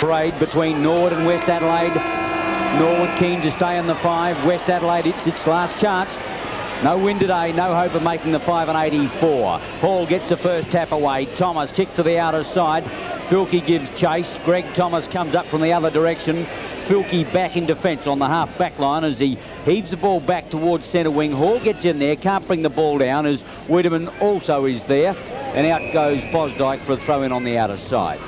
Parade between Norwood and West Adelaide. Norwood keen to stay on the 5. West Adelaide, it's its last chance. No win today, no hope of making the 5 and 84. Hall gets the first tap away. Thomas kick to the outer side. Filkey gives chase. Greg Thomas comes up from the other direction. Filkey back in defence on the half back line as he heaves the ball back towards centre wing. Hall gets in there, can't bring the ball down as Wiedemann also is there. And out goes Fosdyke for a throw in on the outer side.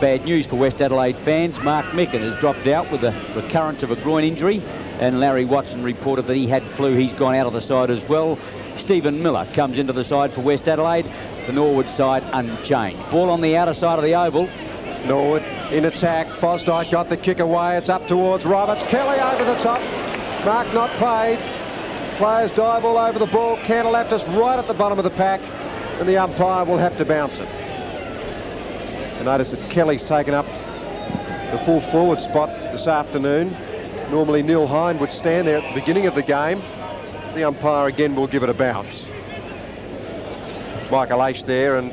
Bad news for West Adelaide fans. Mark Micken has dropped out with a recurrence of a groin injury, and Larry Watson reported that he had flu. He's gone out of the side as well. Stephen Miller comes into the side for West Adelaide. The Norwood side unchanged. Ball on the outer side of the oval. Norwood in attack. Fosdyke got the kick away. It's up towards Roberts. Kelly over the top. Mark not paid. Players dive all over the ball. Cantle left us right at the bottom of the pack, and the umpire will have to bounce it. I notice that Kelly's taken up the full forward spot this afternoon. Normally Neil Hine would stand there at the beginning of the game. The umpire again will give it a bounce. Michael Aish there, and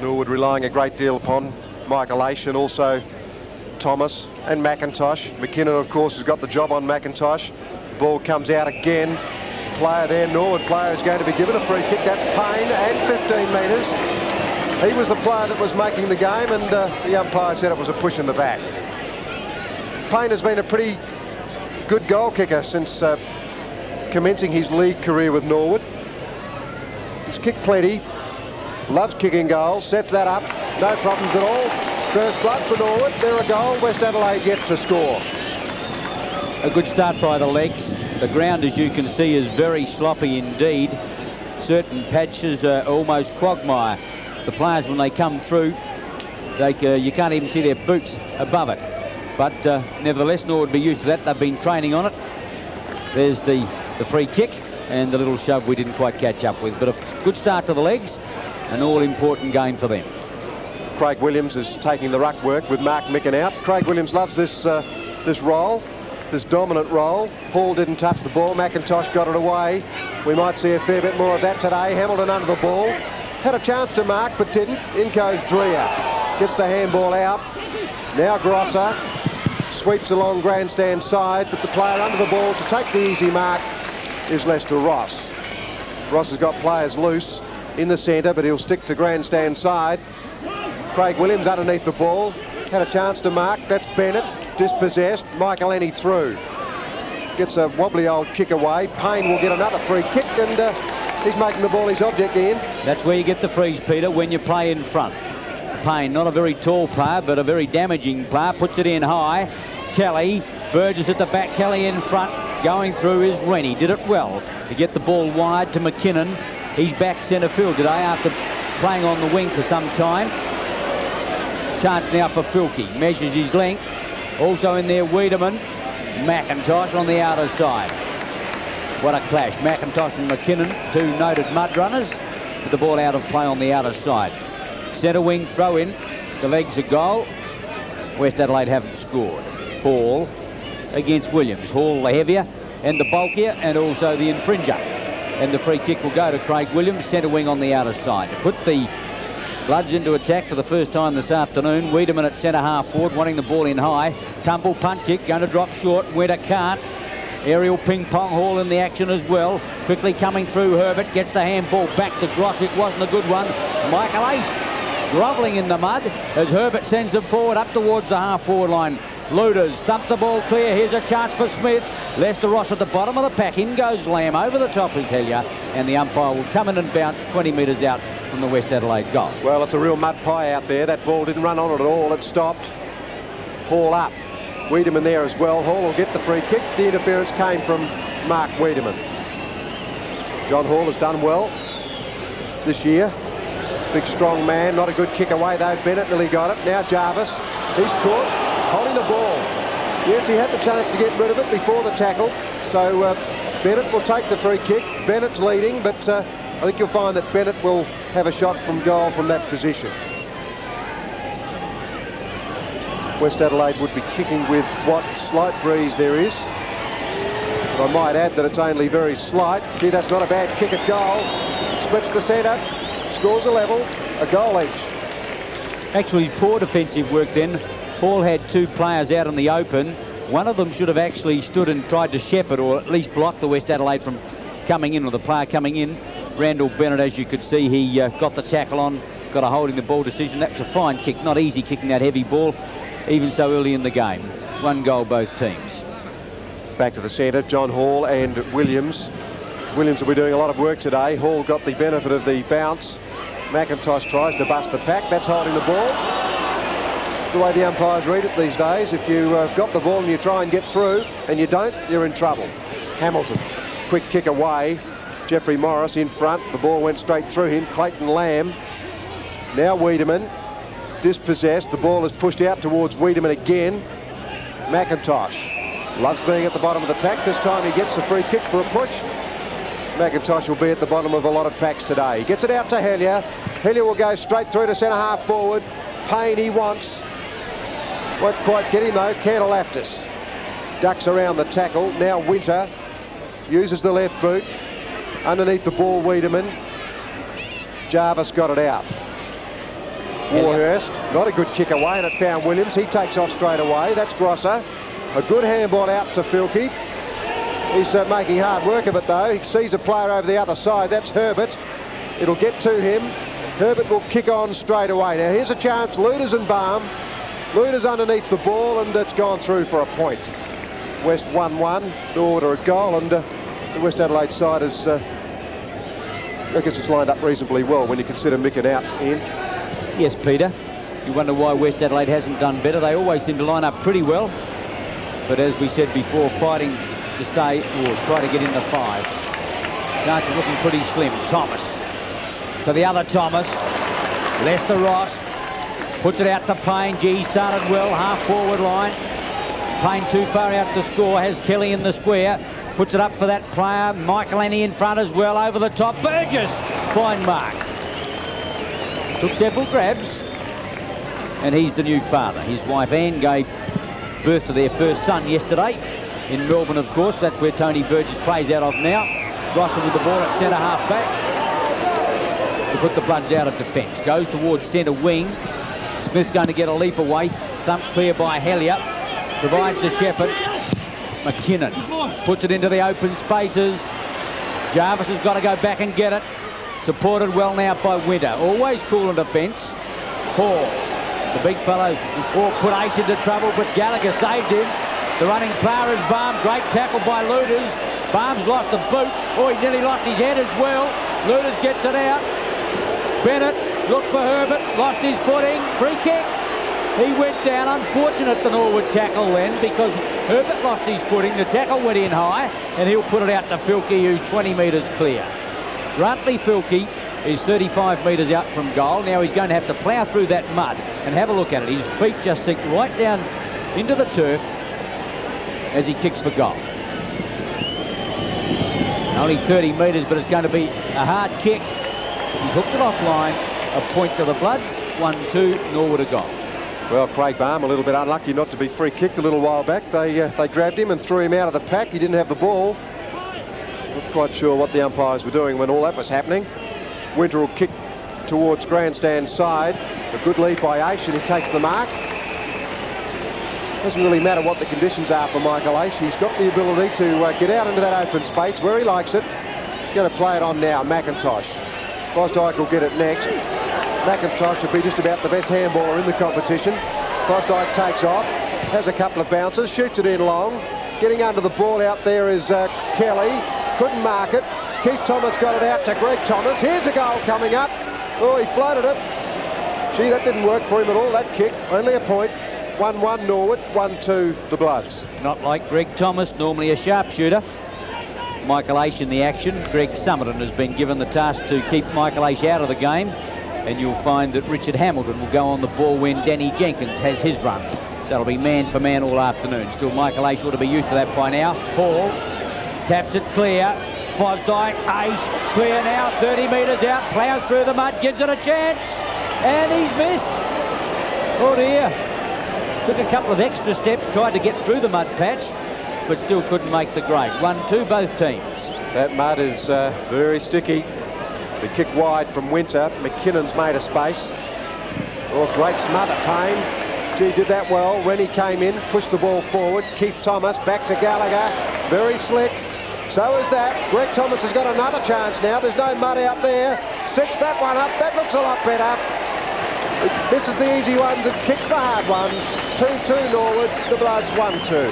Norwood relying a great deal upon Michael Aish and also Thomas and McIntosh. McKinnon, of course, has got the job on McIntosh. The ball comes out again. Player there, Norwood player, is going to be given a free kick. That's Payne at 15 metres. He was the player that was making the game, and the umpire said it was a push in the back. Payne has been a pretty good goal kicker since commencing his league career with Norwood. He's kicked plenty, loves kicking goals, sets that up, no problems at all. First blood for Norwood, they're a goal. West Adelaide yet to score. A good start by the legs. The ground, as you can see, is very sloppy indeed. Certain patches are almost quagmire. The players, when they come through, you can't even see their boots above it. But nevertheless, Norwood would be used to that. They've been training on it. There's the free kick and the little shove we didn't quite catch up with. But a good start to the legs, an all-important game for them. Craig Williams is taking the ruck work with Mark Micken out. Craig Williams loves this role, this dominant role. Hall didn't touch the ball. McIntosh got it away. We might see a fair bit more of that today. Hamilton under the ball. Had a chance to mark, but didn't. In goes Dreer. Gets the handball out. Now Grosser sweeps along grandstand side, but the player under the ball to take the easy mark is Lester Ross. Ross has got players loose in the centre, but he'll stick to grandstand side. Craig Williams underneath the ball. Had a chance to mark. That's Bennett. Dispossessed. Michael Ennie through. Gets a wobbly old kick away. Payne will get another free kick, and he's making the ball his object in. That's where you get the freeze, Peter, when you play in front. Payne, not a very tall player, but a very damaging player, puts it in high. Kelly, Burgess at the back, Kelly in front. Going through is Rennie, did it well to get the ball wide to McKinnon. He's back centre field today after playing on the wing for some time. Chance now for Filkey, measures his length. Also in there, Wiedemann. McIntosh on the outer side. What a clash. McIntosh and McKinnon, two noted mud runners, with the ball out of play on the outer side. Centre wing throw in. The legs a goal. West Adelaide haven't scored. Hall against Williams. Hall the heavier and the bulkier, and also the infringer. And the free kick will go to Craig Williams, centre wing on the outer side. To put the Bloods into attack for the first time this afternoon. Wiedemann at centre half forward, wanting the ball in high. Tumble punt kick, going to drop short. Winter can't. Aerial ping-pong. Hall in the action as well. Quickly coming through, Herbert gets the handball back to Gross. It wasn't a good one. Michael Aish grovelling in the mud as Herbert sends them forward up towards the half-forward line. Luders stumps the ball clear. Here's a chance for Smith. Lester Ross at the bottom of the pack. In goes Lamb. Over the top is Hellier. And the umpire will come in and bounce 20 metres out from the West Adelaide goal. Well, it's a real mud pie out there. That ball didn't run on it at all. It stopped. Hall up. Wiedemann there as well. Hall will get the free kick. The interference came from Mark Wiedemann. John Hall has done well this year. Big strong man. Not a good kick away though. Bennett nearly got it. Now Jarvis. He's caught. Holding the ball. Yes, he had the chance to get rid of it before the tackle. So Bennett will take the free kick. Bennett's leading, but I think you'll find that Bennett will have a shot from goal from that position. West Adelaide would be kicking with what slight breeze there is. But I might add that it's only very slight. Gee, that's not a bad kick at goal. Splits the centre, scores a level, a goal each. Actually, poor defensive work then Hall had two players out in the open. One of them should have actually stood and tried to shepherd, or at least block the West Adelaide from coming in, or the player coming in. Randall Bennett, as you could see, he got the tackle on, got a holding the ball decision. That was a fine kick, not easy kicking that heavy ball, even so early in the game. 1 goal both teams. Back to the centre, John Hall and Williams. Williams will be doing a lot of work today. Hall got the benefit of the bounce. McIntosh tries to bust the pack. That's holding the ball. It's the way the umpires read it these days. If you've got the ball and you try and get through and you don't, you're in trouble. Hamilton, quick kick away. Jeffrey Morris in front. The ball went straight through him. Clayton Lamb. Now Wiedemann, dispossessed. The ball is pushed out towards Wiedemann again. McIntosh loves being at the bottom of the pack. This time he gets a free kick for a push. McIntosh will be at the bottom of a lot of packs today. He gets it out to Hellier. Hellier will go straight through to centre half forward. Payne he wants. Won't quite get him though. Cantalaftis ducks around the tackle. Now Winter uses the left boot. Underneath the ball, Wiedemann. Jarvis got it out. Warhurst, not a good kick away, and it found Williams. He takes off straight away. That's Grosser. A good handball out to Filkey. He's making hard work of it though. He sees a player over the other side. That's Herbert. It'll get to him. Herbert will kick on straight away. Now here's a chance. Luders and Baum. Luders underneath the ball, and it's gone through for a point. West 1-1. Norwood are a goal, and the West Adelaide side is, I guess it's lined up reasonably well when you consider Micking out in. Yes, Peter. You wonder why West Adelaide hasn't done better. They always seem to line up pretty well. But as we said before, fighting to stay or try to get into 5. Chances looking pretty slim. Thomas to the other Thomas. Lester Ross puts it out to Payne. G started well, half forward line. Payne too far out to score. Has Kelly in the square. Puts it up for that player. Michael Annie in front as well, over the top. Burgess, fine mark. Took several grabs, and he's the new father. His wife Anne gave birth to their first son yesterday in Melbourne, of course. That's where Tony Burgess plays out of now. Russell with the ball at centre half back. To put the Bloods out of defence. Goes towards centre wing. Smith's going to get a leap away. Thumped clear by Hellier. Provides the shepherd. McKinnon puts it into the open spaces. Jarvis has got to go back and get it. Supported well now by Winter. Always cool in defence. Hall, the big fellow, put Ace into trouble, but Gallagher saved him. The running player is Baum. Great tackle by Luders. Baum's lost a boot. Oh, he nearly lost his head as well. Luders gets it out. Bennett looked for Herbert. Lost his footing. Free kick. He went down. Unfortunate the Norwood tackle then, because Herbert lost his footing. The tackle went in high, and he'll put it out to Filkey, who's 20 metres clear. Gruntley Filkey is 35 metres out from goal. Now he's going to have to plough through that mud, and have a look at it. His feet just sink right down into the turf as he kicks for goal. Only 30 metres, but it's going to be a hard kick. He's hooked it offline. A point to the Bloods. 1-2, Norwood a goal. Well, Craig Baum a little bit unlucky not to be free kicked a little while back. They grabbed him and threw him out of the pack. He didn't have the ball. Not quite sure what the umpires were doing when all that was happening. Winter will kick towards grandstand side. A good lead by Aish, and he takes the mark. Doesn't really matter what the conditions are for Michael Aish. He's got the ability to get out into that open space where he likes it. He's going to play it on now. McIntosh. Fosdyke will get it next. McIntosh will be just about the best handballer in the competition. Fosdyke takes off, has a couple of bounces, shoots it in long. Getting under the ball out there is Kelly. Couldn't mark it. Keith Thomas got it out to Greg Thomas. Here's a goal coming up. Oh, he floated it. Gee, that didn't work for him at all, that kick. Only a point. 1-1 Norwood, 1-2 the Bloods. Not like Greg Thomas, normally a sharpshooter. Michael Aish in the action. Greg Summerton has been given the task to keep Michael Aish out of the game. And you'll find that Richard Hamilton will go on the ball when Danny Jenkins has his run. So it'll be man for man all afternoon. Still, Michael Aish ought to be used to that by now. Hall taps it clear. Fosdyke, Aish, clear now, 30 metres out, ploughs through the mud, gives it a chance, and he's missed. Oh dear. Took a couple of extra steps, tried to get through the mud patch, but still couldn't make the grade. 1-2 both teams. That mud is very sticky. The kick wide from Winter. McKinnon's made a space. Oh, great smother, Payne. Gee, did that well. Rennie came in, pushed the ball forward. Keith Thomas back to Gallagher. Very slick. So is that. Greg Thomas has got another chance now. There's no mud out there. Sets that one up. That looks a lot better. This is the easy ones. It kicks the hard ones. 2-2 Norwood. The Bloods 1-2.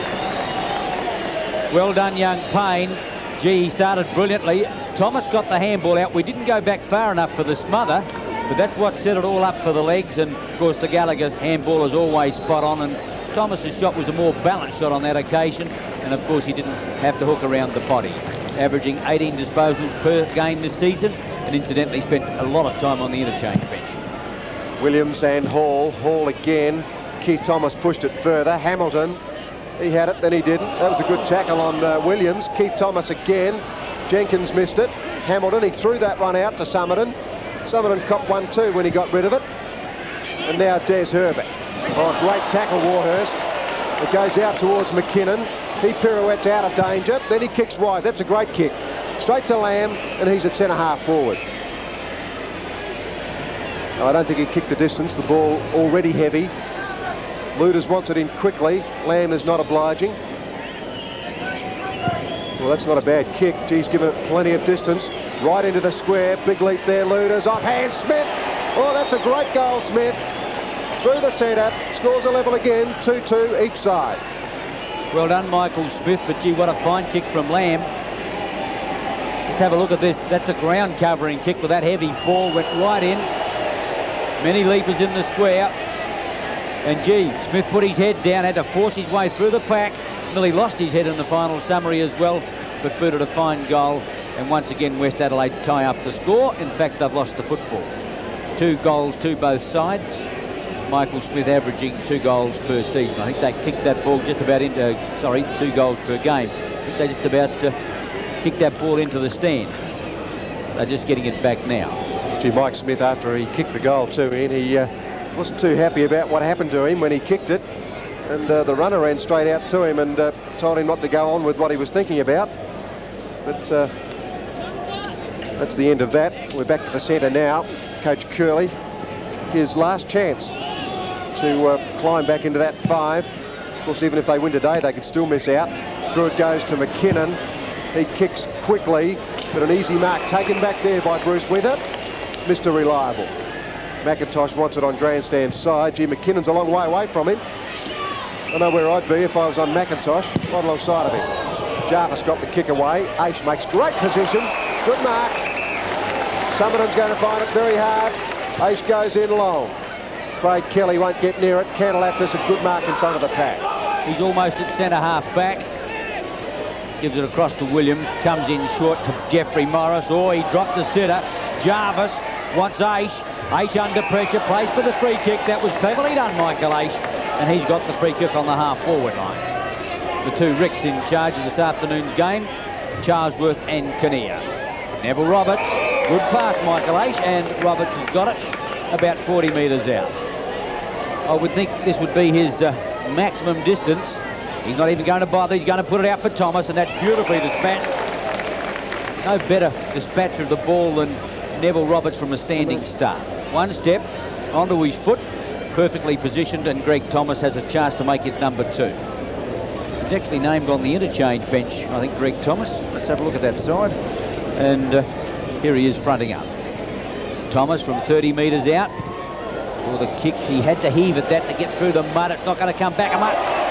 Well done, young Payne. Gee, he started brilliantly. Thomas got the handball out. We didn't go back far enough for the smother, but that's what set it all up for the legs. And of course the Gallagher handball is always spot on, and Thomas's shot was a more balanced shot on that occasion, and of course he didn't have to hook around the body. Averaging 18 disposals per game this season, and incidentally spent a lot of time on the interchange bench. Williams and Hall. Hall again. Keith Thomas pushed it further. Hamilton, he had it, then he didn't. That was a good tackle on Williams. Keith Thomas again. Jenkins missed it. Hamilton, he threw that one out to Summerton. Summerton copped 1-2 when he got rid of it. And now Des Herbert. Oh, great tackle, Warhurst. It goes out towards McKinnon. He pirouettes out of danger. Then he kicks wide. That's a great kick. Straight to Lamb, and he's at centre-half forward. No, I don't think he kicked the distance. The ball already heavy. Luders wants it in quickly. Lamb is not obliging. Well, that's not a bad kick. He's given it plenty of distance. Right into the square. Big leap there, Luders. Offhand, Smith. Oh, that's a great goal, Smith. Through the centre. Scores a level again. 2-2 each side. Well done, Michael Smith, but gee, what a fine kick from Lamb. Just have a look at this. That's a ground covering kick, with that heavy ball went right in. Many leapers in the square. And gee, Smith put his head down, had to force his way through the pack. Nearly lost his head in the final summary as well, but booted a fine goal. And once again, West Adelaide tie up the score. In fact, they've lost the football. 2 goals to both sides. Michael Smith averaging 2 goals per season. I think they kicked that ball just about into, 2 goals per game. I think they just about kicked that ball into the stand. They're just getting it back now. Gee, Mike Smith, after he kicked the goal too in, he wasn't too happy about what happened to him when he kicked it. And the runner ran straight out to him and told him not to go on with what he was thinking about. But that's the end of that. We're back to the centre now. Coach Curley, his last chance to climb back into that 5. Of course, even if they win today, they could still miss out. Through it goes to McKinnon. He kicks quickly, but an easy mark taken back there by Bruce Winter. Mr. Reliable. McIntosh wants it on grandstand side. Gee, McKinnon's a long way away from him. I know where I'd be if I was on McIntosh, right alongside of him. Jarvis got the kick away. Aish makes great position. Good mark. Summerton's going to find it very hard. Aish goes in long. Craig Kelly won't get near it. Cantalaftis a good mark in front of the pack. He's almost at centre-half back. Gives it across to Williams. Comes in short to Jeffrey Morris. Oh, he dropped the sitter. Jarvis wants Aish. Aish under pressure. Plays for the free kick. That was cleverly done, Michael Aish. And he's got the free kick on the half-forward line. The 2 Ricks in charge of this afternoon's game, Charlesworth and Kinnear. Neville Roberts. Good pass, Michael Aish. And Roberts has got it about 40 metres out. I would think this would be his maximum distance. He's not even going to bother. He's going to put it out for Thomas, and that's beautifully dispatched. No better dispatcher of the ball than Neville Roberts from a standing start. One step onto his foot, perfectly positioned, and Greg Thomas has a chance to make it number 2. He's actually named on the interchange bench, I think, Greg Thomas. Let's have a look at that side. And here he is fronting up. Thomas from 30 metres out. Or the kick, he had to heave at that to get through the mud. It's not going to come back.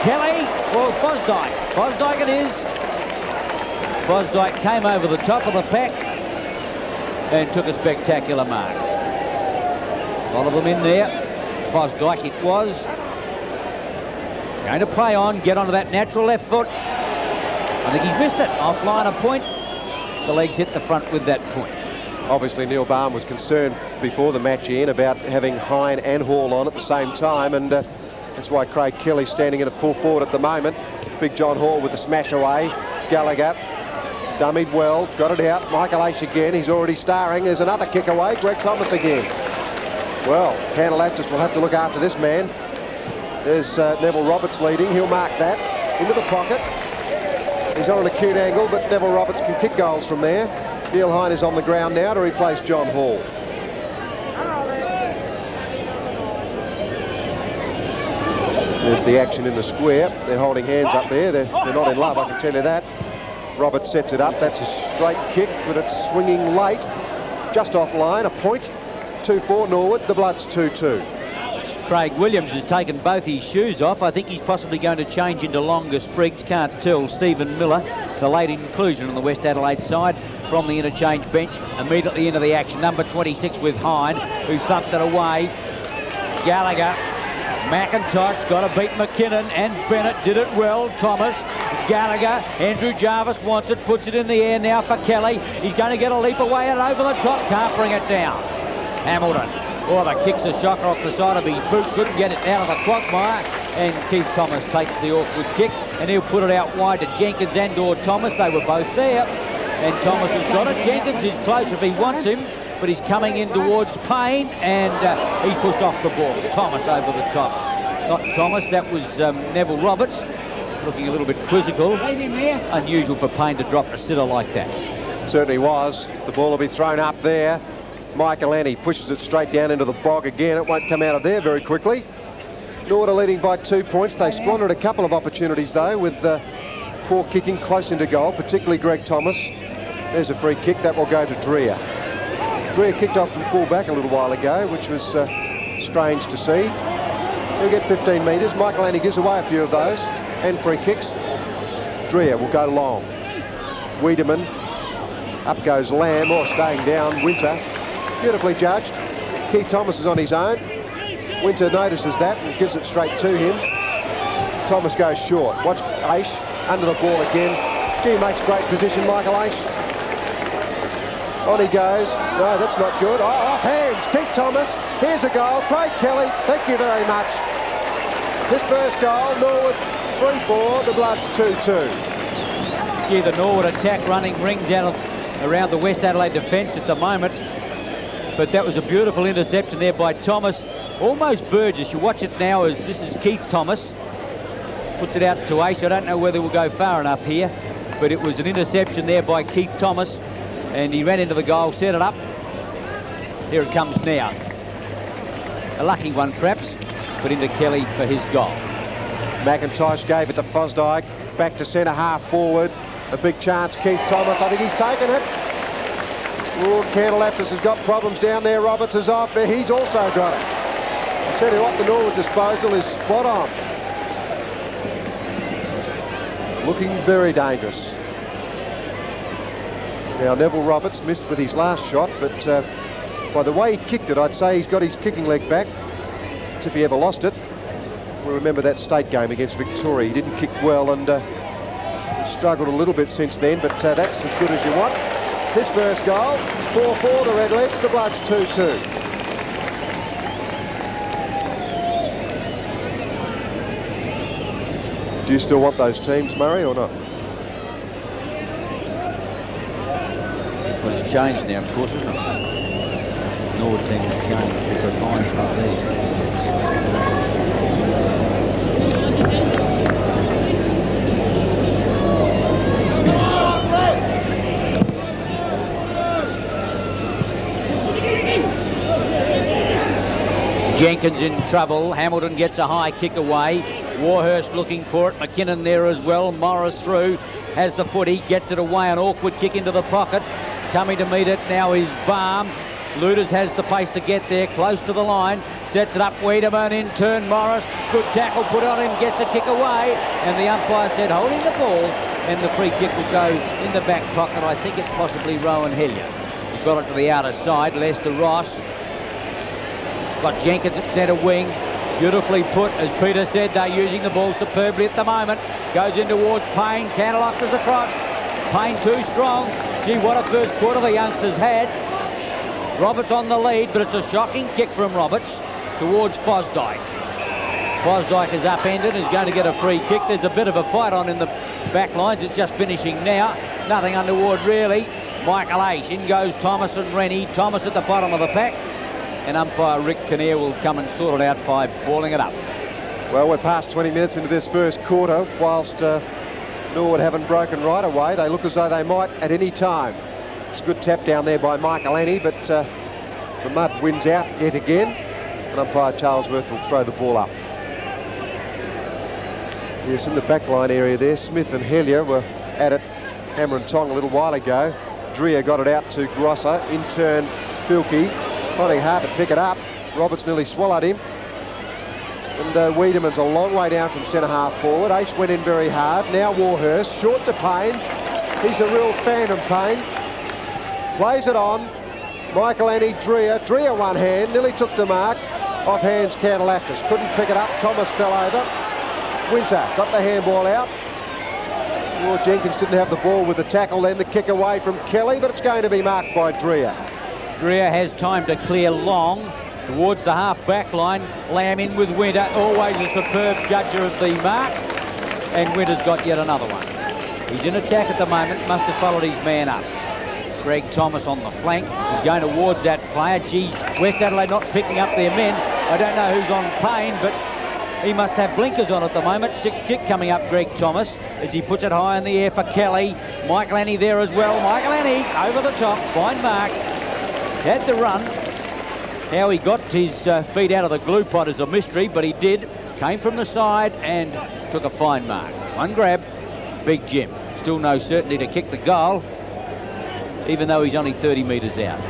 Kelly, well, Fosdyke. Fosdyke it is. Fosdyke came over the top of the pack and took a spectacular mark. A lot of them in there. Fosdyke it was. Going to play on, get onto that natural left foot. I think he's missed it. Offline a point. The legs hit the front with that point. Obviously, Neil Barham was concerned before the match, Ian, about having Hine and Hall on at the same time, and that's why Craig Kelly's standing in at full forward at the moment. Big John Hall with the smash away. Gallagher dummied well, got it out. Michael Aish again, he's already starring. There's another kick away. Greg Thomas again. Well, Cantalaftis will have to look after this man. There's Neville Roberts leading. He'll mark that into the pocket. He's on an acute angle, but Neville Roberts can kick goals from there. Neil Hine is on the ground now to replace John Hall. There's the action in the square. They're holding hands up there. They're not in love, I can tell you that. Roberts sets it up. That's a straight kick, but it's swinging late. Just offline, a point. 2-4 Norwood. The Bloods 2-2. Craig Williams has taken both his shoes off. I think he's possibly going to change into longer sprigs. Can't tell. Stephen Miller, the late inclusion on the West Adelaide side from the interchange bench, immediately into the action. Number 26 with Hine, who thumped it away. Gallagher, McIntosh got to beat McKinnon, and Bennett did it well. Thomas, Gallagher, Andrew Jarvis wants it, puts it in the air now for Kelly. He's going to get a leap away and over the top, can't bring it down. Hamilton, oh, the kick's a shocker off the side of his boot, couldn't get it out of the quagmire, and Keith Thomas takes the awkward kick, and he'll put it out wide to Jenkins and or Thomas. They were both there, and Thomas has got it. Jenkins is close if he wants him, but he's coming in towards Payne, and he's pushed off the ball. Thomas over the top. Not Thomas, that was Neville Roberts, looking a little bit quizzical. Unusual for Payne to drop a sitter like that. Certainly was. The ball will be thrown up there. Michael Annie pushes it straight down into the bog again. It won't come out of there very quickly. Norwood are leading by 2 points. They squandered a couple of opportunities, though, with poor kicking close into goal, particularly Greg Thomas. There's a free kick. That will go to Dreer. Dreer kicked off from full-back a little while ago, which was strange to see. He'll get 15 metres. Michael Annie gives away a few of those, and free kicks. Dreer will go long. Wiedemann. Up goes Lamb, or staying down, Winter. Beautifully judged. Keith Thomas is on his own. Winter notices that and gives it straight to him. Thomas goes short. Watch Aish under the ball again. Gee, makes great position, Michael Aish. On he goes. No, that's not good. Oh, off hands. Keith Thomas. Here's a goal. Craig Kelly. Thank you very much. His first goal. Norwood 3-4. The Bloods 2-2. Gee, the Norwood attack running rings out of around the West Adelaide defence at the moment. But that was a beautiful interception there by Thomas. Almost Burgess. You watch it now as this is Keith Thomas. Puts it out to Ace. I don't know whether we'll go far enough here, but it was an interception there by Keith Thomas, and he ran into the goal, set it up. Here it comes now. A lucky one perhaps, but into Kelly for his goal. McIntosh gave it to Fosdyke. Back to centre half forward. A big chance, Keith Thomas. I think he's taken it. Oh, Candelaptis has got problems down there. Roberts is off there. He's also got it. I tell you what, the Norwood disposal is spot on. Looking very dangerous. Now, Neville Roberts missed with his last shot, but by the way he kicked it, I'd say he's got his kicking leg back. As if he ever lost it. We remember that state game against Victoria. He didn't kick well, and struggled a little bit since then, but that's as good as you want. His first goal, 4-4 the Redlegs, the Bloods 2-2. Do you still want those teams, Murray, or not? Well, it's changed now, of course, isn't it? Norwood team has changed because Hine's not there. Jenkins in trouble. Hamilton gets a high kick away. Warhurst looking for it. McKinnon there as well. Morris through. Has the footy. Gets it away. An awkward kick into the pocket. Coming to meet it now is Balm. Luders has the pace to get there. Close to the line. Sets it up. Wiedemann in turn. Morris. Good tackle put on him. Gets a kick away. And the umpire said holding the ball. And the free kick will go in the back pocket. I think it's possibly Rowan Hellier. He got it to the outer side. Lester Ross. Got Jenkins at centre wing. Beautifully put. As Peter said, they're using the ball superbly at the moment. Goes in towards Payne. Candelaptis across. Payne too strong. Gee, what a first quarter the youngsters had. Roberts on the lead, but it's a shocking kick from Roberts towards Fosdyke. Fosdyke is upended. He's going to get a free kick. There's a bit of a fight on in the back lines. It's just finishing now. Nothing untoward, really. Michael Aish. In goes Thomas and Rennie. Thomas at the bottom of the pack. And umpire Rick Kinnear will come and sort it out by balling it up. Well, we're past 20 minutes into this first quarter. Whilst Norwood haven't broken right away, they look as though they might at any time. It's a good tap down there by Michael Annie, but the mud wins out yet again. And umpire Charles Worth will throw the ball up. Yes, in the backline area there, Smith and Hellier were at it, hammer and tong, a little while ago. Dreher got it out to Grosser. In turn, Filkey, finding it hard to pick it up. Roberts nearly swallowed him. And Wiedemann's a long way down from centre-half forward. Ace went in very hard. Now Warhurst, short to Payne. He's a real phantom, Payne. Plays it on. Michael Annie, Dreher. Dreher one hand, nearly took the mark. Off hands, Cantalaftis. Couldn't pick it up. Thomas fell over. Winter got the handball out. Oh, Jenkins didn't have the ball with the tackle then. The kick away from Kelly, but it's going to be marked by Dreher. Dreher has time to clear long towards the half-back line. Lamb in with Winter, always a superb judger of the mark. And Winter's got yet another one. He's in attack at the moment, must have followed his man up. Greg Thomas on the flank. He's going towards that player. Gee, West Adelaide not picking up their men. I don't know who's on Payne, but he must have blinkers on at the moment. 6 kick coming up, Greg Thomas, as he puts it high in the air for Kelly. Michael Annie there as well. Michael Annie over the top. Fine mark. Had the run. How he got his feet out of the glue pot is a mystery, but he did. Came from the side and took a fine mark. One grab. Big Jim. Still no certainty to kick the goal, even though he's only 30 metres out.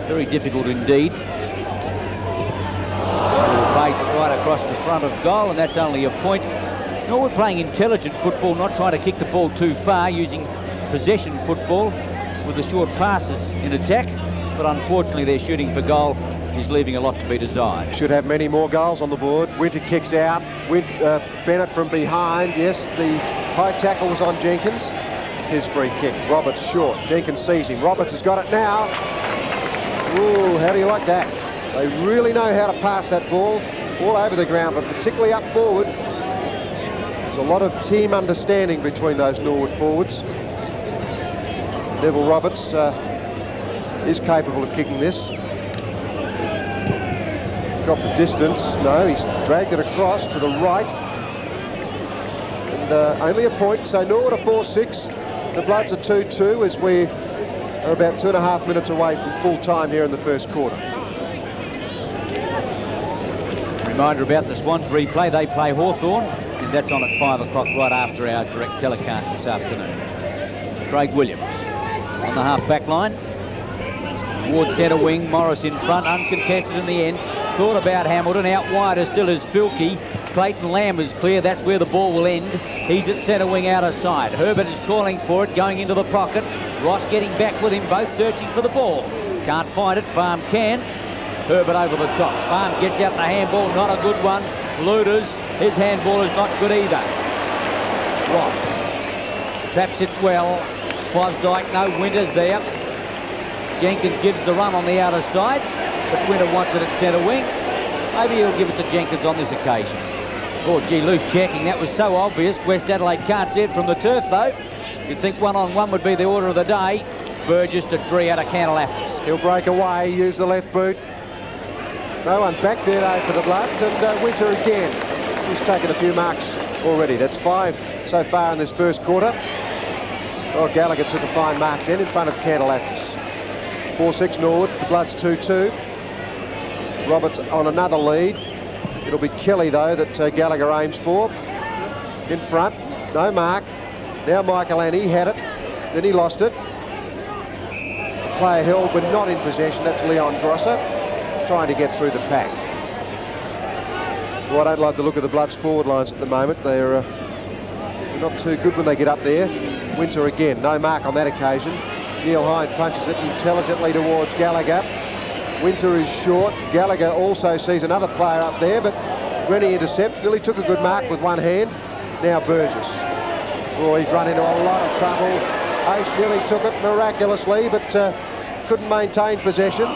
Very difficult indeed. Fades it right across the front of goal, and that's only a point. Norwood playing intelligent football, not trying to kick the ball too far, using possession football with the short passes in attack, but unfortunately their shooting for goal is leaving a lot to be desired. Should have many more goals on the board. Winter kicks out. Bennett from behind. Yes, the high tackle was on Jenkins. His free kick. Roberts short. Jenkins sees him. Roberts has got it now. Ooh, how do you like that? They really know how to pass that ball all over the ground, but particularly up forward. There's a lot of team understanding between those Norwood forwards. Neville Roberts is capable of kicking this. He's got the distance. No, he's dragged it across to the right. And only a point, so Norwood are 4-6. The Bloods are 2-2 as we are about 2.5 minutes away from full time here in the first quarter. Reminder about the Swans replay. They play Hawthorn, and that's on at 5 o'clock right after our direct telecast this afternoon. Craig Williams on the half-back line. Ward centre wing, Morris in front, uncontested in the end. Thought about Hamilton, out wider still is Filkey. Clayton Lamb is clear, that's where the ball will end. He's at centre wing out of sight. Herbert is calling for it, going into the pocket. Ross getting back with him, both searching for the ball. Can't find it, Barm can. Herbert over the top. Barm gets out the handball, not a good one. Luders, his handball is not good either. Ross traps it well. Fosdyke, no, Winter's there. Jenkins gives the run on the outer side, but Winter wants it at centre wing. Maybe he'll give it to Jenkins on this occasion. Oh, gee, loose checking. That was so obvious. West Adelaide can't see it from the turf, though. You'd think one-on-one would be the order of the day. Burgess to Dreher to Cantalaftis. He'll break away, use the left boot. No one back there, though, for the Bloods. And Winter again. He's taken a few marks already. That's 5 so far in this first quarter. Oh, Gallagher took a fine mark then in front of Cantalaftis. 4-6 Norwood. The Bloods 2-2. Roberts on another lead. It'll be Kelly, though, that Gallagher aims for. In front. No mark. Now Michael Annie had it. Then he lost it. Player held but not in possession. That's Leon Grosser, trying to get through the pack. Well, I don't like the look of the Bloods forward lines at the moment. They're not too good when they get up there. Winter again. No mark on that occasion. Neil Hine punches it intelligently towards Gallagher. Winter is short. Gallagher also sees another player up there, but Rennie intercepts. Nearly took a good mark with one hand. Now Burgess. Oh, he's run into a lot of trouble. Ace nearly took it miraculously, but couldn't maintain possession.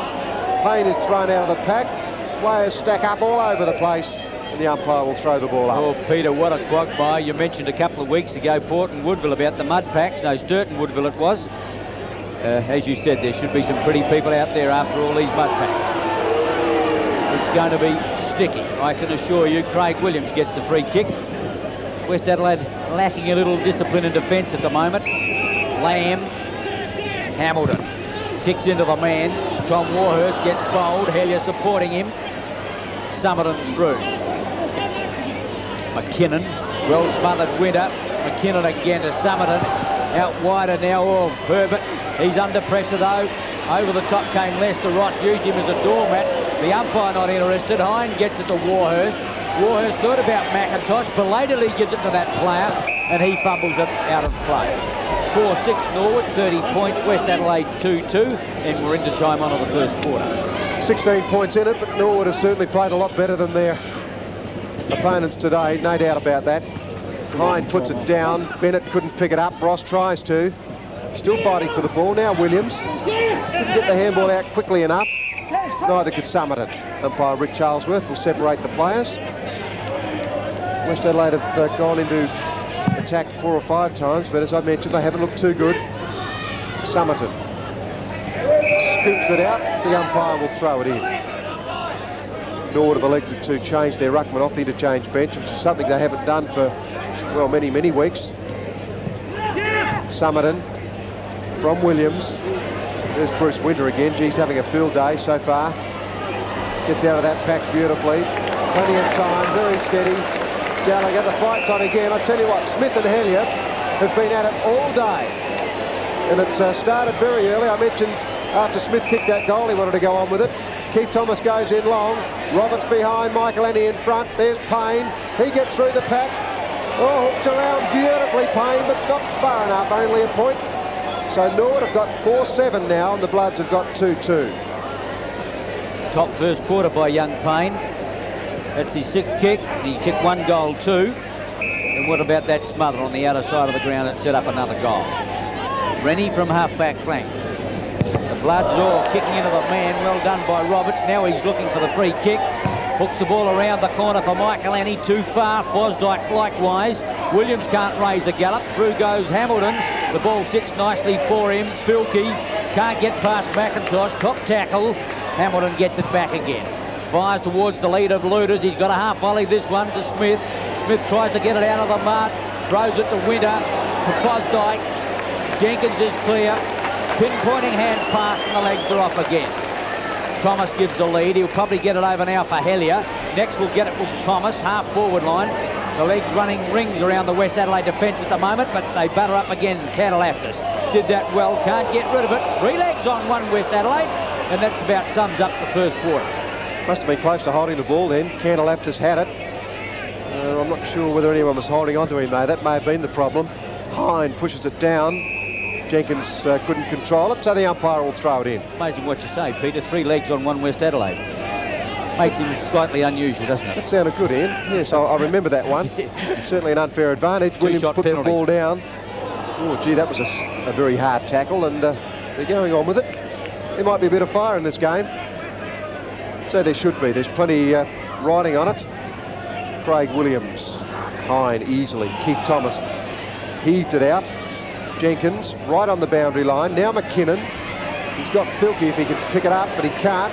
Payne is thrown out of the pack. Players stack up all over the place, and the umpire will throw the ball up. Oh, Peter, what a quagmire. You mentioned a couple of weeks ago, Port and Woodville, about the mud packs. No, Sturton Woodville it was. As you said, there should be some pretty people out there after all these mud packs. It's going to be sticky, I can assure you. Craig Williams gets the free kick. West Adelaide lacking a little discipline in defence at the moment. Lamb, Hamilton kicks into the man. Tom Warhurst gets bowled. Hellier supporting him. Summerton through. McKinnon Well smothered Winter. McKinnon again to Summerton. Out wider now of Herbert. He's under pressure though. Over the top came Lester. Ross used him as a doormat. The umpire not interested. Hine gets it to Warhurst. Warhurst thought about McIntosh. Belatedly gives it to that player. And he fumbles it out of play. 4-6 Norwood, 30 points. West Adelaide 2-2. And we're into time on of the first quarter. 16 points in it, but Norwood has certainly played a lot better than their opponents today. No doubt about that. Hine puts it down. Bennett couldn't pick it up. Ross tries to. Still fighting for the ball. Now Williams couldn't get the handball out quickly enough. Neither could Summerton. Umpire Rick Charlesworth will separate the players. West Adelaide have gone into attack 4 or 5 times, but as I mentioned, they haven't looked too good. Summerton scoops it out. The umpire will throw it in. Norwood have elected to change their ruckman off the interchange bench, which is something they haven't done for, well, many, many weeks. Summerton from Williams. There's Bruce Winter again. He's having a field day so far. Gets out of that pack beautifully. Plenty of time, very steady. Gallagher, the fight's on again. I tell you what, Smith and Hellier have been at it all day. And it started very early. I mentioned after Smith kicked that goal, he wanted to go on with it. Keith Thomas goes in long. Roberts behind, Michael Annie in front. There's Payne. He gets through the pack. Oh, hooks around beautifully, Payne, but not far enough, only a point. So Norwood have got 4-7 now, and the Bloods have got 2-2. Top first quarter by young Payne. That's his 6th kick. He kicked 1 goal too. And what about that smother on the outer side of the ground that set up another goal? Rennie from half-back flank. The Bloods all kicking into the man. Well done by Roberts. Now he's looking for the free kick. Hooks the ball around the corner for Michael Annie. Too far. Fosdyke likewise. Williams can't raise a gallop. Through goes Hamilton. The ball sits nicely for him. Filkey can't get past McIntosh. Top tackle. Hamilton gets it back again. Fires towards the lead of Luders. He's got a half volley this one to Smith. Smith tries to get it out of the mud. Throws it to Winter. To Fosdyke. Jenkins is clear. Pinpointing hand pass and the legs are off again. Thomas gives the lead. He'll probably get it over now for Hellier. Next we'll get it from Thomas, half forward line. The legs running rings around the West Adelaide defence at the moment, but they batter up again. Cantalaftis did that well, can't get rid of it. 3 legs on 1 West Adelaide, and that's about sums up the first quarter. Must have been close to holding the ball then. Cantalaftis had it. I'm not sure whether anyone was holding on to him though. That may have been the problem. Hine pushes it down. Jenkins couldn't control it, so the umpire will throw it in. Amazing what you say, Peter. 3 legs on 1 West Adelaide. Makes him slightly unusual, doesn't it? That sounded good, Ian. Yes, I remember that one. Certainly an unfair advantage. Williams put penalty. The ball down. Oh, gee, that was a very hard tackle, and they're going on with it. There might be a bit of fire in this game. So there should be. There's plenty riding on it. Craig Williams, Hine easily. Keith Thomas heaved it out. Jenkins right on the boundary line. Now McKinnon. He's got Filkey if he can pick it up, but he can't.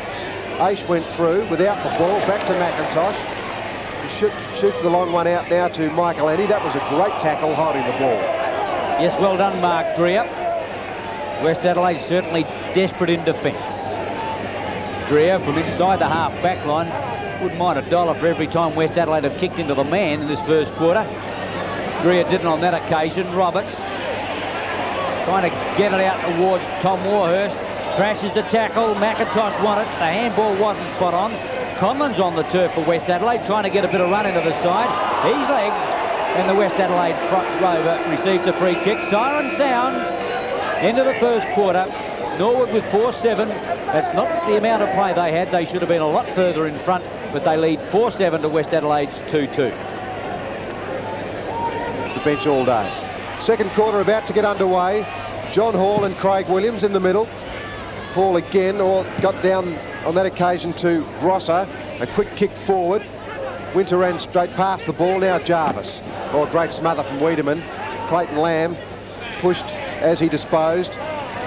Aish went through without the ball. Back to McIntosh. He shoots the long one out now to Michael Annie. That was a great tackle holding the ball. Yes, well done, Mark Dreer. West Adelaide certainly desperate in defence. Dreer from inside the half-back line. Wouldn't mind $1 for every time West Adelaide have kicked into the man in this first quarter. Dreer didn't on that occasion. Roberts trying to get it out towards Tom Warhurst. Crashes the tackle. McIntosh won it. The handball wasn't spot on. Conlon's on the turf for West Adelaide, trying to get a bit of run into the side. He's legged, and the West Adelaide front rover receives a free kick. Siren sounds. Into the first quarter. Norwood with 4-7. That's not the amount of play they had. They should have been a lot further in front, but they lead 4-7 to West Adelaide's 2-2. The bench all day. Second quarter about to get underway. John Hall and Craig Williams in the middle. Hall again, or got down on that occasion to Grosser. A quick kick forward. Winter ran straight past the ball. Now Jarvis. Oh, great smother from Wiedemann. Clayton Lamb pushed as he disposed.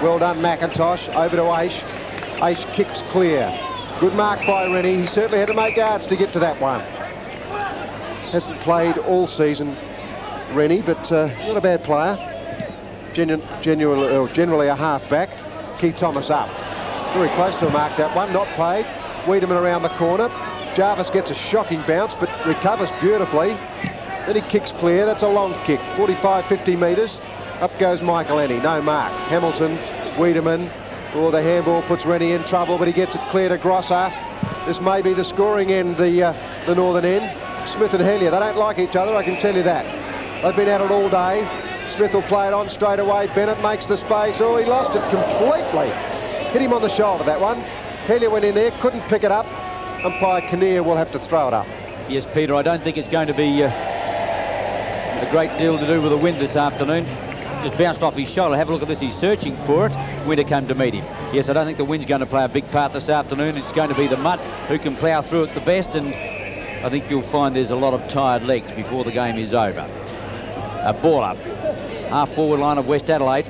Well done, McIntosh. Over to Aish. Aish kicks clear. Good mark by Rennie. He certainly had to make yards to get to that one. Hasn't played all season, Rennie, but not a bad player. Generally a half-back. Keith Thomas up. Very close to a mark, that one. Not paid. Wiedemann around the corner. Jarvis gets a shocking bounce, but recovers beautifully. Then he kicks clear. That's a long kick, 45, 50 metres. Up goes Michael Ennie, no mark. Hamilton, Wiedemann. Oh, the handball puts Rennie in trouble, but he gets it clear to Grosser. This may be the scoring end, the northern end. Smith and Hellier, they don't like each other, I can tell you that. They've been at it all day. Smith will play it on straight away. Bennett makes the space. Oh, he lost it completely. Hit him on the shoulder, that one. Hellier went in there, couldn't pick it up. Umpire Kinnear will have to throw it up. Yes, Peter, I don't think it's going to be a great deal to do with the wind this afternoon. Just bounced off his shoulder. Have a look at this. He's searching for it. Winter came to meet him. Yes, I don't think the wind's going to play a big part this afternoon. It's going to be the mud who can plough through it the best, and I think you'll find there's a lot of tired legs before the game is over. A ball up. Half-forward line of West Adelaide.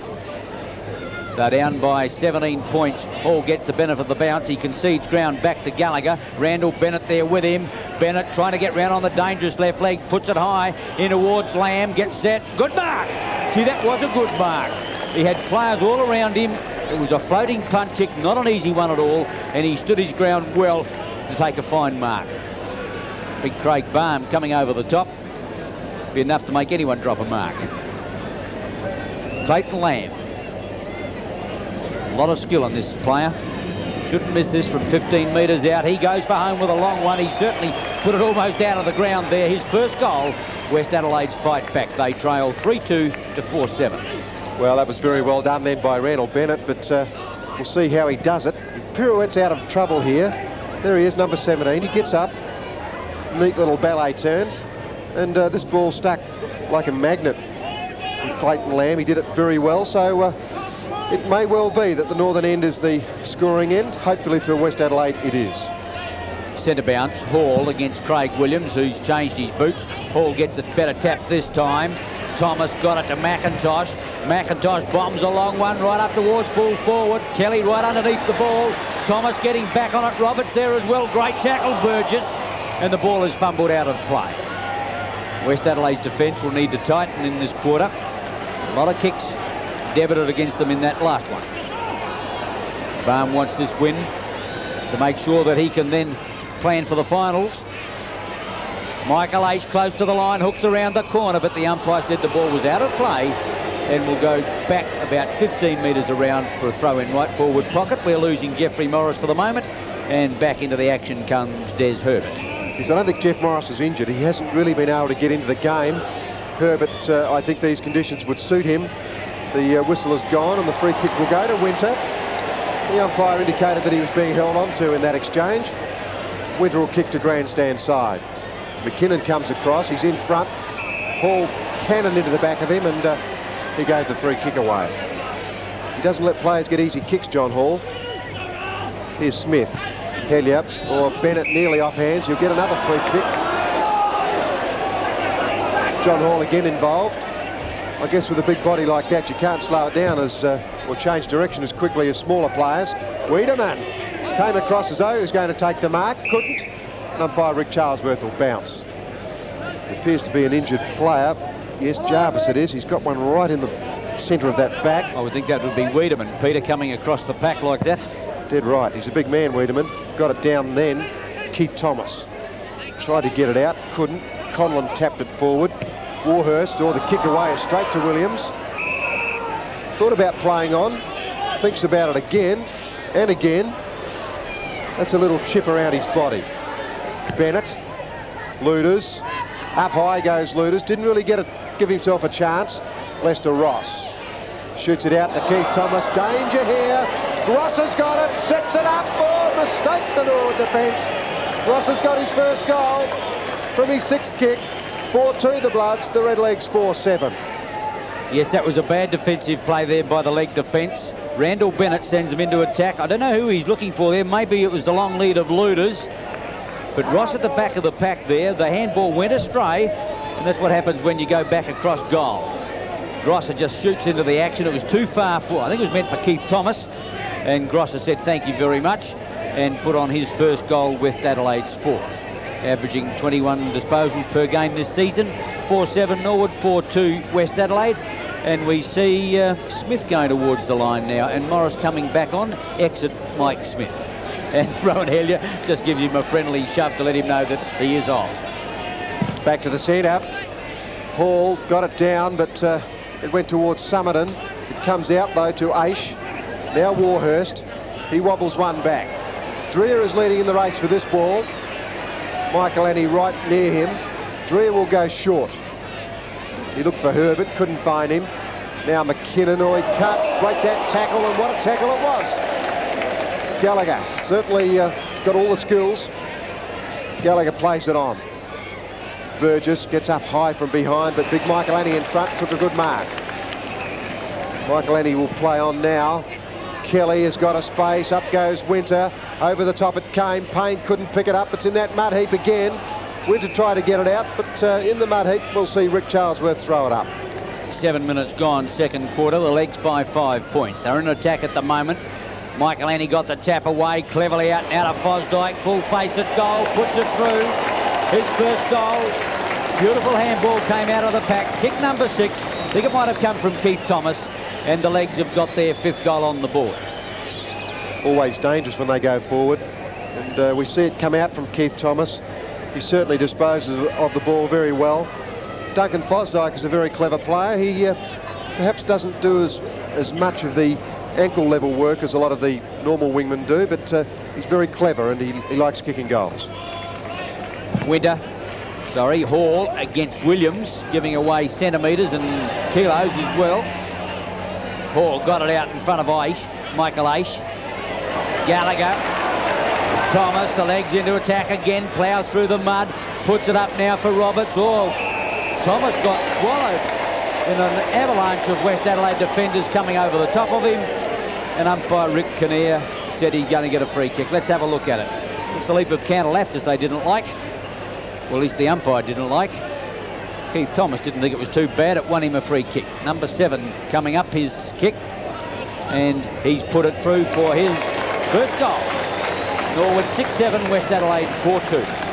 They're down by 17 points. Hall gets the benefit of the bounce. He concedes ground back to Gallagher. Randall Bennett there with him. Bennett trying to get round on the dangerous left leg. Puts it high in towards Lamb. Gets set. Good mark. See, that was a good mark. He had players all around him. It was a floating punt kick, not an easy one at all. And he stood his ground well to take a fine mark. Big Craig Baum coming over the top. Be enough to make anyone drop a mark. Clayton Lamb. A lot of skill on this player. Shouldn't miss this from 15 metres out. He goes for home with a long one. He certainly put it almost out of the ground there. His first goal, West Adelaide's fight back. They trail 3-2 to 4-7. Well, that was very well done then by Randall Bennett, but we'll see how he does it. He pirouettes out of trouble here. There he is, number 17. He gets up. Neat little ballet turn. And this ball stuck like a magnet with Clayton Lamb. He did it very well, so it may well be that the northern end is the scoring end. Hopefully for West Adelaide it is. Centre bounce, Hall against Craig Williams, who's changed his boots. Hall gets a better tap this time. Thomas got it to McIntosh. McIntosh bombs a long one right up towards full forward. Kelly right underneath the ball. Thomas getting back on it. Roberts there as well. Great tackle, Burgess. And the ball is fumbled out of play. West Adelaide's defence will need to tighten in this quarter. A lot of kicks debited against them in that last one. Baum wants this win to make sure that he can then plan for the finals. Michael H close to the line, hooks around the corner, but the umpire said the ball was out of play and will go back about 15 metres around for a throw in right forward pocket. We're losing Jeffrey Morris for the moment, and back into the action comes Des Herbert. Yes, I don't think Jeff Morris is injured. He hasn't really been able to get into the game. Herbert, I think these conditions would suit him. The whistle is gone and the free kick will go to Winter. The umpire indicated that he was being held on to in that exchange. Winter will kick to grandstand side. McKinnon comes across, he's in front. Hall cannoned into the back of him, and he gave the free kick away. He doesn't let players get easy kicks, John Hall. Here's Smith. Hellier, or Bennett nearly off hands. He'll get another free kick. John Hall again involved. I guess with a big body like that, you can't slow it down or change direction as quickly as smaller players. Wiedemann came across as though he was going to take the mark, couldn't. And umpire Rick Charlesworth will bounce. It appears to be an injured player. Yes, Jarvis it is. He's got one right in the centre of that back. I would think that would be Wiedemann, Peter, coming across the pack like that. Dead right. He's a big man, Wiedemann. Got it down then. Keith Thomas tried to get it out, couldn't. Conlon tapped it forward. Warhurst, or the kick away, straight to Williams. Thought about playing on. Thinks about it again and again. That's a little chip around his body. Bennett. Luders. Up high goes Luders. Didn't really give himself a chance. Lester Ross shoots it out to Keith Thomas. Danger here. Ross has got it, sets it up. Oh, mistake the Norwood defence. Ross has got his first goal from his sixth kick. 4-2 the Bloods, the Redlegs 4-7. Yes, that was a bad defensive play there by the leg defence. Randall Bennett sends him into attack. I don't know who he's looking for there. Maybe it was the long lead of Luders. But Ross at the back of the pack there. The handball went astray, and that's what happens when you go back across goal. Grosser just shoots into the action. It was too far for, I think it was meant for Keith Thomas. And Grosser said thank you very much and put on his first goal, West Adelaide's fourth. Averaging 21 disposals per game this season. 4-7 Norwood, 4-2 West Adelaide. And we see Smith going towards the line now, and Morris coming back on. Exit Mike Smith. And Rowan Hellier just gives him a friendly shove to let him know that he is off. Back to the centre. Hall got it down, but it went towards Summerton. It comes out, though, to Aish. Now Warhurst. He wobbles one back. Dreer is leading in the race for this ball. Michael Annie right near him. Dreer will go short. He looked for Herbert, couldn't find him. Now McKinnon, he can't break that tackle, and what a tackle it was. Gallagher certainly got all the skills. Gallagher plays it on. Burgess gets up high from behind, but big Michael Annie in front took a good mark. Michael Annie will play on now. Kelly has got a space. Up goes Winter. Over the top it came. Payne couldn't pick it up. It's in that mud heap again. Winter tried to get it out, but in the mud heap we'll see Rick Charlesworth throw it up. 7 minutes gone, second quarter. The Legs by 5 points. They're in attack at the moment. Michael Annie got the tap away, cleverly out and out of Fosdyke. Full face at goal, puts it through. His first goal. Beautiful handball came out of the pack. Kick number 6. I think it might have come from Keith Thomas. And the Legs have got their 5th goal on the board. Always dangerous when they go forward. And we see it come out from Keith Thomas. He certainly disposes of the ball very well. Duncan Fosdyke is a very clever player. He perhaps doesn't do as much of the ankle level work as a lot of the normal wingmen do, but he's very clever and he likes kicking goals. Hall against Williams, giving away centimetres and kilos as well. Hall got it out in front of Aish, Michael Aish. Gallagher, Thomas, the Legs into attack again, ploughs through the mud, puts it up now for Roberts. Oh, Thomas got swallowed in an avalanche of West Adelaide defenders coming over the top of him. And umpire Rick Kinnear said he's going to get a free kick. Let's have a look at it. It's the leap of Counter-Laftus they didn't like. Well, at least the umpire didn't like. Keith Thomas didn't think it was too bad. It won him a free kick. Number 7 coming up, his kick. And he's put it through for his first goal. Norwood 6-7, West Adelaide 4-2.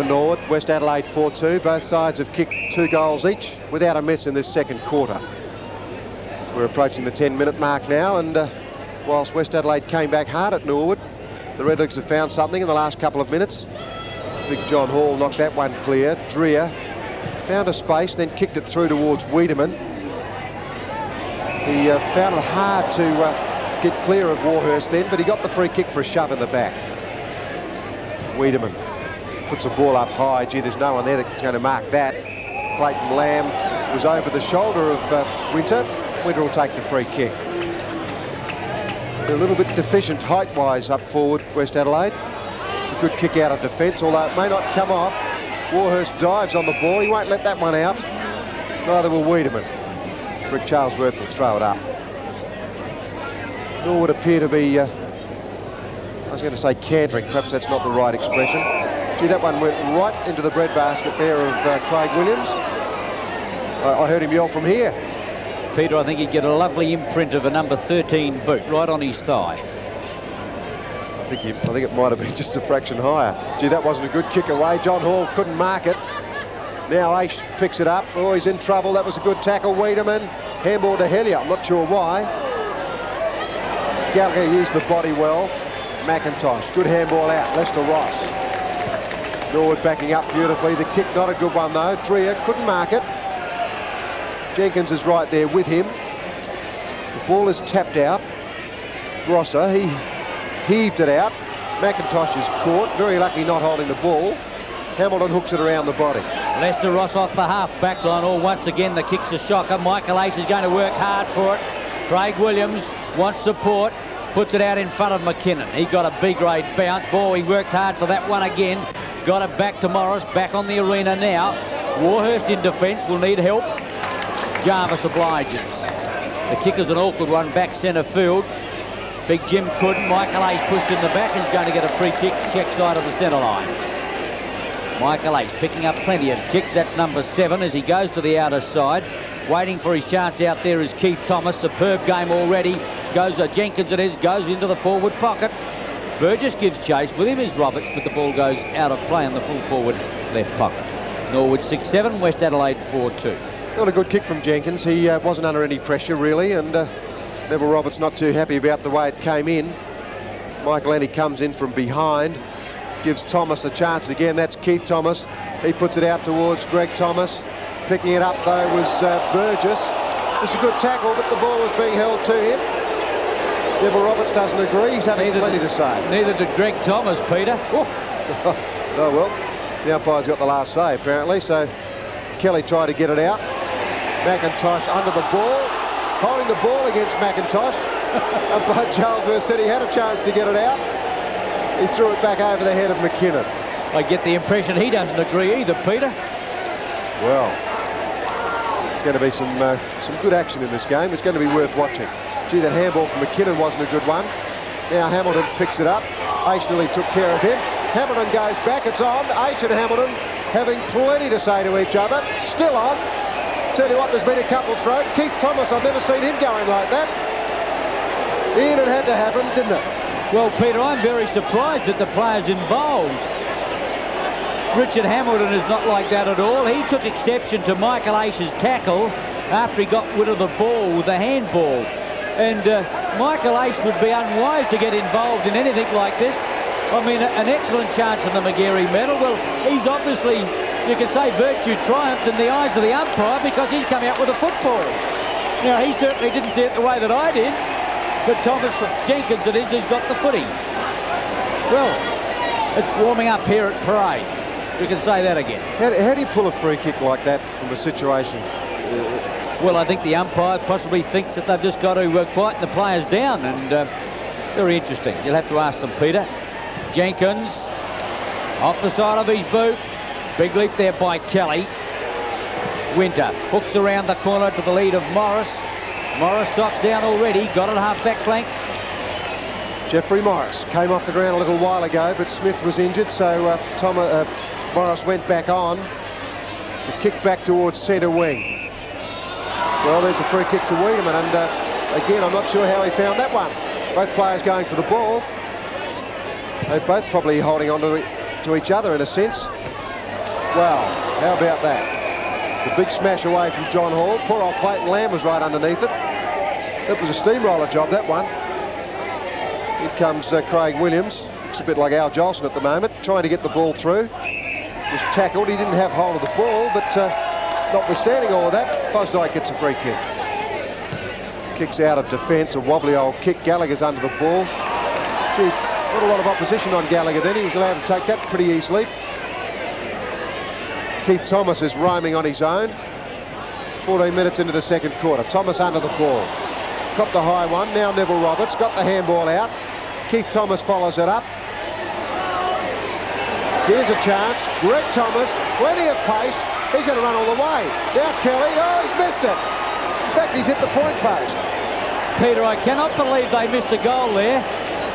Norwood, West Adelaide 4-2. Both sides have kicked 2 goals each without a miss in this second quarter. We're approaching the 10-minute mark now, and whilst West Adelaide came back hard at Norwood, the Redlegs have found something in the last couple of minutes. Big John Hall knocked that one clear. Dreer found a space, then kicked it through towards Wiedemann. He found it hard to get clear of Warhurst then, but he got the free kick for a shove in the back. Wiedemann puts a ball up high. Gee, there's no one there that's going to mark that. Clayton Lamb was over the shoulder of Winter. Winter will take the free kick. They're a little bit deficient height-wise up forward, West Adelaide. It's a good kick out of defence, although it may not come off. Warhurst dives on the ball. He won't let that one out. Neither will Wiedemann. Rick Charlesworth will throw it up. Norwood appear to be, I was going to say cantering. Perhaps that's not the right expression. Gee, that one went right into the breadbasket there of Craig Williams. I heard him yell from here. Peter, I think he'd get a lovely imprint of a number 13 boot right on his thigh. I think it might have been just a fraction higher. Gee, that wasn't a good kick away. John Hall couldn't mark it. Now Aish picks it up. Oh, he's in trouble. That was a good tackle. Wiedemann, handball to Hellier. I'm not sure why. Gallagher used the body well. McIntosh, good handball out. Lester Ross. Norwood backing up beautifully. The kick, not a good one though. Dreer couldn't mark it. Jenkins is right there with him. The ball is tapped out. Grosser, he heaved it out. McIntosh is caught. Very lucky not holding the ball. Hamilton hooks it around the body. Lester Ross off the half back line. Oh, once again the kick's a shocker. Michael Aish is going to work hard for it. Craig Williams wants support. Puts it out in front of McKinnon. He got a B-grade bounce. Boy, he worked hard for that one again. Got it back to Morris. Back on the arena now. Warhurst in defence will need help. Jarvis obliges. The kick is an awkward one back centre field. Big Jim couldn't. Michael Aish pushed in the back and is going to get a free kick check side of the centre line. Michael Ace picking up plenty of kicks. That's number 7 as he goes to the outer side. Waiting for his chance out there is Keith Thomas. Superb game already. Goes Jenkins it is. Goes into the forward pocket. Burgess gives chase. With him is Roberts, but the ball goes out of play in the full forward left pocket. Norwood 6-7, West Adelaide 4-2. Not a good kick from Jenkins. He wasn't under any pressure really, and Neville Roberts not too happy about the way it came in. Michael Annie comes in from behind, gives Thomas a chance again. That's Keith Thomas. He puts it out towards Greg Thomas. Picking it up though was Burgess. It's a good tackle, but the ball was being held to him. Neville Roberts doesn't agree. He's having plenty to say. Neither did Greg Thomas, Peter. Oh well, the umpire's got the last say apparently, so Kelly tried to get it out. McIntosh under the ball, holding the ball against McIntosh. Umpire Charlesworth said he had a chance to get it out. He threw it back over the head of McKinnon. I get the impression he doesn't agree either, Peter. Well, it's going to be some good action in this game. It's going to be worth watching. Gee, that handball from McKinnon wasn't a good one. Now Hamilton picks it up. Aish nearly took care of him. Hamilton goes back. It's on. Aish and Hamilton having plenty to say to each other. Still on. Tell you what, there's been a couple thrown. Keith Thomas, I've never seen him going like that. Ian, it had to happen, didn't it? Well, Peter, I'm very surprised at the players involved. Richard Hamilton is not like that at all. He took exception to Michael Aish's tackle after he got rid of the ball with the handball. And Michael Aish would be unwise to get involved in anything like this. I mean, an excellent chance in the McGarry medal. Well, he's obviously, you could say, virtue triumphed in the eyes of the umpire because he's come out with a football. Now, he certainly didn't see it the way that I did, but Thomas Jenkins it is who's got the footy. Well, it's warming up here at Parade. We can say that again. How do you pull a free kick like that from a situation? Well, I think the umpire possibly thinks that they've just got to quieten the players down, and very interesting. You'll have to ask them, Peter. Jenkins off the side of his boot. Big leap there by Kelly. Winter hooks around the corner to the lead of Morris. Morris socks down already. Got it half back flank. Jeffrey Morris came off the ground a little while ago, but Smith was injured, so Morris went back on. The kick back towards centre wing. Well, there's a free kick to Wiedemann, and again, I'm not sure how he found that one. Both players going for the ball. They're both probably holding on to each other in a sense. Well, how about that? The big smash away from John Hall. Poor old Clayton Lamb was right underneath it. That was a steamroller job, that one. Here comes Craig Williams. Looks a bit like Al Jolson at the moment, trying to get the ball through. Was tackled. He didn't have hold of the ball, but notwithstanding all of that, Fosdyke gets a free kick. Kicks out of defence, a wobbly old kick. Gallagher's under the ball. Gee, not a lot of opposition on Gallagher then. He was allowed to take that pretty easily. Keith Thomas is roaming on his own. 14 minutes into the second quarter. Thomas under the ball. Copped the high one. Now Neville Roberts got the handball out. Keith Thomas follows it up. Here's a chance. Greg Thomas, plenty of pace. He's going to run all the way. Now Kelly. Oh, he's missed it. In fact, he's hit the point post. Peter, I cannot believe they missed a goal there.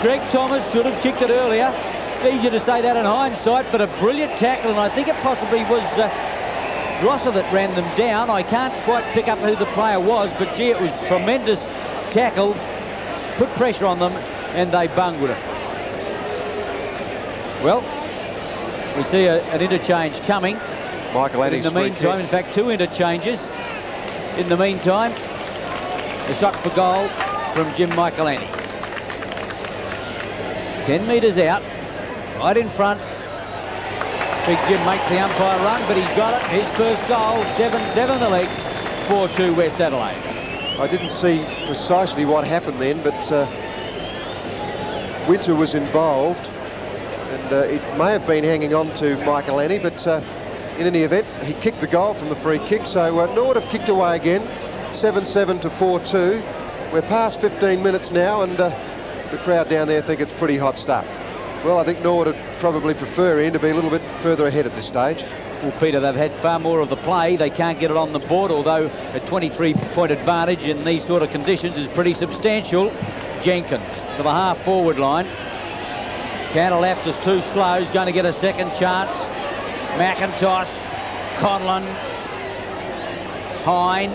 Greg Thomas should have kicked it earlier. It's easier to say that in hindsight, but a brilliant tackle, and I think it possibly was Grosser that ran them down. I can't quite pick up who the player was, but gee, it was tremendous tackle. Put pressure on them, and they bungled it. Well, we see an interchange coming. Michael Annie's in the meantime, in fact, 2 interchanges. In the meantime, the shot for goal from Jim Michaelani. 10 metres out, right in front. Big Jim makes the umpire run, but he's got it. His first goal, 7-7 the legs, 4-2 West Adelaide. I didn't see precisely what happened then, but Winter was involved, and it may have been hanging on to Michaelani, but in any event, he kicked the goal from the free kick, so Norwood have kicked away again, 7-7 to 4-2. We're past 15 minutes now, and the crowd down there think it's pretty hot stuff. Well, I think Norwood would probably prefer Ian to be a little bit further ahead at this stage. Well, Peter, they've had far more of the play. They can't get it on the board, although a 23-point advantage in these sort of conditions is pretty substantial. Jenkins to the half-forward line. Counter left is too slow. He's going to get a second chance. McIntosh, Conlon, Hine.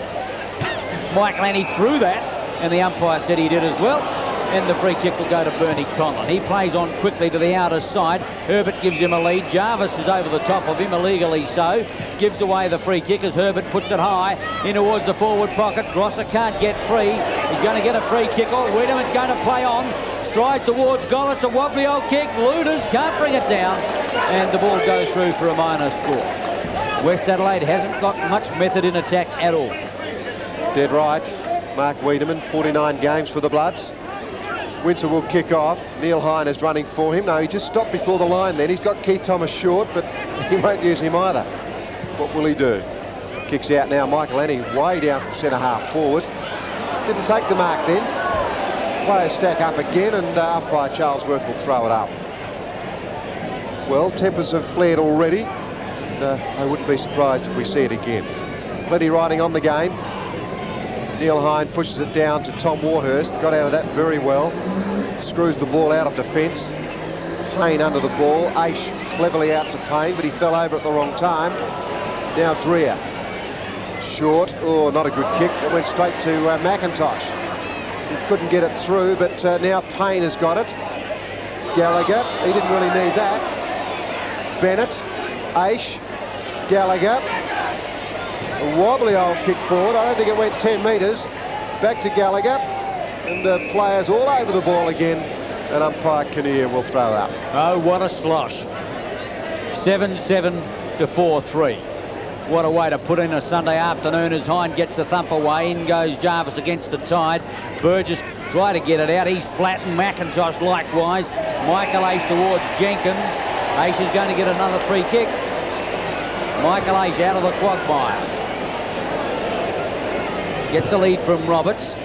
Michael Annie threw that, and the umpire said he did as well. And the free kick will go to Bernie Conlon. He plays on quickly to the outer side. Herbert gives him a lead. Jarvis is over the top of him, illegally so. Gives away the free kick as Herbert puts it high in towards the forward pocket. Grosser can't get free. He's going to get a free kick. Oh, Wiedemann's going to play on. Strides towards goal. It's a wobbly old kick. Luders can't bring it down. And the ball goes through for a minor score. West Adelaide hasn't got much method in attack at all. Dead right. Mark Wiedemann, 49 games for the Bloods. Winter will kick off. Neil Hine is running for him. No, he just stopped before the line then. He's got Keith Thomas short, but he won't use him either. What will he do? Kicks out now. Michael Annie way down from centre half forward. Didn't take the mark then. Players stack up again, and umpire Charles Worth will throw it up. Well, tempers have flared already, and I wouldn't be surprised if we see it again. Plenty riding on the game. Neil Hine pushes it down to Tom Warhurst. Got out of that very well. Screws the ball out of defence. Payne under the ball. Aish cleverly out to Payne, but he fell over at the wrong time. Now Dreer. Short. Oh, not a good kick. It went straight to McIntosh. He couldn't get it through, but now Payne has got it. Gallagher. He didn't really need that. Bennett. Aish. Gallagher. A wobbly old kick forward. I don't think it went 10 metres. Back to Gallagher. And players all over the ball again. And umpire Kinnear will throw up. Oh, what a slosh. 7-7 to 4-3. What a way to put in a Sunday afternoon as Hine gets the thump away. In goes Jarvis against the tide. Burgess try to get it out. He's flattened. McIntosh likewise. Michael Aish towards Jenkins. Aish is going to get another free kick. Michael Aish out of the quagmire. Gets a lead from Roberts.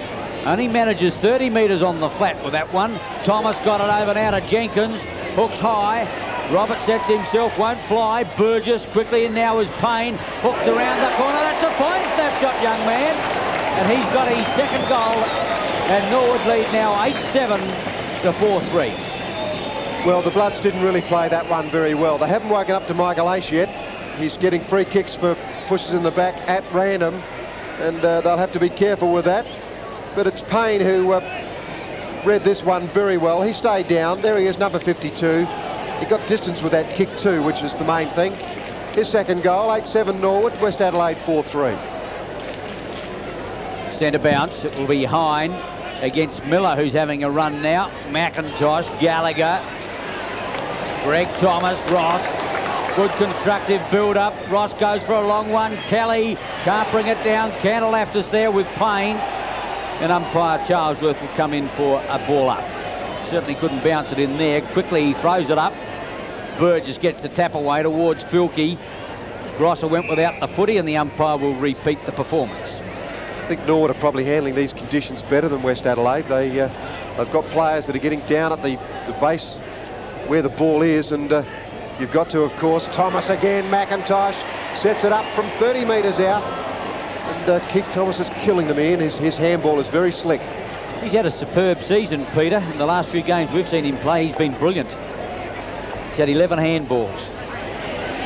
Only manages 30 metres on the flat with that one. Thomas got it over now to Jenkins. Hooks high. Roberts sets himself, won't fly. Burgess quickly in now is Payne. Hooks around the corner. That's a fine snapshot, young man. And he's got his second goal. And Norwood lead now 8-7 to 4-3. Well, the Bloods didn't really play that one very well. They haven't woken up to Michael Aish yet. He's getting free kicks for pushes in the back at random. And they'll have to be careful with that. But it's Payne who read this one very well. He stayed down. There he is, number 52. He got distance with that kick too, which is the main thing. His second goal, 8-7 Norwood, West Adelaide 4-3. Centre bounce, it will be Hine against Miller, who's having a run now. McIntosh, Gallagher, Greg Thomas, Ross. Good constructive build-up. Ross goes for a long one. Kelly can't bring it down. Cantalaftis there with Payne. And umpire Charles Worth will come in for a ball up. Certainly couldn't bounce it in there. Quickly he throws it up. Burgess gets the tap away towards Filkey. Grosser went without the footy, and the umpire will repeat the performance. I think Norwood are probably handling these conditions better than West Adelaide. They've got players that are getting down at the base where the ball is, and you've got to, of course, Thomas again. McIntosh sets it up from 30 metres out, and Keith Thomas is killing them in. His handball is very slick. He's had a superb season, Peter. In the last few games we've seen him play, he's been brilliant. He's had 11 handballs.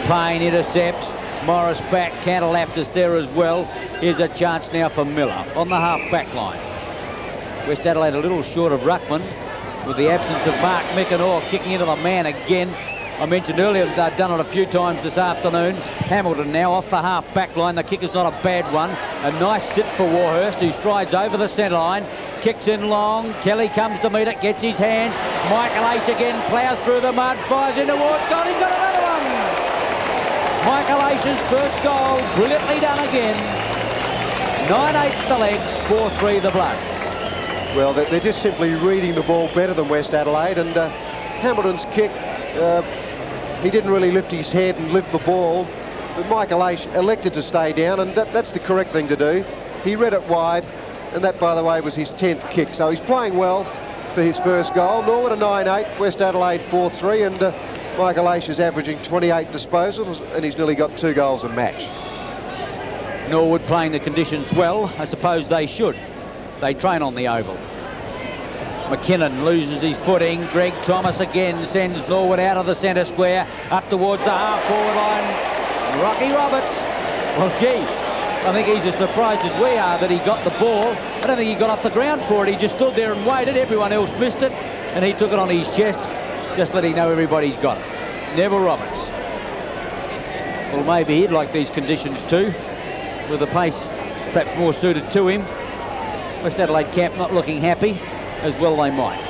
Payne intercepts. Morris back. Cantalaftis there as well. Here's a chance now for Miller on the half-back line. West Adelaide a little short of ruckman with the absence of Mark Mickenor kicking into the man again. I mentioned earlier that they've done it a few times this afternoon. Hamilton now off the half-back line. The kick is not a bad one. A nice sit for Warhurst, who strides over the centre line. Kicks in long. Kelly comes to meet it, gets his hands. Michael Aish again ploughs through the mud, fires in towards goal. He's got another one. Michael Aish's first goal, brilliantly done again. 9-8 the legs, 4-3 the Bloods. Well, they're just simply reading the ball better than West Adelaide, and Hamilton's kick, he didn't really lift his head and lift the ball, but Michael Aish elected to stay down, and that's the correct thing to do. He read it wide, and that, by the way, was his 10th kick. So he's playing well for his first goal. Norwood a 9-8, West Adelaide 4-3, and Michael Aish is averaging 28 disposals, and he's nearly got 2 goals a match. Norwood playing the conditions well. I suppose they should. They train on the oval. McKinnon loses his footing. Greg Thomas again sends Norwood out of the centre square, up towards the half-forward line. Rocky Roberts. Well, gee, I think he's as surprised as we are that he got the ball. I don't think he got off the ground for it. He just stood there and waited. Everyone else missed it, and he took it on his chest, just letting know everybody's got it. Neville Roberts. Well, maybe he'd like these conditions too, with the pace perhaps more suited to him. West Adelaide camp not looking happy. As well they might.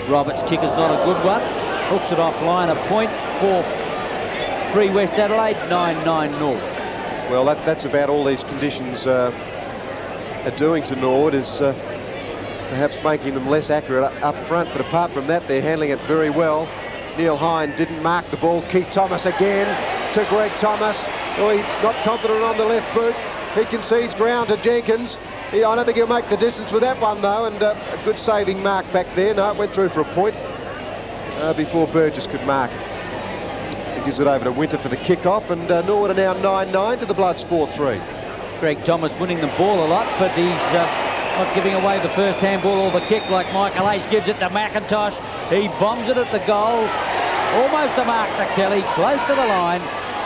Roberts' kick is not a good one. Hooks it offline. A point for 3 West Adelaide, 9-9 Norwood. Well, that's about all these conditions are doing to Norwood, is perhaps making them less accurate up front. But apart from that, they're handling it very well. Neil Hine didn't mark the ball. Keith Thomas again to Greg Thomas. Oh, he's not confident on the left boot. He concedes ground to Jenkins. I don't think he'll make the distance with that one, though, and a good saving mark back there. No, it went through for a point before Burgess could mark it. He gives it over to Winter for the kick-off, and Norwood are now 9-9 to the Bloods 4-3. Greg Thomas winning the ball a lot, but he's not giving away the first handball or the kick like Michael Ace gives it to McIntosh. He bombs it at the goal. Almost a mark to Kelly, close to the line,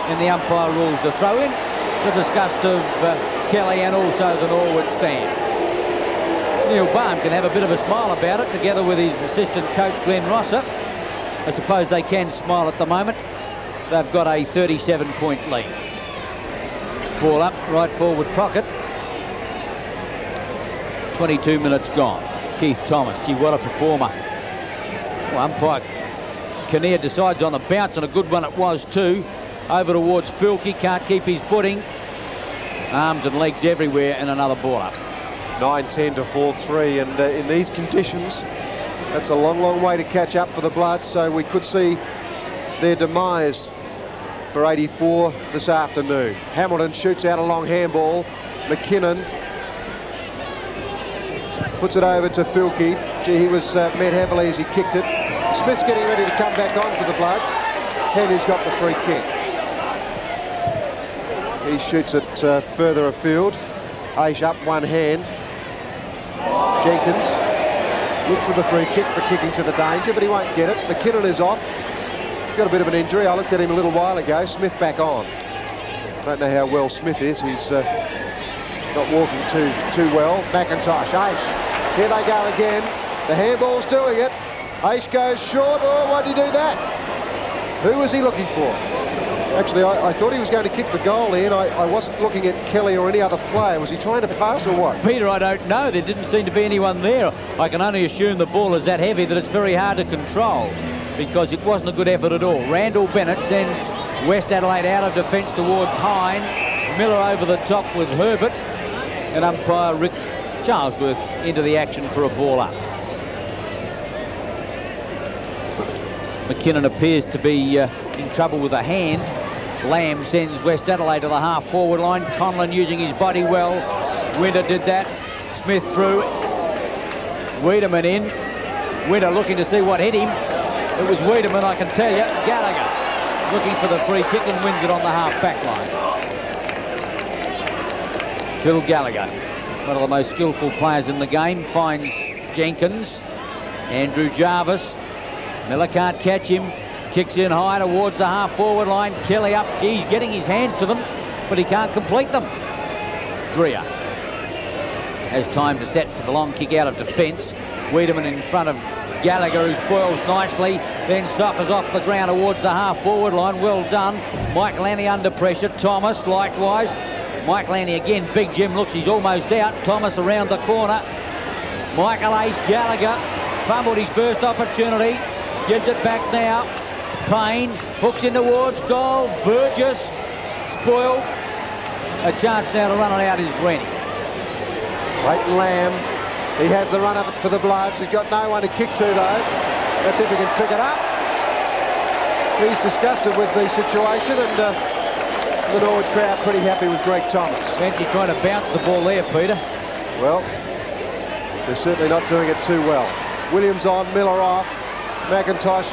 and the umpire rules a throw-in, to the disgust of Kelly and also the Norwood stand. Neil Baum can have a bit of a smile about it, together with his assistant coach Glenn Rosser. I suppose they can smile at the moment. They've got a 37-point lead. Ball up, right forward pocket. 22 minutes gone. Keith Thomas, gee, what a performer. Well, umpire Kinnear decides on the bounce, and a good one it was too. Over towards Filkey, can't keep his footing. Arms and legs everywhere, and another ball up. 9-10 to 4-3, and in these conditions, that's a long, long way to catch up for the Bloods, so we could see their demise for 84 this afternoon. Hamilton shoots out a long handball. McKinnon puts it over to Filkey. Gee, he was met heavily as he kicked it. Smith's getting ready to come back on for the Bloods. Henry's got the free kick. He shoots it further afield. Aish up one hand. Jenkins looks for the free kick for kicking to the danger, but he won't get it. McKinnon is off. He's got a bit of an injury. I looked at him a little while ago. Smith back on. I don't know how well Smith is. He's not walking too well. McIntosh, Aish. Here they go again. The handball's doing it. Aish goes short. Oh, why did he do that? Who was he looking for? Actually, I thought he was going to kick the goal in. I wasn't looking at Kelly or any other player. Was he trying to pass or what? Peter, I don't know. There didn't seem to be anyone there. I can only assume the ball is that heavy that it's very hard to control, because it wasn't a good effort at all. Randall Bennett sends West Adelaide out of defence towards Hine. Miller over the top with Herbert, and umpire Rick Charlesworth into the action for a ball up. McKinnon appears to be in trouble with a hand. Lamb sends West Adelaide to the half-forward line. Conlon using his body well. Winter did that. Smith through. Wiedemann in. Winter looking to see what hit him. It was Wiedemann, I can tell you. Gallagher looking for the free kick and wins it on the half-back line. Phil Gallagher, one of the most skillful players in the game, finds Jenkins. Andrew Jarvis. Miller can't catch him. Kicks in high towards the half-forward line. Kelly up. Geez, getting his hands to them, but he can't complete them. Dreer has time to set for the long kick out of defence. Wiedemann in front of Gallagher, who spoils nicely, then suffers off the ground towards the half-forward line. Well done. Mike Lanny under pressure. Thomas likewise. Mike Lanny again. Big Jim looks, he's almost out. Thomas around the corner. Michael Ace Gallagher fumbled his first opportunity. Gives it back now. Payne hooks in towards goal. Burgess spoiled. A chance now to run it out is Rennie. Leighton Lamb, he has the run of it for the Bloods. He's got no one to kick to though. Let's see if he can pick it up. He's disgusted with the situation, and the Norwood crowd pretty happy with Greg Thomas. Fancy trying to bounce the ball there, Peter. Well, they're certainly not doing it too well. Williams on, Miller off. McIntosh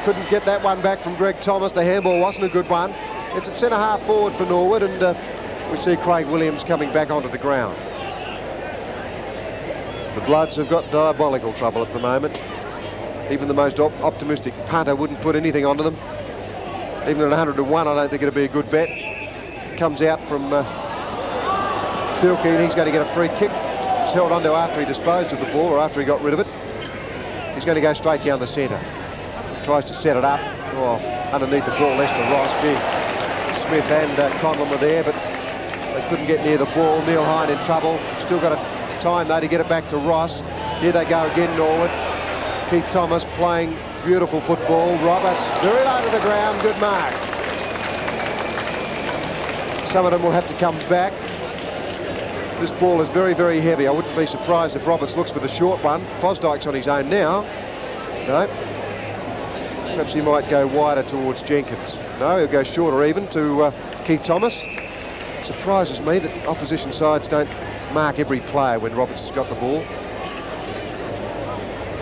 couldn't get that one back from Greg Thomas. The handball wasn't a good one. It's a centre-half forward for Norwood, and we see Craig Williams coming back onto the ground. The Bloods have got diabolical trouble at the moment. Even the most optimistic punter wouldn't put anything onto them. Even at 100 to 1, I don't think it'd be a good bet. Comes out from Filkey, and he's going to get a free kick. He's held onto after he disposed of the ball, or after he got rid of it. He's going to go straight down the centre. Tries to set it up. Oh, underneath the ball, Lester Ross. Gee, Smith and Conlon were there, but they couldn't get near the ball. Neil Hine in trouble. Still got a time, though, to get it back to Ross. Here they go again, Norwood. Keith Thomas playing beautiful football. Roberts, very low to the ground. Good mark. Some of them will have to come back. This ball is very, very heavy. I wouldn't be surprised if Roberts looks for the short one. Fosdyke's on his own now. No. Perhaps he might go wider towards Jenkins. No, he'll go shorter even to Keith Thomas. It surprises me that opposition sides don't mark every player when Roberts has got the ball,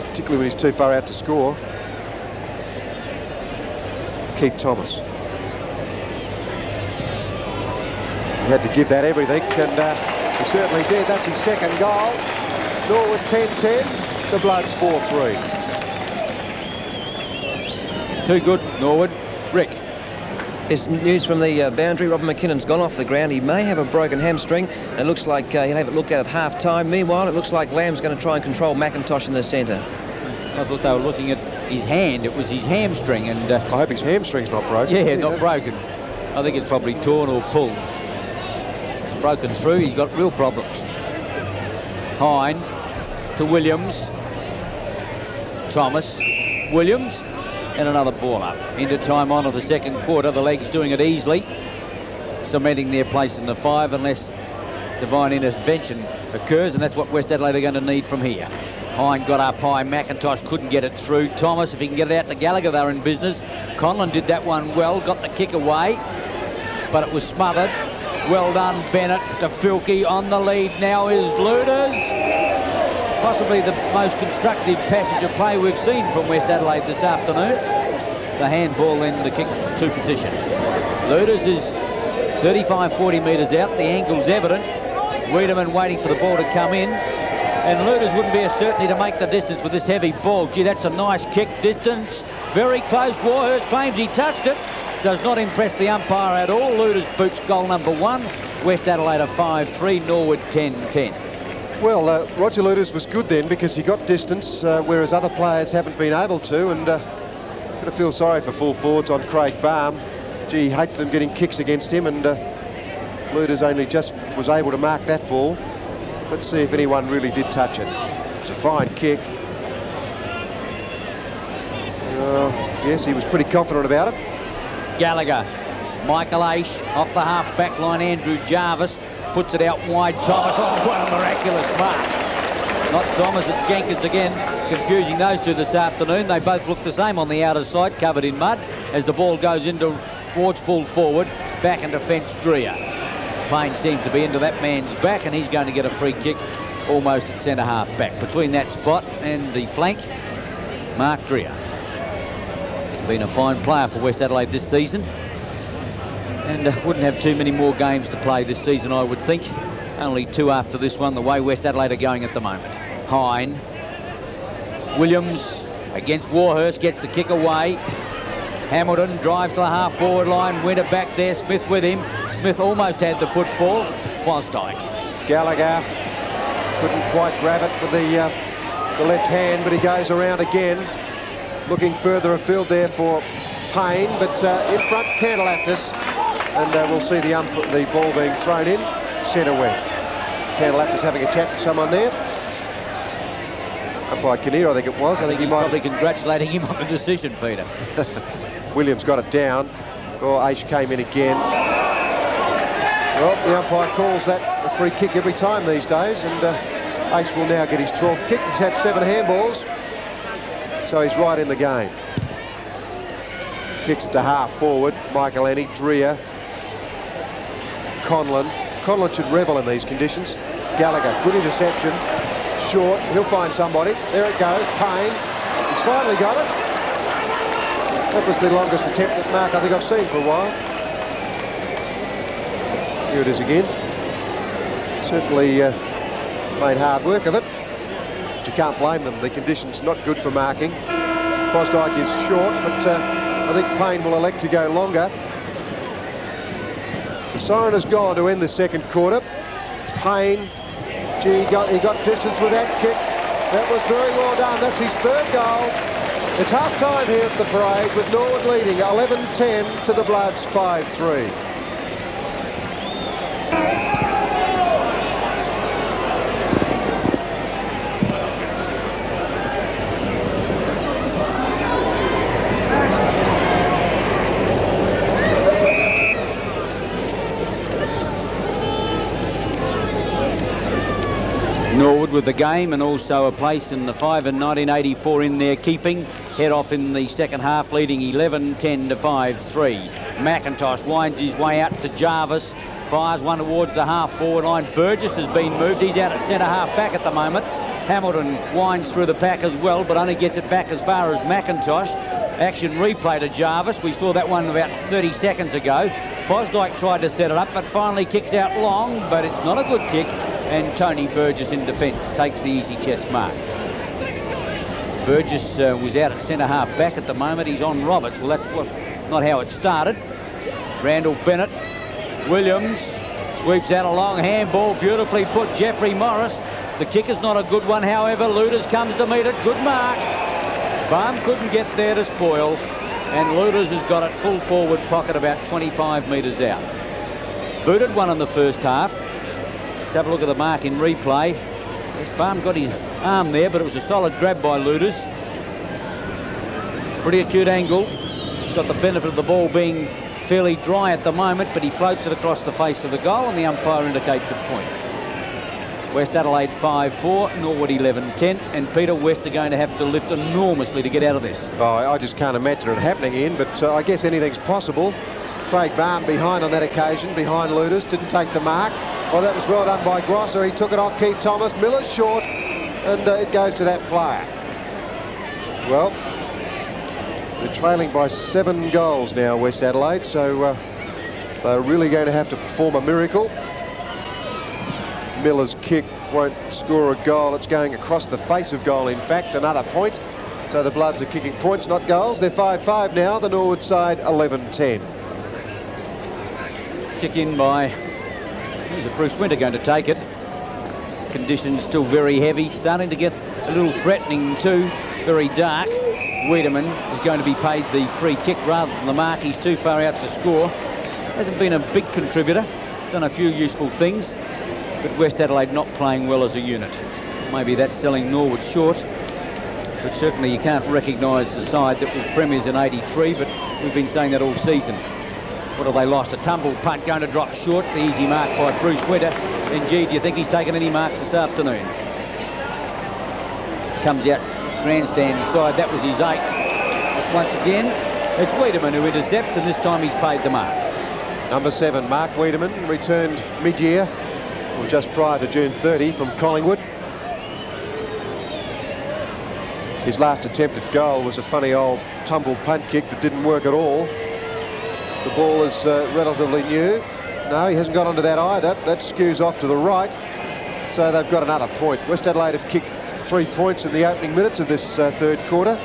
particularly when he's too far out to score. Keith Thomas. He had to give that everything, and he certainly did. That's his second goal. Norwood 10-10, the Bloods 4-3. Too good, Norwood. Rick. There's news from the boundary. Robin McKinnon's gone off the ground. He may have a broken hamstring. It looks like he'll have it looked at half-time. Meanwhile, it looks like Lamb's going to try and control McIntosh in the centre. I thought they were looking at his hand. It was his hamstring, and I hope his hamstring's not broken. Yeah, not broken. I think it's probably torn or pulled. It's broken through. He's got real problems. Hine to Williams. Thomas. Williams. And another ball up. Into time on of the second quarter. The Legs doing it easily, cementing their place in the 5 unless divine intervention occurs, and that's what West Adelaide are going to need from here. Hine got up high. McIntosh couldn't get it through. Thomas, if he can get it out to Gallagher, they're in business. Conlon did that one well, got the kick away, but it was smothered. Well done, Bennett to Filkey. On the lead now is Luders. Possibly the most constructive passage of play we've seen from West Adelaide this afternoon. The handball in the kick to position. Luders is 35-40 metres out. The angle's evident. Wiedemann waiting for the ball to come in. And Luders wouldn't be a certainty to make the distance with this heavy ball. Gee, that's a nice kick. Distance very close. Warhurst claims he touched it. Does not impress the umpire at all. Luders boots goal number 1. West Adelaide 5-3. Norwood 10-10. Well, Roger Luders was good then because he got distance, whereas other players haven't been able to, and got to feel sorry for full forwards on Craig Baum. Gee, he hates them getting kicks against him, and Luders only just was able to mark that ball. Let's see if anyone really did touch it. It's a fine kick. Yes, he was pretty confident about it. Gallagher, Michael Aish off the half-back line. Andrew Jarvis puts it out wide. Thomas, oh, what a miraculous mark. Not Thomas, it's Jenkins again. Confusing those two this afternoon. They both look the same on the outer side, covered in mud, as the ball goes into towards full forward. Back in defence, Dreer. Payne seems to be into that man's back, and he's going to get a free kick almost at centre half back. Between that spot and the flank, Mark Dreer. Been a fine player for West Adelaide this season, and wouldn't have too many more games to play this season, I would think. Only 2 after this one, the way West Adelaide are going at the moment. Hine. Williams against Warhurst, gets the kick away. Hamilton drives to the half-forward line. Winter back there, Smith with him. Smith almost had the football. Fosdyke. Gallagher couldn't quite grab it with the left hand, but he goes around again. Looking further afield there for Payne, but in front, Candleftis. And we'll see the ball being thrown in centre wing. Candleftis having a chat to someone there. Umpire Kinnear, I think it was. I think he's probably congratulating him on the decision, Peter. Williams got it down. Oh, Aish came in again. Well, the umpire calls that a free kick every time these days, and Aish will now get his 12th kick. He's had 7 handballs, so he's right in the game. Kicks it to half forward. Michael Ennie, Dreer, Conlon. Conlon should revel in these conditions. Gallagher, good interception. Short, he'll find somebody. There it goes, Payne. He's finally got it. That was the longest attempt at mark I think I've seen for a while. Here it is again. Certainly made hard work of it. But you can't blame them. The conditions not good for marking. Fosdyke is short, but I think Payne will elect to go longer. The siren has gone to end the second quarter. Payne, gee, he got distance with that kick. That was very well done. That's his third goal. It's half-time here at the parade with Norwood leading 11-10 to the Bloods 5-3. Norwood with the game and also a place in the 5 in 1984 in their keeping. Head off in the second half, leading 11-10 to 5-3. McIntosh winds his way out to Jarvis, fires one towards the half-forward line. Burgess has been moved. He's out at centre-half back at the moment. Hamilton winds through the pack as well, but only gets it back as far as McIntosh. Action replay to Jarvis. We saw that one about 30 seconds ago. Fosdyke tried to set it up, but finally kicks out long, but it's not a good kick. And Tony Burgess in defence takes the easy chest mark. Burgess was out at centre-half back at the moment. He's on Roberts. Well, that's not how it started. Randall Bennett. Williams sweeps out a long handball. Beautifully put. Jeffrey Morris. The kick is not a good one, however. Luders comes to meet it. Good mark. Baum couldn't get there to spoil. And Luders has got it full forward pocket about 25 metres out. Booted one in the first half. Let's have a look at the mark in replay. Yes, Baum got his arm there, but it was a solid grab by Luders. Pretty acute angle. He's got the benefit of the ball being fairly dry at the moment, but he floats it across the face of the goal, and the umpire indicates a point. West Adelaide 5-4, Norwood 11-10, and Peter, West are going to have to lift enormously to get out of this. Oh, I just can't imagine it happening, Ian, but I guess anything's possible. Craig Baum behind on that occasion, behind Luders, didn't take the mark. Well, that was well done by Grosser. He took it off Keith Thomas. Miller's short, and it goes to that player. Well, they're trailing by 7 goals now, West Adelaide, so they're really going to have to perform a miracle. Miller's kick won't score a goal. It's going across the face of goal, in fact, another point. So the Bloods are kicking points, not goals. They're 5-5 now. The Norwood side 11-10. Kick in by... Here's Bruce Winter going to take it. Conditions still very heavy. Starting to get a little threatening too. Very dark. Wiedemann is going to be paid the free kick rather than the mark. He's too far out to score. Hasn't been a big contributor. Done a few useful things. But West Adelaide not playing well as a unit. Maybe that's selling Norwood short. But certainly you can't recognise the side that was premiers in '83, but we've been saying that all season. What have they lost? A tumble punt going to drop short. The easy mark by Bruce Winter. And gee, do you think he's taken any marks this afternoon? Comes out grandstand side. That was his 8th. But once again, it's Wiedemann who intercepts, and this time he's paid the mark. Number 7, Mark Wiedemann, returned mid-year, or just prior to June 30 from Collingwood. His last attempted goal was a funny old tumble punt kick that didn't work at all. The ball is relatively new. No, he hasn't got onto that either. That skews off to the right. So they've got another point. West Adelaide have kicked 3 points in the opening minutes of this third quarter.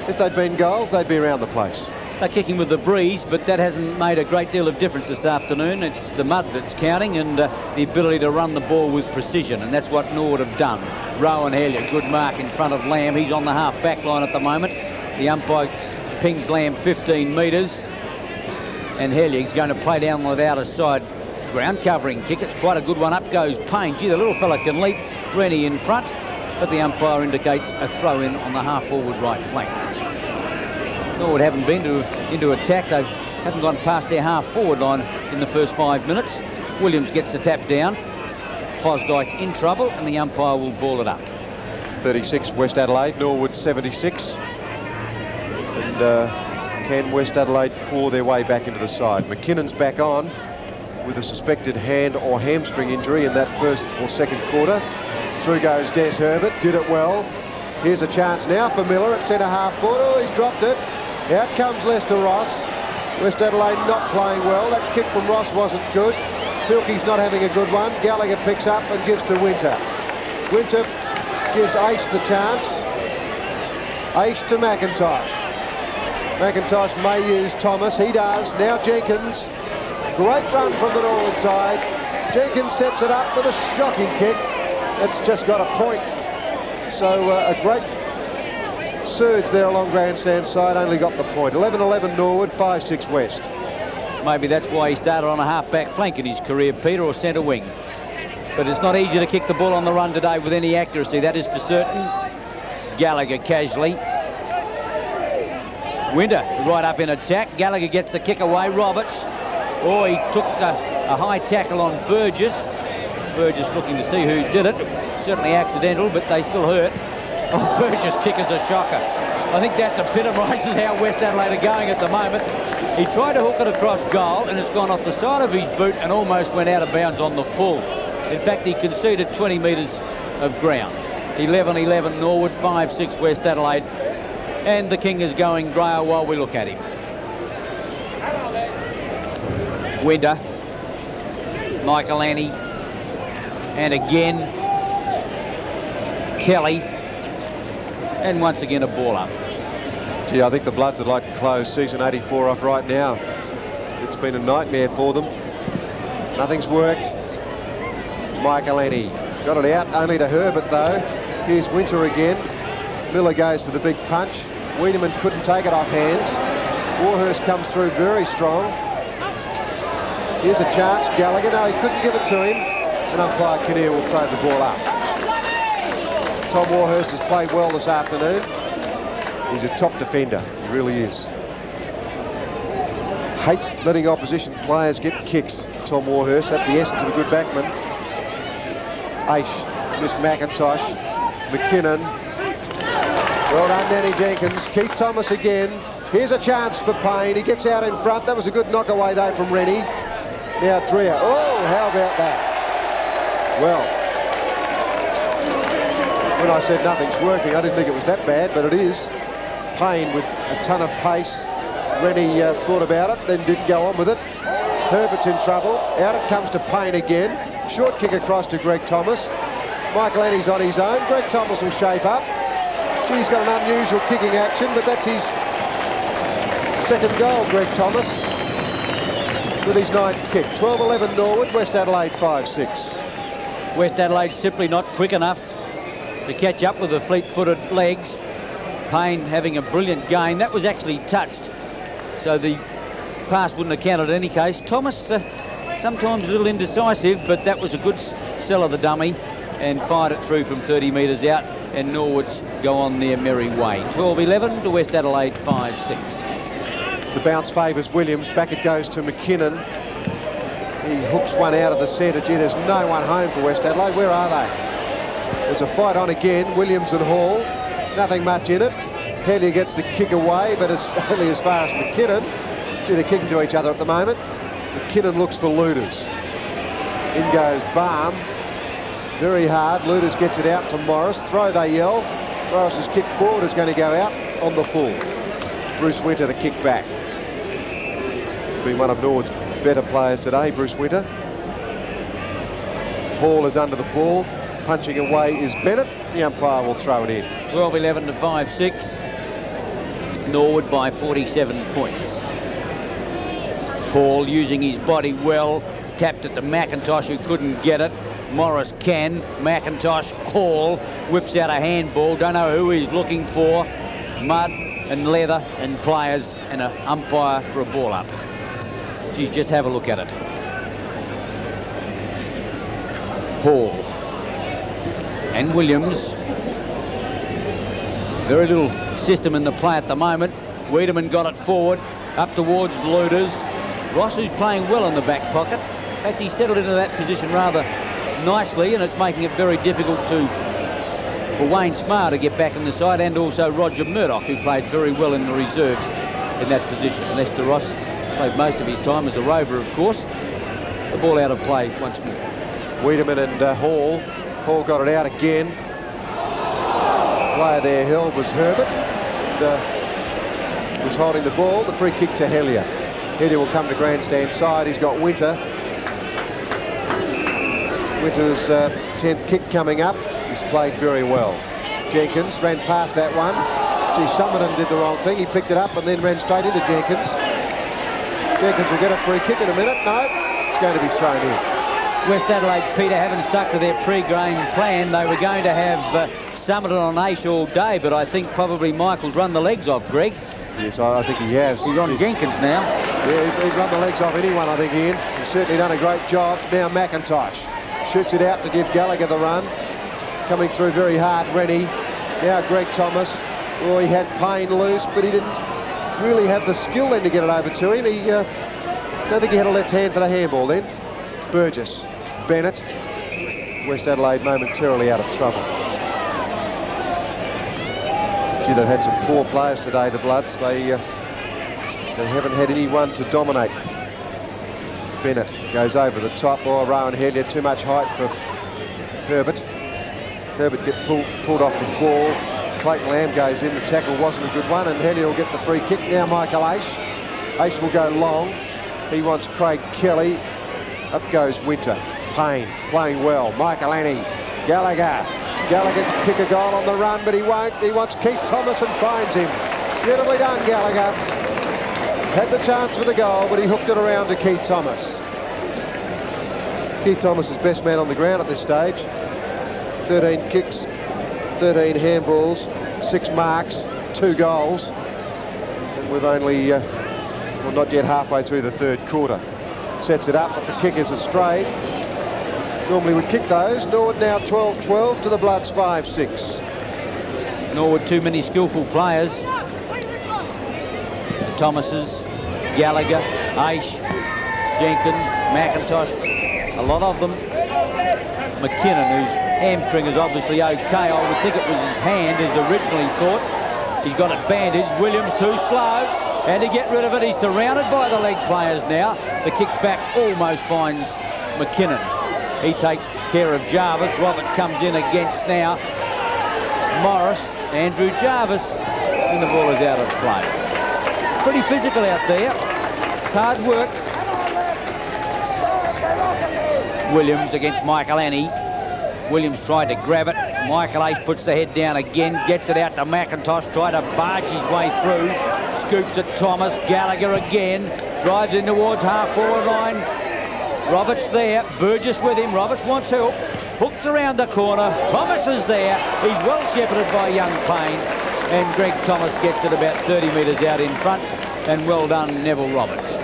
If they'd been goals, they'd be around the place. They're kicking with the breeze, but that hasn't made a great deal of difference this afternoon. It's the mud that's counting, and the ability to run the ball with precision, and that's what Norwood have done. Rowan Hellier, good mark in front of Lamb. He's on the half-back line at the moment. The umpire pings Lamb 15 metres. And Hellier's going to play down without a side ground covering kick. It's quite a good one. Up goes Payne. Gee, the little fella can leap. Rennie in front, but the umpire indicates a throw-in on the half-forward right flank. Norwood haven't been into attack. They haven't gone past their half-forward line in the first 5 minutes. Williams gets the tap down. Fosdyke in trouble, and the umpire will ball it up. 36 West Adelaide, Norwood 76. And can West Adelaide claw their way back into the side? McKinnon's back on with a suspected hand or hamstring injury in that first or second quarter. Through goes Des Herbert, did it well. Here's a chance now for Miller at centre half forward. Oh, he's dropped it. Out comes Lester Ross. West Adelaide not playing well. That kick from Ross wasn't good. Filkey's not having a good one. Gallagher picks up and gives to Winter. Winter gives Ace the chance. Ace to McIntosh. McIntosh may use Thomas. He does. Now Jenkins. Great run from the Norwood side. Jenkins sets it up with a shocking kick. It's just got a point. So a great surge there along grandstand side, only got the point. 11-11 Norwood, 5-6 West. Maybe that's why he started on a half-back flank in his career, Peter, or centre wing. But it's not easy to kick the ball on the run today with any accuracy, that is for certain. Gallagher casually. Winter right up in attack. Gallagher gets the kick away. Roberts. Oh, he took a high tackle on Burgess. Burgess looking to see who did it. Certainly accidental, but they still hurt. Oh, Burgess' kick is a shocker. I think that's epitomises how West Adelaide are going at the moment. He tried to hook it across goal, and it's gone off the side of his boot and almost went out of bounds on the full. In fact, he conceded 20 metres of ground. 11-11 Norwood, 5-6 West Adelaide. And the King is going Grail while we look at him. Winter. Michael Annie. And again, Kelly. And once again, a ball up. Gee, I think the Bloods would like to close season 84 off right now. It's been a nightmare for them. Nothing's worked. Michael Annie got it out, only to Herbert though. Here's Winter again. Miller goes for the big punch. Wiedemann couldn't take it off hands. Warhurst comes through very strong. Here's a chance. Gallagher, no, he couldn't give it to him. And umpire Kinnear will throw the ball up. Tom Warhurst has played well this afternoon. He's a top defender, he really is. Hates letting opposition players get kicks, Tom Warhurst. That's the essence of a good backman. Aish, Miss McIntosh, McKinnon. Well done, Danny Jenkins. Keith Thomas again. Here's a chance for Payne. He gets out in front. That was a good knock away though from Rennie. Now Dreer. Oh, how about that? Well, when I said nothing's working, I didn't think it was that bad, but it is. Payne with a ton of pace. Rennie thought about it, then didn't go on with it. Herbert's in trouble. Out it comes to Payne again. Short kick across to Greg Thomas. Michael Annie's on his own. Greg Thomas will shape up. He's got an unusual kicking action, but that's his second goal, Greg Thomas, with his ninth kick. 12-11 Norwood, West Adelaide 5-6. West Adelaide simply not quick enough to catch up with the fleet-footed legs. Payne having a brilliant game. That was actually touched, so the pass wouldn't have counted in any case. Thomas sometimes a little indecisive, but that was a good sell of the dummy and fired it through from 30 metres out, and Norwoods go on their merry way. 12-11 to West Adelaide 5-6. The bounce favours Williams. Back it goes to McKinnon. He hooks one out of the centre. Gee, there's no one home for West Adelaide. Where are they? There's a fight on again. Williams and Hall. Nothing much in it. Hellier gets the kick away, but it's only as far as McKinnon. Gee, they're kicking to each other at the moment. McKinnon looks for Luders. In goes Baum. Very hard. Luders gets it out to Morris. Throw, they yell. Morris's kick forward is going to go out on the full. Bruce Winter the kick back. Been one of Norwood's better players today, Bruce Winter. Hall is under the ball. Punching away is Bennett. The umpire will throw it in. 12-11 to 5-6. Norwood by 47 points. Paul using his body well. Tapped it to McIntosh, who couldn't get it. Morris can. McIntosh, Hall whips out a handball. Don't know who he's looking for. Mud and leather and players and an umpire for a ball up. Gee, just have a look at it. Hall and Williams. Very little system in the play at the moment. Wiedemann got it forward up towards Luders. Ross, who's playing well in the back pocket. In fact, he settled into that position rather nicely, and it's making it very difficult for Wayne Smart to get back in the side, and also Roger Murdoch, who played very well in the reserves in that position. Lester Ross played most of his time as a rover, of course. The ball out of play once more. Wiedemann and Hall. Hall got it out again. Player there held was Herbert. And, was holding the ball. The free kick to Hellier. Hellier will come to grandstand side. He's got Winter. Winter's 10th kick coming up. His He's played very well. Jenkins ran past that one. Gee, Summerton did the wrong thing. He picked it up and then ran straight into Jenkins. Jenkins will get a free kick in a minute. No, it's going to be thrown in. West Adelaide, Peter, haven't stuck to their pre-game plan. They were going to have Summerton on Ace all day, but I think probably Michael's run the legs off, Greg. Yes, I think he has. He's on Jenkins now. Yeah, he'd run the legs off anyone, I think, Ian. He's certainly done a great job. Now McIntosh shoots it out to give Gallagher the run. Coming through very hard, Rennie. Now Greg Thomas. Oh, he had Payne loose, but he didn't really have the skill then to get it over to him. He don't think he had a left hand for the handball then. Burgess, Bennett. West Adelaide momentarily out of trouble. Gee, they've had some poor players today, the Bloods. They haven't had anyone to dominate. Bennett goes over the top. Oh, Rowan Henley had too much height for Herbert. Herbert gets pulled off the ball. Clayton Lamb goes in. The tackle wasn't a good one, and Henley will get the free kick. Now Michael Aish. Aish will go long. He wants Craig Kelly. Up goes Winter. Payne playing well. Michael Annie. Gallagher. Gallagher can kick a goal on the run, but he won't. He wants Keith Thomas and finds him. Beautifully done, Gallagher. Had the chance for the goal, but he hooked it around to Keith Thomas. Keith Thomas is best man on the ground at this stage. 13 kicks, 13 handballs, 6 marks, 2 goals. And we've only, well, not yet halfway through the third quarter. Sets it up, but the kick is astray. Normally would kick those. Norwood now 12-12 to the Bloods 5-6. Norwood, too many skillful players. Thomases, Gallagher, Aish, Jenkins, McIntosh, a lot of them. McKinnon, whose hamstring is obviously okay. I would think it was his hand, as originally thought. He's got it bandaged. Williams too slow. And to get rid of it, he's surrounded by the leg players now. The kick back almost finds McKinnon. He takes care of Jarvis. Roberts comes in against now Morris, Andrew Jarvis, and the ball is out of play. Pretty physical out there. It's hard work. Williams against Michael Annie. Williams tried to grab it. Michael Ace puts the head down again, gets it out to McIntosh, tried to barge his way through. Scoops at Thomas. Gallagher again. Drives in towards half-forward line. Roberts there. Burgess with him. Roberts wants help. Hooked around the corner. Thomas is there. He's well shepherded by young Payne. And Greg Thomas gets it about 30 metres out in front. And well done, Neville Roberts.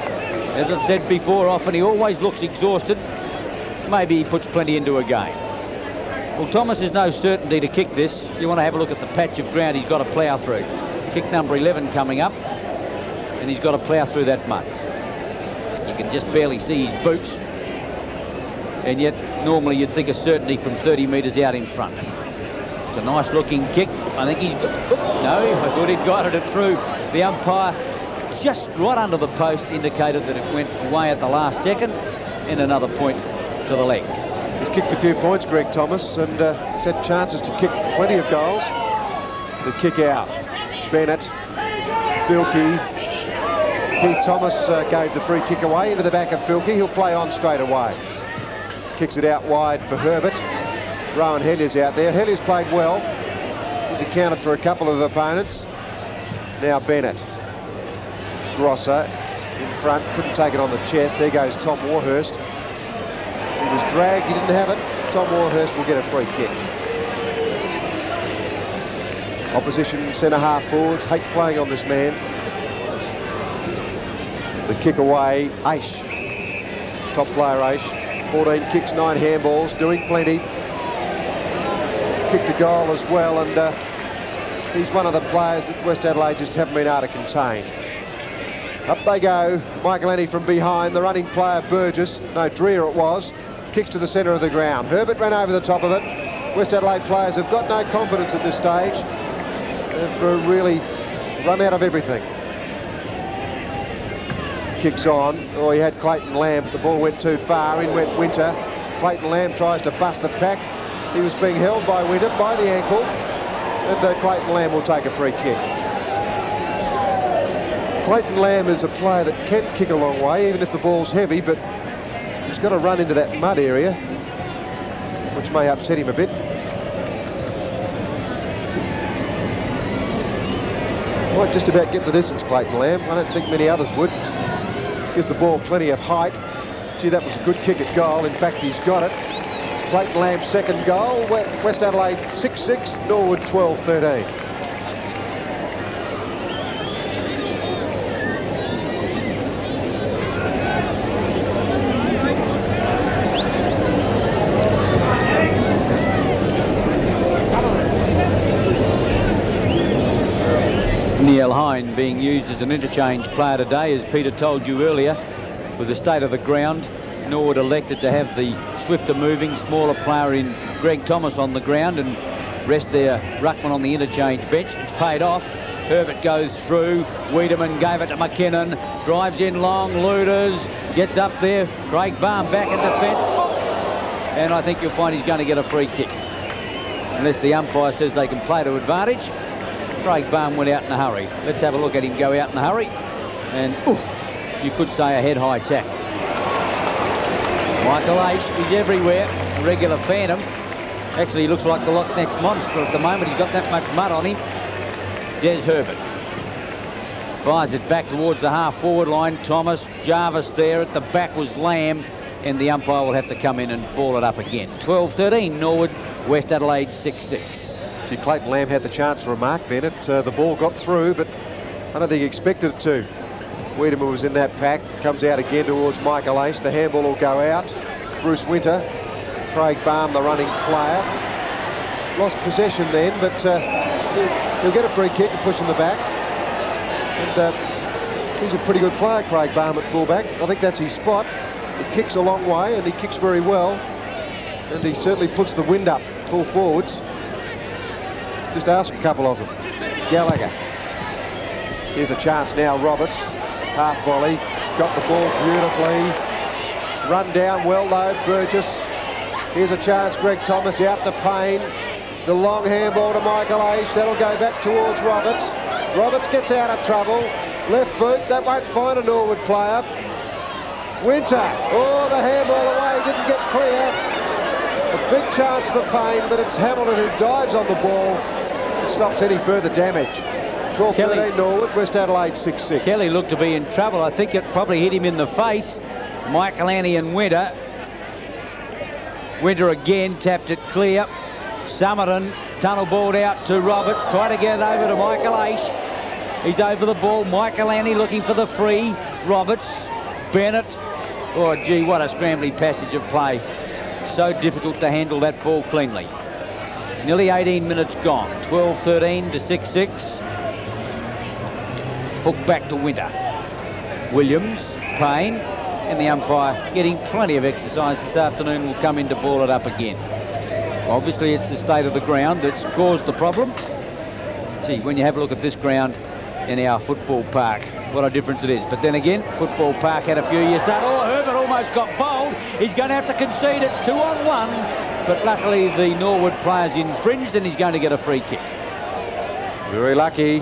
As I've said before, often he always looks exhausted. Maybe he puts plenty into a game. Well, Thomas is no certainty to kick this. You want to have a look at the patch of ground he's got to plough through. Kick number 11 coming up. And he's got to plough through that mud. You can just barely see his boots. And yet, normally you'd think a certainty from 30 metres out in front. It's a nice looking kick. I think he's got... No, I thought he'd guided it through. The umpire, just right under the post, indicated that it went away at the last second. And another point to the legs. He's kicked a few points, Greg Thomas, and he's had chances to kick plenty of goals. The kick out. Bennett, Filkey. Keith Thomas gave the free kick away into the back of Filkey. He'll play on straight away. Kicks it out wide for Herbert. Rowan Henley's out there. Henley's played well. He's accounted for a couple of opponents. Now Bennett. Grosser in front. Couldn't take it on the chest. There goes Tom Warhurst. He was dragged. He didn't have it. Tom Warhurst will get a free kick. Opposition centre-half forwards hate playing on this man. The kick away. Aish. Top player Aish. 14 kicks, 9 handballs, doing plenty. Kicked a goal as well, and he's one of the players that West Adelaide just haven't been able to contain. Up they go. Michael Annie from behind. The running player Burgess. No, Dreer it was. Kicks to the centre of the ground. Herbert ran over the top of it. West Adelaide players have got no confidence at this stage. They've really run out of everything. Kicks on. Oh, he had Clayton Lamb, but the ball went too far. In went Winter. Clayton Lamb tries to bust the pack. He was being held by Winter by the ankle. And Clayton Lamb will take a free kick. Clayton Lamb is a player that can kick a long way, even if the ball's heavy, but he's got to run into that mud area, which may upset him a bit. Might just about get the distance, Clayton Lamb. I don't think many others would. Gives the ball plenty of height. Gee, that was a good kick at goal. In fact, he's got it. Clayton Lamb's second goal. West Adelaide 6-6, Norwood 12-13. Neil Hine being used as an interchange player today, as Peter told you earlier. With the state of the ground, Norwood elected to have the swifter moving, smaller player in Greg Thomas on the ground and rest their ruckman on the interchange bench. It's paid off. Herbert goes through. Wiedemann gave it to McKinnon. Drives in long. Luders gets up there. Craig Barham back in defence. And I think you'll find he's going to get a free kick. Unless the umpire says they can play to advantage. Craig Barham went out in a hurry. Let's have a look at him go out in a hurry. And oof, you could say a head-high tackle. Michael Aish, he's everywhere. A regular phantom. Actually, he looks like the Loch Ness Monster at the moment. He's got that much mud on him. Des Herbert fires it back towards the half-forward line. Thomas, Jarvis there. At the back was Lamb. And the umpire will have to come in and ball it up again. 12-13, Norwood, West Adelaide 6-6. Clayton Lamb had the chance for a mark then. The ball got through, but I don't think he expected it to. Wiedemann was in that pack, comes out again towards Michael Aish. The handball will go out. Bruce Winter, Craig Barham, the running player. Lost possession then, but he'll get a free kick and push in the back. And he's a pretty good player, Craig Barham, at fullback. I think that's his spot. He kicks a long way and he kicks very well. And he certainly puts the wind up full forwards. Just ask a couple of them. Gallagher. Here's a chance now, Roberts. Half volley. Got the ball beautifully. Run down well though, Burgess. Here's a chance, Greg Thomas out to Payne. The long handball to Michael Aish. That'll go back towards Roberts. Roberts gets out of trouble. Left boot. That won't find a Norwood player. Winter. Oh, the handball away. Didn't get clear. A big chance for Payne, but it's Hamilton who dives on the ball and stops any further damage. 12-13 Norwood, West Adelaide 6-6. Kelly looked to be in trouble. I think it probably hit him in the face. Michaelani and Winter. Winter again tapped it clear. Summerton tunnel balled out to Roberts. Try to get it over to Michael Aish. He's over the ball. Michaelani looking for the free. Roberts. Bennett. Oh, gee, what a scrambling passage of play. So difficult to handle that ball cleanly. Nearly 18 minutes gone. 12-13 to 6-6. Hook back to Winter. Williams, Payne, and the umpire getting plenty of exercise this afternoon will come in to ball it up again. Obviously, it's the state of the ground that's caused the problem. See, when you have a look at this ground in our football park, what a difference it is. But then again, football park had a few years start. Oh, Herbert almost got bowled. He's going to have to concede. It's 2-on-1. But luckily, the Norwood players infringed, and he's going to get a free kick. Very lucky.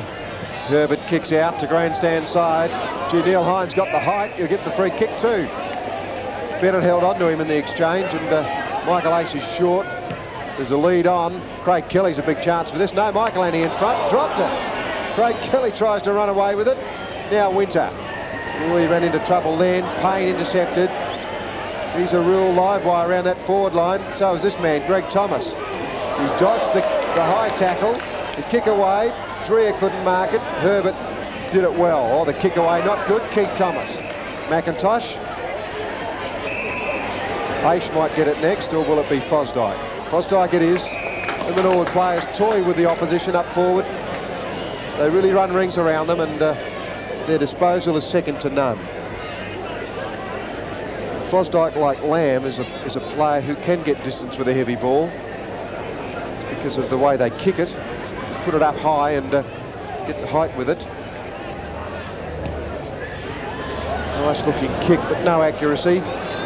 Herbert kicks out to grandstand side. Neil Hine's got the height. He'll get the free kick too. Bennett held on to him in the exchange, and Michael Aish is short. There's a lead on. Craig Kelly's a big chance for this. No, Michael Annie in front. Dropped it. Craig Kelly tries to run away with it. Now Winter. Oh, he ran into trouble then. Payne intercepted. He's a real live wire around that forward line. So is this man, Greg Thomas. He dodged the high tackle. The kick away. Dreher couldn't mark it. Herbert did it well. Oh, the kick away, not good. Keith Thomas. McIntosh. Aish might get it next, or will it be Fosdyke? Fosdyke it is. And the Norwood players toy with the opposition up forward. They really run rings around them, and their disposal is second to none. Fosdyke, like Lamb, is a player who can get distance with a heavy ball. It's because of the way they kick it. Put it up high and get the height with it. Nice looking kick, but no accuracy.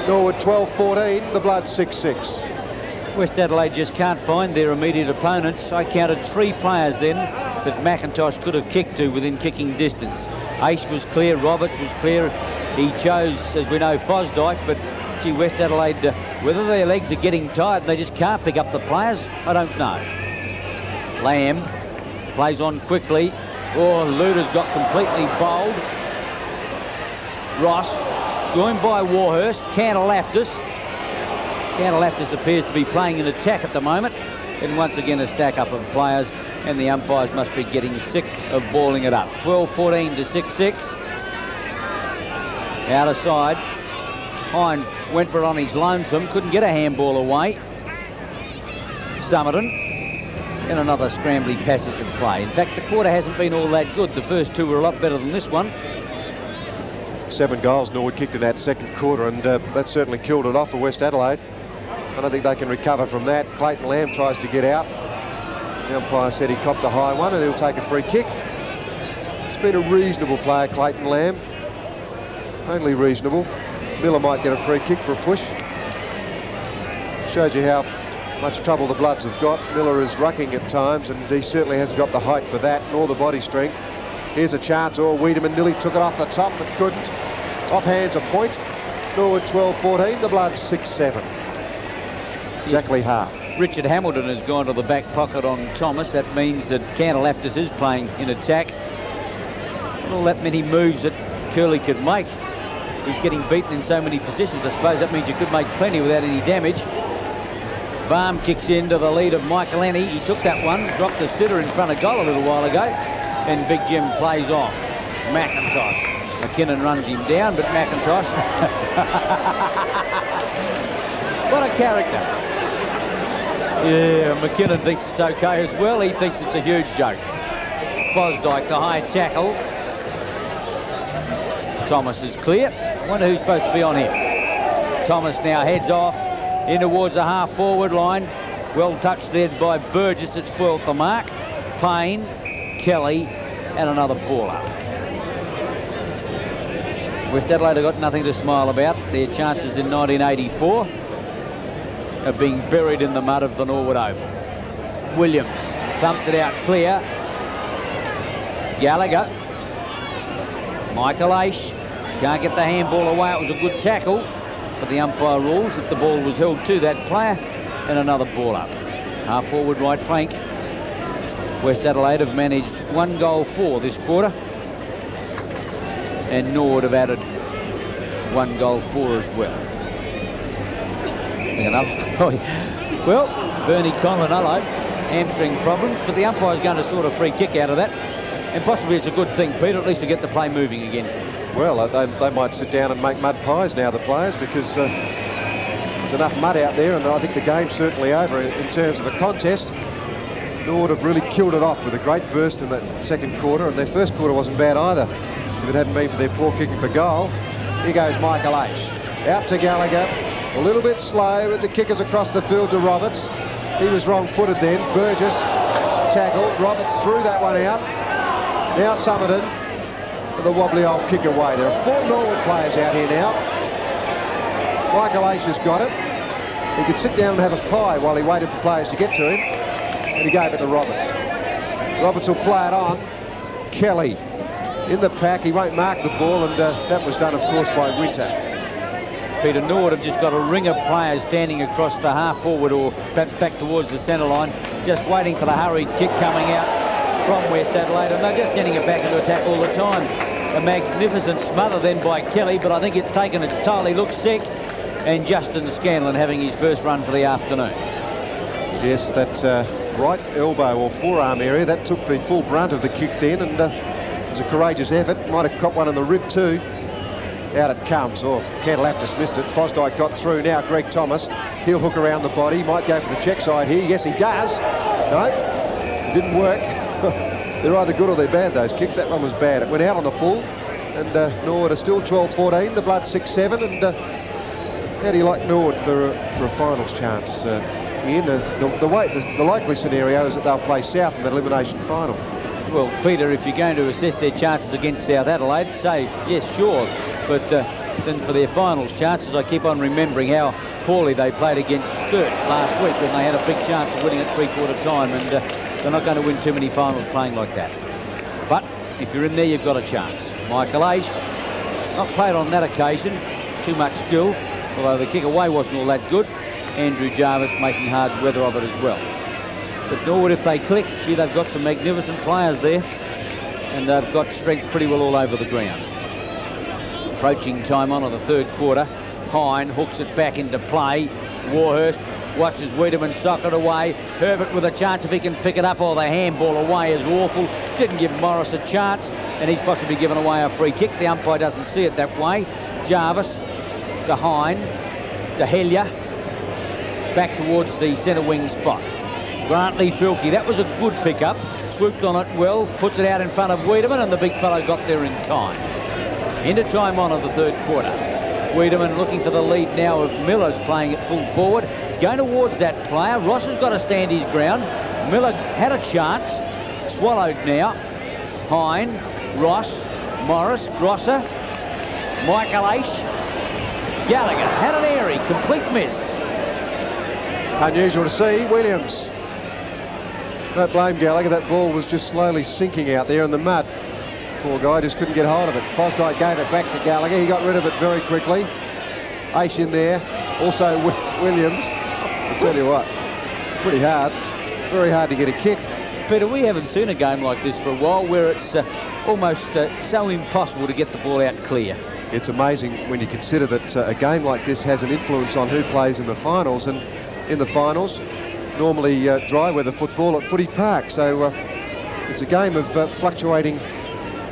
Norwood 12-14, the Bloods 6-6. West Adelaide just can't find their immediate opponents. I counted 3 players then that McIntosh could have kicked to within kicking distance. Aish was clear, Roberts was clear. He chose, as we know, Fosdyke, but gee, West Adelaide, whether their legs are getting tired and they just can't pick up the players, I don't know. Lamb plays on quickly. Oh, Luter's got completely bowled. Ross, joined by Warhurst, Cantalaftis. Cantalaftis appears to be playing an attack at the moment. And once again, a stack-up of players, and the umpires must be getting sick of balling it up. 12-14 to 6-6. Out of side. Hine went for it on his lonesome, couldn't get a handball away. Summerton. And another scrambly passage of play. In fact, the quarter hasn't been all that good. The first two were a lot better than this one. 7 goals Norwood kicked in that second quarter, and that certainly killed it off for West Adelaide. I don't think they can recover from that. Clayton Lamb tries to get out. The umpire said he copped a high one and he'll take a free kick. He's been a reasonable player, Clayton Lamb. Only reasonable. Miller might get a free kick for a push. Shows you how much trouble the Bloods have got. Miller is rucking at times, and he certainly hasn't got the height for that, nor the body strength. Here's a chance. Oh, Wiedemann nearly took it off the top, but couldn't. Off hands a point. Norwood 12-14, the Bloods 6-7. Exactly half. Richard Hamilton has gone to the back pocket on Thomas. That means that Cantalaftis is playing in attack. Not all that many moves that Curley could make. He's getting beaten in so many positions. I suppose that means you could make plenty without any damage. Baum kicks into the lead of Michael Annie. He took that one, dropped the sitter in front of goal a little while ago, and Big Jim plays on. McIntosh. McKinnon runs him down, but McIntosh. What a character. Yeah, McKinnon thinks it's okay as well. He thinks it's a huge joke. Fosdyke, the high tackle. Thomas is clear. Wonder who's supposed to be on here. Thomas now heads off in towards the half-forward line. Well touched there by Burgess. That spoilt the mark. Payne, Kelly, and another ball up. West Adelaide have got nothing to smile about. Their chances in 1984 are being buried in the mud of the Norwood Oval. Williams thumps it out clear. Gallagher. Michael Aish can't get the handball away. It was a good tackle, but the umpire rules that the ball was held to that player, and another ball up. Half forward right flank. West Adelaide have managed 1 goal for this quarter, and Norwood have added 1 goal for as well. Well, Bernie Conlon, hello. Hamstring problems, but the umpire's going to sort a free kick out of that, and possibly it's a good thing, Peter, at least to get the play moving again. Well, they might sit down and make mud pies now, the players, because there's enough mud out there, and I think the game's certainly over in terms of the contest. Norwood have really killed it off with a great burst in that second quarter, and their first quarter wasn't bad either, if it hadn't been for their poor kicking for goal. Here goes Michael H. Out to Gallagher. A little bit slow, but the kickers across the field to Roberts. He was wrong-footed then. Burgess tackled. Roberts threw that one out. Now Summerton with a wobbly old kick away. There are 4 Norwood players out here now. Michael Aish has got it. He could sit down and have a pie while he waited for players to get to him, and he gave it to Roberts. Roberts will play it on. Kelly in the pack. He won't mark the ball, and that was done, of course, by Winter. Peter, Norwood have just got a ring of players standing across the half forward, or perhaps back towards the centre line, just waiting for the hurried kick coming out from West Adelaide, and they're just sending it back into attack all the time. A magnificent smother then by Kelly, but I think it's taken its toll. He looks sick, and Justin Scanlon having his first run for the afternoon. Yes, that right elbow or forearm area, that took the full brunt of the kick then, and it was a courageous effort. Might have caught one in the rib too. Out it comes. Oh, Cantalaftis missed it. Fosdyke got through now. Greg Thomas. He'll hook around the body. Might go for the check side here. Yes, he does. No, it didn't work. They're either good or they're bad, those kicks. That one was bad. It went out on the full, and Norwood are still 12-14. The Blood 6-7. And how do you like Norwood for a finals chance? The likely scenario is that they'll play South in the elimination final. Well, Peter, if you're going to assess their chances against South Adelaide, say yes, sure. But then for their finals chances, I keep on remembering how poorly they played against Sturt last week when they had a big chance of winning at 3/4 time, and they're not going to win too many finals playing like that. But if you're in there, you've got a chance. Michael Aish, not played on that occasion, too much skill, although the kick away wasn't all that good. Andrew Jarvis making hard weather of it as well. But Norwood, if they click, gee, they've got some magnificent players there. and they've got strength pretty well all over the ground. Approaching time on in the third quarter. Hine hooks it back into play. Warhurst watches Wiedemann sock it away. Herbert with a chance if he can pick it up. Oh, the handball away is awful. Didn't give Morris a chance, and he's possibly given away a free kick. The umpire doesn't see it that way. Jarvis to Hine to Hellier. Back towards the centre wing spot. Grantley Filkey, that was a good pickup. Swooped on it well, puts it out in front of Wiedemann, and the big fellow got there in time. Into time on of the third quarter. Wiedemann looking for the lead now of Miller's playing it full forward. He's going towards that player. Ross has got to stand his ground. Miller had a chance. Swallowed now. Hine, Ross, Morris, Grosser, Michael Aish. Gallagher had an airy, complete miss. Unusual to see. Williams. Don't blame Gallagher. That ball was just slowly sinking out there in the mud. Poor guy just couldn't get hold of it. Fosdyke gave it back to Gallagher. He got rid of it very quickly. Aish in there. Also Williams. I'll tell you what, it's pretty hard. Very hard to get a kick. Peter, we haven't seen a game like this for a while where it's almost so impossible to get the ball out clear. It's amazing when you consider that a game like this has an influence on who plays in the finals. And in the finals, normally dry weather football at Footy Park. So it's a game of fluctuating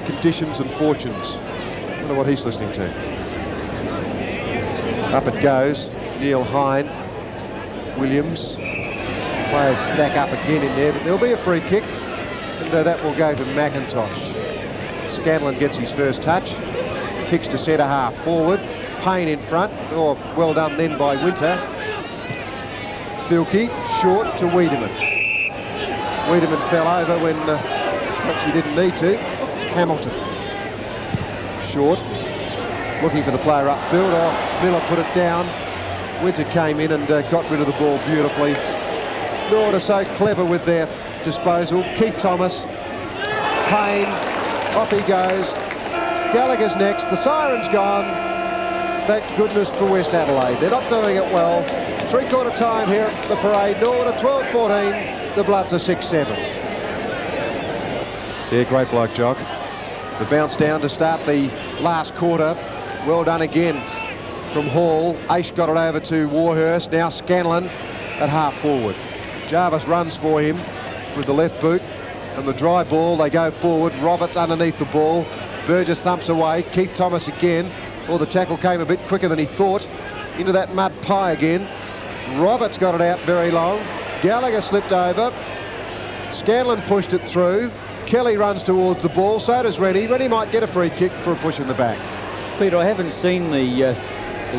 conditions and fortunes. I wonder what he's listening to. Up it goes. Neil Hine. Williams. Players stack up again in there, but there'll be a free kick, and that will go to McIntosh. Scanlon gets his first touch. Kicks to centre half forward. Payne in front. Oh, well done then by Winter. Filkey short to Wiedemann. Wiedemann fell over when perhaps he didn't need to. Hamilton. Short. Looking for the player upfield. Oh, Miller put it down. Winter came in and got rid of the ball beautifully. Norwood are so clever with their disposal. Keith Thomas. Payne. Off he goes. Gallagher's next. The siren's gone. Thank goodness for West Adelaide. They're not doing it well. Three-quarter time here at the parade. Norwood are 12-14. The Bloods are 6-7. Yeah, great bloke, Jock. The bounce down to start the last quarter. Well done again from Hall. Aish got it over to Warhurst. Now Scanlon at half forward. Jarvis runs for him with the left boot. And the dry ball, they go forward. Roberts underneath the ball. Burgess thumps away. Keith Thomas again. Oh, the tackle came a bit quicker than he thought. Into that mud pie again. Roberts got it out very long. Gallagher slipped over. Scanlon pushed it through. Kelly runs towards the ball, so does Rennie. Rennie might get a free kick for a push in the back. Peter, I haven't seen the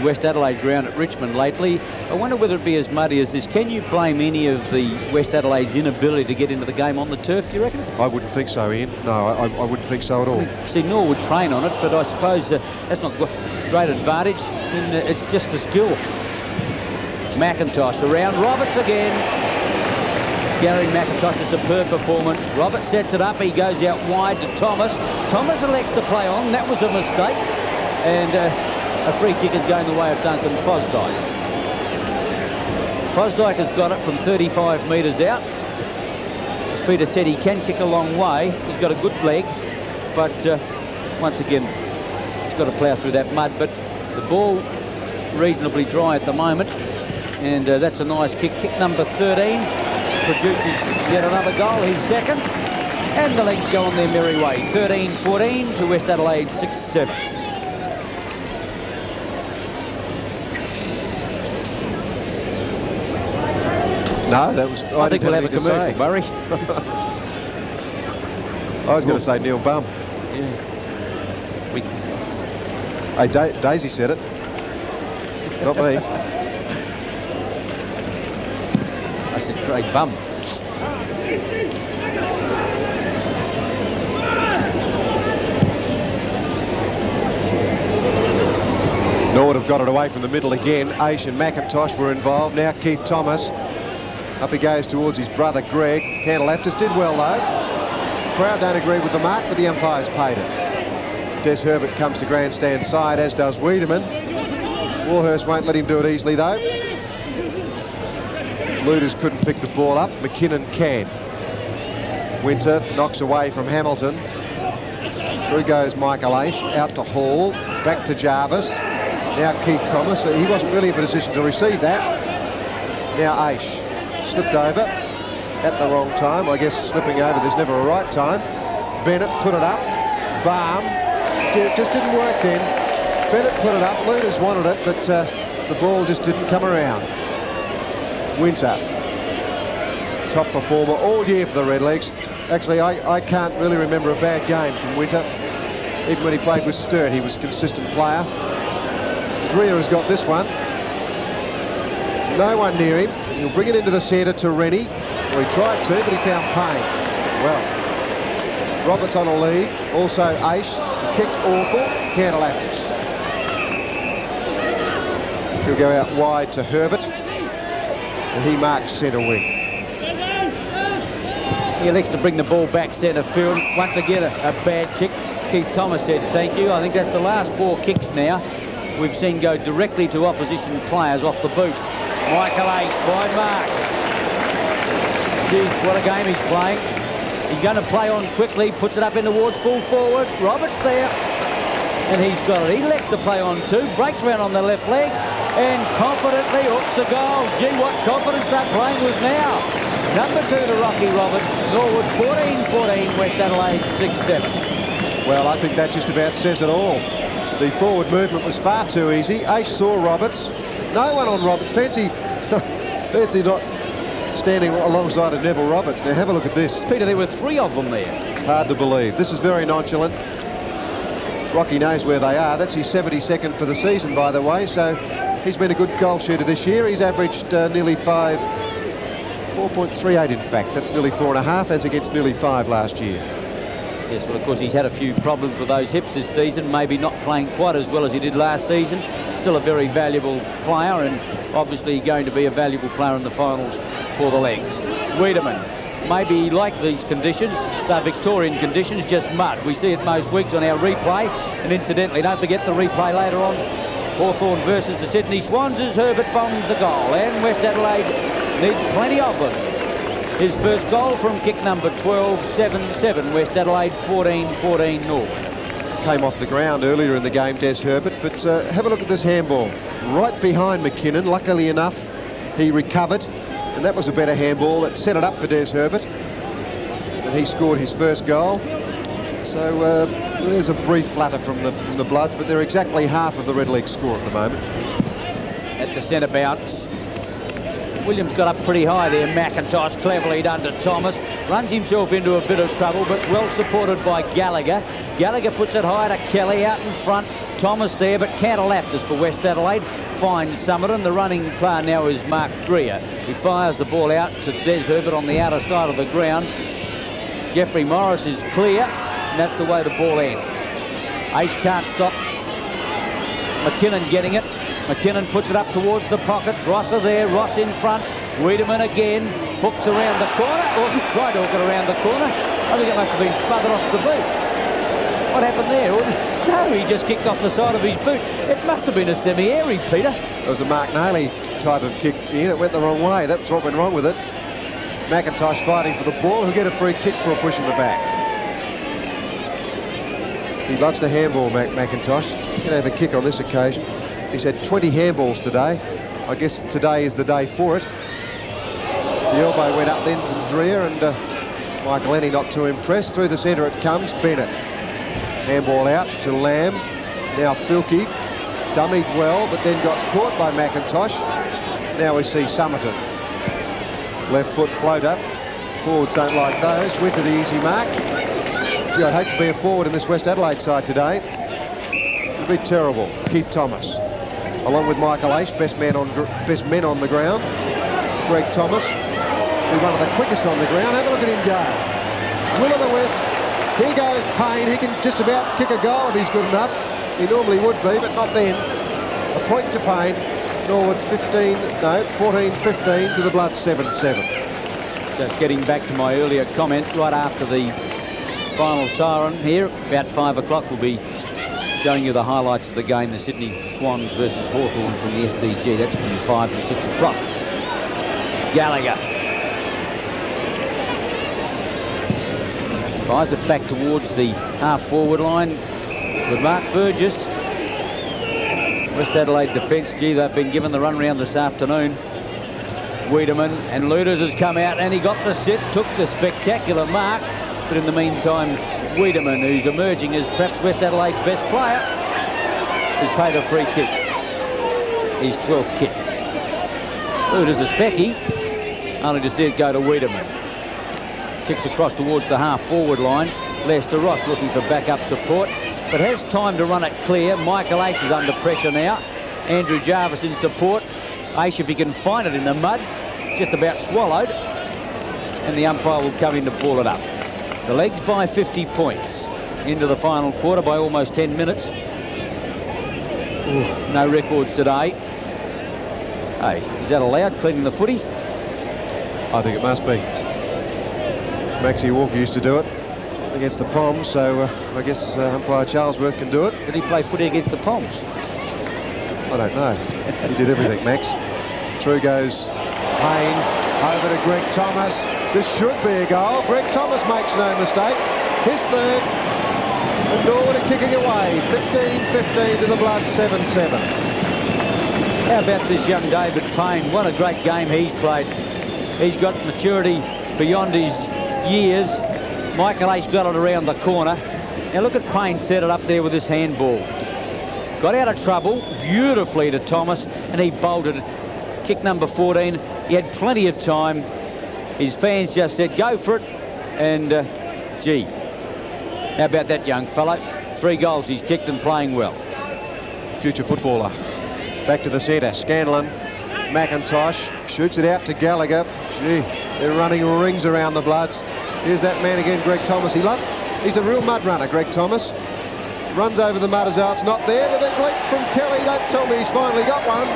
West Adelaide ground at Richmond lately. I wonder whether it'd be as muddy as this. Can you blame any of the West Adelaide's inability to get into the game on the turf, do you reckon? I wouldn't think so, Ian. No, I wouldn't think so at all. See, Norwood train on it, but I suppose that's not great advantage. I mean, it's just a skill. McIntosh around. Roberts again. Gary McIntosh, a superb performance. Roberts sets it up. He goes out wide to Thomas. Thomas elects to play on. That was a mistake. And a free kick is going the way of Duncan Fosdyke. Fosdyke has got it from 35 metres out. As Peter said, he can kick a long way. He's got a good leg. But once again, he's got to plough through that mud. But the ball reasonably dry at the moment. And that's a nice kick. Kick number 13. Produces yet another goal, his second, and the legs go on their merry way. 13-14 to West Adelaide 6-7. No, that was. I think we'll have a commercial, Murray. I was going to say Neil Bum. Yeah. Hey, Daisy said it, not me. I said Craig Bum. Norwood have got it away from the middle again. Aish and McIntosh were involved. Now Keith Thomas. Up he goes towards his brother Greg. Candlelafters did well though. Crowd don't agree with the mark, but the umpire's paid it. Des Herbert comes to grandstand side, as does Wiedemann. Warhurst won't let him do it easily though. Luders couldn't pick the ball up. McKinnon can. Winter knocks away from Hamilton. Through goes Michael Aish, out to Hall, back to Jarvis. Now Keith Thomas. He wasn't really in a position to receive that. Now Aish slipped over at the wrong time. I guess slipping over, there's never a right time. Bennett put it up. Baum. It just didn't work then. Bennett put it up. Lunas wanted it, but the ball just didn't come around. Winter. Top performer all year for the Redlegs. Actually, I can't really remember a bad game from Winter. Even when he played with Sturt, he was a consistent player. Dreer has got this one. No one near him. He'll bring it into the centre to Rennie. Well, he tried to, but he found Payne. Well, Roberts on a lead. Also Aish. The kick awful. Cantalaftis. He'll go out wide to Herbert. And he marks centre wing. He elects to bring the ball back centre field. Once again, a bad kick. Keith Thomas said thank you. I think that's the last 4 kicks now we've seen go directly to opposition players off the boot. Michael Aish, fine mark. Geez, what a game he's playing. He's going to play on quickly, puts it up in towards full forward. Roberts there, and he's got it. He elects to play on 2, breaks around on the left leg, and confidently hooks a goal. Gee, what confidence they're playing with now. Number 2 to Rocky Roberts. Norwood 14-14, West Adelaide 6-7. Well, I think that just about says it all. The forward movement was far too easy. Aish saw Roberts. No one on Roberts. Fancy not standing alongside of Neville Roberts. Now have a look at this. Peter, there were 3 of them there. Hard to believe. This is very nonchalant. Rocky knows where they are. That's his 72nd for the season, by the way. So he's been a good goal shooter this year. He's averaged nearly 4.38 in fact. That's nearly 4.5 as against nearly 5 last year. Yes, well, of course, he's had a few problems with those hips this season, maybe not playing quite as well as he did last season. Still a very valuable player, and obviously going to be a valuable player in the finals for the Legs. Wiedemann, maybe like these conditions, they're Victorian conditions, just mud. We see it most weeks on our replay, and incidentally, don't forget the replay later on. Hawthorn versus the Sydney Swans as Herbert bombs the goal, and West Adelaide need plenty of them. His first goal from kick number 12, 7-7, West Adelaide 14-14 Norwood. Came off the ground earlier in the game, Des Herbert, but have a look at this handball. Right behind McKinnon. Luckily enough, he recovered, and that was a better handball that set it up for Des Herbert. And he scored his first goal. So there's a brief flutter from the Bloods, but they're exactly half of the Redlegs score at the moment. At the centre bounce, Williams got up pretty high there. McIntosh cleverly done to Thomas. Runs himself into a bit of trouble, but well supported by Gallagher. Gallagher puts it high to Kelly out in front. Thomas there, but Cantalaftis for West Adelaide finds Summerton. The running player now is Mark Dreer. He fires the ball out to Des Herbert on the outer side of the ground. Jeffrey Morris is clear, and that's the way the ball ends. Aish can't stop McKinnon getting it. McKinnon puts it up towards the pocket. Rosser there, Ross in front. Wiedemann again, hooks around the corner. Or he tried to hook it around the corner. I think it must have been smothered off the boot. What happened there? No, he just kicked off the side of his boot. It must have been a semi-airy, Peter. It was a Mark Nailey type of kick in. It went the wrong way. That's what went wrong with it. McIntosh fighting for the ball. He'll get a free kick for a push in the back. He loves to handball, McIntosh. He's going to have a kick on this occasion. He's had 20 handballs today. I guess today is the day for it. The elbow went up then from Dreer, and Michael Lenny not too impressed. Through the centre it comes. Bennett. Handball out to Lamb. Now Filkey. Dummied well, but then got caught by McIntosh. Now we see Summerton. Left foot floater. Forwards don't like those. Went to the easy mark. Gee, I'd hate to be a forward in this West Adelaide side today. It'd be terrible. Keith Thomas, along with Michael Aish, best men on the ground. Greg Thomas, be one of the quickest on the ground. Have a look at him go. Will of the West. Here goes Payne. He can just about kick a goal if he's good enough. He normally would be, but not then. A point to Payne. Norwood 14-15 to the Bloods 7-7. Just getting back to my earlier comment, right after the final siren here, about 5 o'clock, we'll be showing you the highlights of the game, the Sydney Swans versus Hawthorn from the SCG. That's from 5 to 6 o'clock. Gallagher. Fires it back towards the half-forward line with Mark Burgess. West Adelaide defence, gee, they've been given the run round this afternoon. Wiedemann, and Luders has come out and he got the sit, took the spectacular mark, but in the meantime Wiedemann, who's emerging as perhaps West Adelaide's best player, has paid a free kick, his 12th kick. Luders a specky, only to see it go to Wiedemann. Kicks across towards the half-forward line. Lester Ross looking for backup support, but has time to run it clear. Michael Ace is under pressure now. Andrew Jarvis in support. Ace, if he can find it in the mud, it's just about swallowed, and the umpire will come in to pull it up. The Legs by 50 points into the final quarter by almost 10 minutes. Ooh, no records today. Hey, is that allowed, cleaning the footy? I think it must be. Maxie Walker used to do it against the Poms, so I guess umpire Charlesworth can do it. Did he play footy against the Poms? I don't know. He did everything, Max. Through goes Payne, over to Greg Thomas. This should be a goal. Greg Thomas makes no mistake. His third. And Norwood are kicking away. 15-15 to the Blood, 7-7. How about this young David Payne? What a great game he's played. He's got maturity beyond his years. Michael Ace got it around the corner. Now look at Payne set it up there with this handball. Got out of trouble beautifully to Thomas, and he bolted. Kick number 14. He had plenty of time. His fans just said, go for it. And, gee, how about that young fellow? 3 goals he's kicked and playing well. Future footballer. Back to the centre. Scanlon. McIntosh shoots it out to Gallagher. Gee, they're running rings around the Bloods. Here's that man again, Greg Thomas. He's a real mud runner, Greg Thomas. Runs over the mud as though it's not there. The big leap from Kelly. Don't tell me he's finally got one.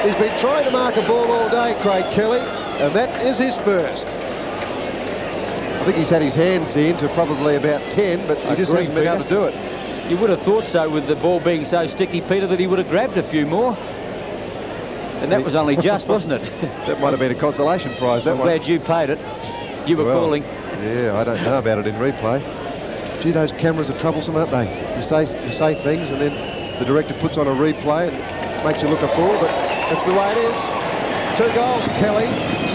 He's been trying to mark a ball all day, Craig Kelly, and that is his first. I think he's had his hands in to probably about 10, but he just hasn't been able to do it. You would have thought so, with the ball being so sticky, Peter, that he would have grabbed a few more. And that was only just, wasn't it? That might have been a consolation prize, that I'm one. glad you paid it. You were calling. Yeah, I don't know about it in replay. Gee, those cameras are troublesome, aren't they? You say things and then the director puts on a replay and makes you look a fool, but that's the way it is. 2 goals, Kelly.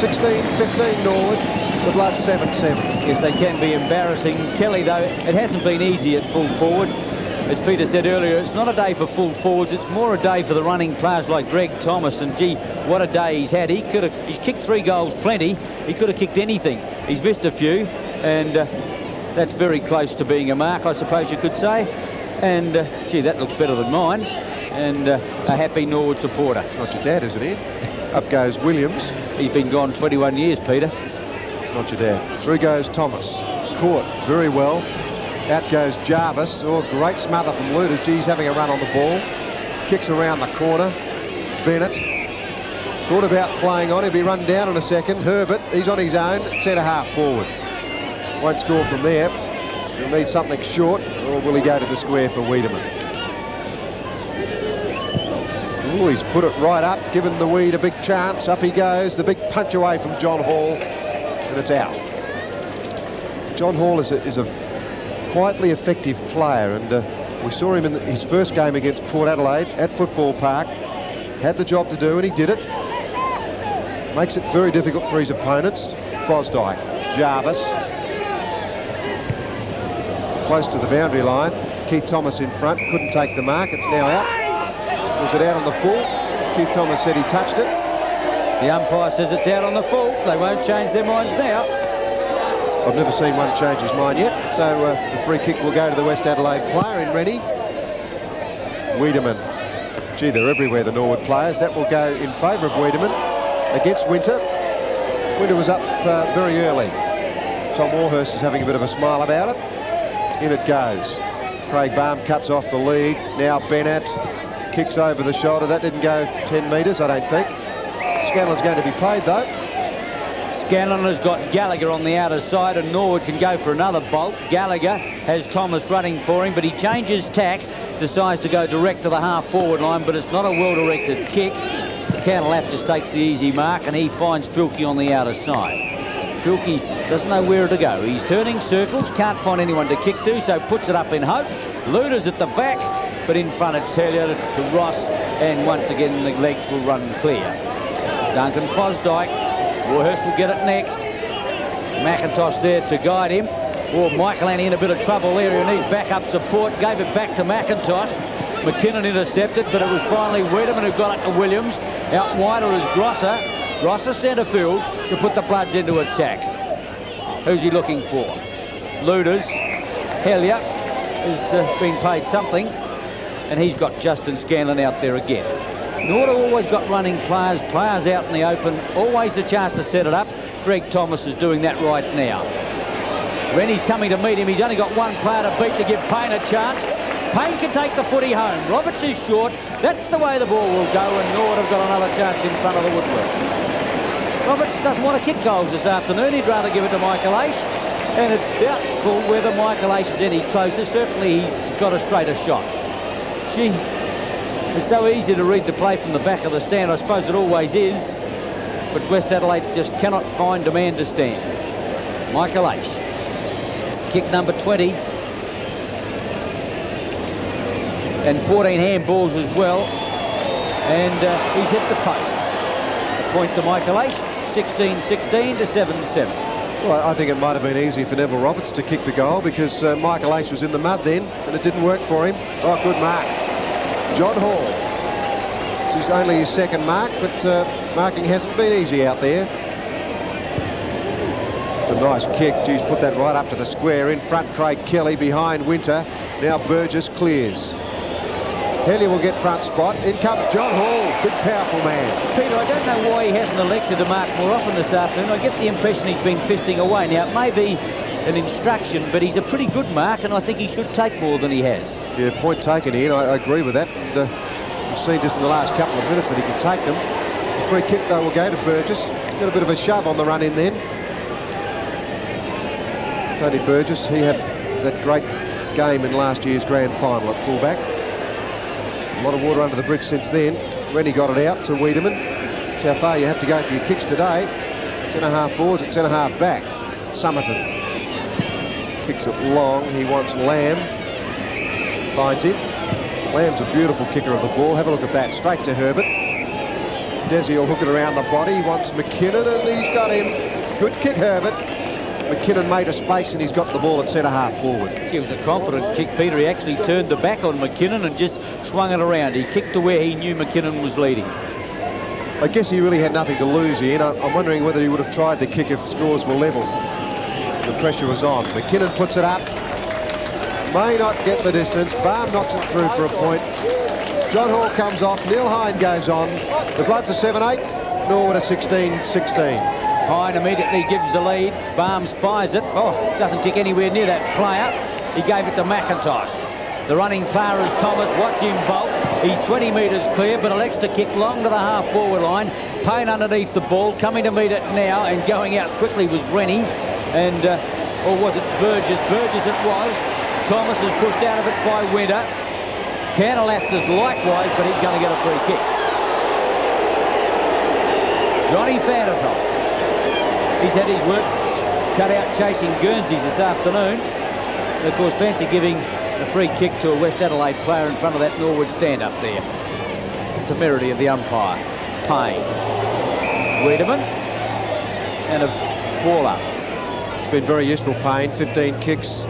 16-15 Norwood. The Blood 7-7. Yes, they can be embarrassing. Kelly, though, it hasn't been easy at full forward. As Peter said earlier, it's not a day for full forwards. It's more a day for the running players like Greg Thomas. And gee, what a day he's had. He's kicked 3 goals plenty. He could have kicked anything. He's missed a few, and that's very close to being a mark, I suppose you could say. And gee, that looks better than mine. And a happy Norwood supporter. Not your dad, is it, Ed? Up goes Williams. He's been gone 21 years, Peter. It's not your dad. Through goes Thomas. Caught very well. Out goes Jarvis. Oh, great smother from Luders. Gee, he's having a run on the ball. Kicks around the corner. Bennett thought about playing on. He'll be run down in a second. Herbert, he's on his own. Centre half forward. Won't score from there. He'll need something short, or will he go to the square for Wiedemann? Oh, he's put it right up, given the Weed a big chance. Up he goes. The big punch away from John Hall, and it's out. John Hall is a quietly effective player, and we saw him in his first game against Port Adelaide at Football Park. Had the job to do, and he did it. Makes it very difficult for his opponents. Fosdyke, Jarvis. Close to the boundary line. Keith Thomas in front, couldn't take the mark. It's now out. Was it out on the full? Keith Thomas said he touched it. The umpire says it's out on the full. They won't change their minds now. I've never seen one change his mind yet, so the free kick will go to the West Adelaide player in Rennie. Wiedemann. Gee, they're everywhere, the Norwood players. That will go in favour of Wiedemann against Winter. Winter was up very early. Tom Warhurst is having a bit of a smile about it. In it goes. Craig Baum cuts off the lead. Now Bennett kicks over the shoulder. That didn't go 10 metres, I don't think. Scanlon's going to be paid, though. Scanlon has got Gallagher on the outer side, and Norwood can go for another bolt. Gallagher has Thomas running for him, but he changes tack, decides to go direct to the half-forward line, but it's not a well-directed kick. Candlelaff just takes the easy mark, and he finds Filkey on the outer side. Filkey doesn't know where to go. He's turning circles, can't find anyone to kick to, so puts it up in hope. Luder's at the back, but in front it's Hellier to Ross, and once again the legs will run clear. Duncan Fosdyke, Warhurst will get it next. McIntosh there to guide him. Oh, Michael Annie in a bit of trouble there. He'll need backup support. Gave it back to McIntosh. McKinnon intercepted, but it was finally Wiedemann who got it to Williams. Out wider is Grosser. Grosser centre field to put the Bloods into attack. Who's he looking for? Luders. Hellier has been paid something, and he's got Justin Scanlon out there again. Norwood always got running players out in the open, always the chance to set it up. Greg Thomas is doing that right now. Rennie's coming to meet him. He's only got one player to beat to give Payne a chance. Payne can take the footy home. Roberts is short. That's the way the ball will go, and Norwood have got another chance in front of the woodwork. Roberts doesn't want to kick goals this afternoon. He'd rather give it to Michael Aish, and it's doubtful whether Michael Aish is any closer. Certainly he's got a straighter shot. Gee, it's so easy to read the play from the back of the stand. I suppose it always is, but West Adelaide just cannot find a man to stand. Michael Aish. Kick number 20. And 14 handballs as well. And he's hit the post. A point to Michael Aish. 16-16 to 7-7. Well, I think it might have been easy for Neville Roberts to kick the goal because Michael Aish was in the mud then, and it didn't work for him. Oh, good mark. John Hall. It's only his second mark, but marking hasn't been easy out there. It's a nice kick. He's put that right up to the square. In front, Craig Kelly. Behind, Winter. Now Burgess clears. Hellier will get front spot. In comes John Hall. Big, powerful man. Peter, I don't know why he hasn't elected to mark more often this afternoon. I get the impression he's been fisting away. Now, it may be an instruction, but he's a pretty good mark, and I think he should take more than he has. Yeah, point taken here. I agree with that. And, we've seen just in the last couple of minutes that he can take them. The free kick, though, will go to Burgess. Got a bit of a shove on the run in then. Tony Burgess, he had that great game in last year's grand final at fullback. A lot of water under the bridge since then. Rennie got it out to Wiedemann. That's how far you have to go for your kicks today. Centre-half forwards and centre-half back. Summerton kicks it long. He wants Lamb. Finds him. Lamb's a beautiful kicker of the ball. Have a look at that. Straight to Herbert. Desi will hook it around the body. He wants McKinnon, and he's got him. Good kick, Herbert. McKinnon made a space, and he's got the ball at centre-half forward. It was a confident kick, Peter. He actually turned the back on McKinnon and just swung it around. He kicked to where he knew McKinnon was leading. I guess he really had nothing to lose here, and I'm wondering whether he would have tried the kick if scores were level. The pressure was on. McKinnon puts it up. May not get the distance. Barham knocks it through for a point. John Hall comes off. Neil Hine goes on. The Bloods are 7-8. Norwood are 16-16. Hine immediately gives the lead. Barham spies it. Oh, doesn't kick anywhere near that player. He gave it to McIntosh. The running player is Thomas. Watch him bolt. He's 20 metres clear, but elects to kick long to the half-forward line. Payne underneath the ball, coming to meet it now, and going out quickly was Rennie. And, or was it Burgess? Burgess it was. Thomas is pushed out of it by Winter. Cantalaftis likewise, but he's going to get a free kick. Johnny Fantatop. He's had his work cut out chasing Guernseys this afternoon. And of course, fancy giving a free kick to a West Adelaide player in front of that Norwood stand up there. Temerity of the umpire. Payne. Wiedemann. And a ball up. It's been very useful, Payne. 15 kicks,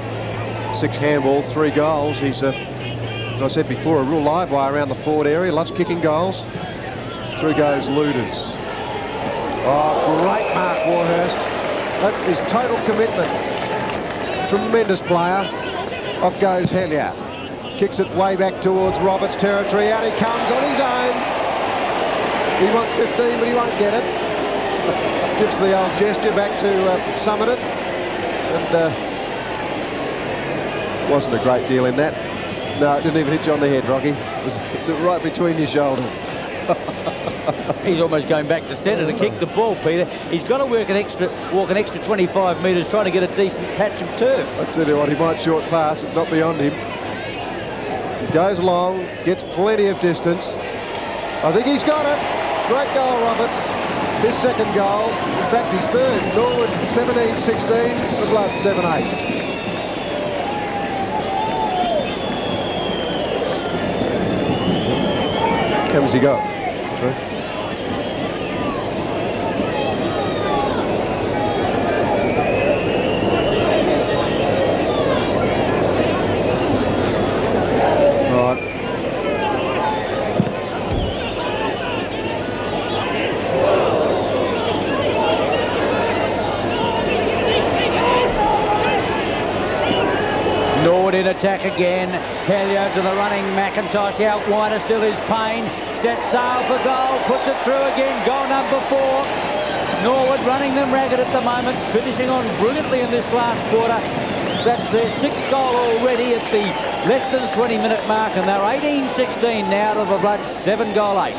6 handballs, 3 goals. He's, as I said before, a real live wire around the forward area. Loves kicking goals. Through goes Luders. Oh, great mark, Warhurst. That is total commitment. Tremendous player. Off goes Hellier. Kicks it way back towards Roberts' territory. Out he comes on his own. He wants 15, but he won't get it. Gives the old gesture back to Summerton. And wasn't a great deal in that. No, it didn't even hit you on the head, Rocky. It was right between your shoulders. He's almost going back to centre to kick the ball, Peter. He's got to walk an extra 25 metres trying to get a decent patch of turf. I tell you what, he might short pass. It's not beyond him. He goes long, gets plenty of distance. I think he's got it. Great goal, Roberts. His second goal, in fact his third. Norwood 17-16, the Bloods 7-8. How many's he got? 3. In attack again. Hellier to the running McIntosh. Out wider still is Payne. Sets sail for goal. Puts it through again. Goal number 4. Norwood running them ragged at the moment. Finishing on brilliantly in this last quarter. That's their 6th goal already at the less than 20-minute mark. And they're 18-16 now to the Bloods 7-goal 8.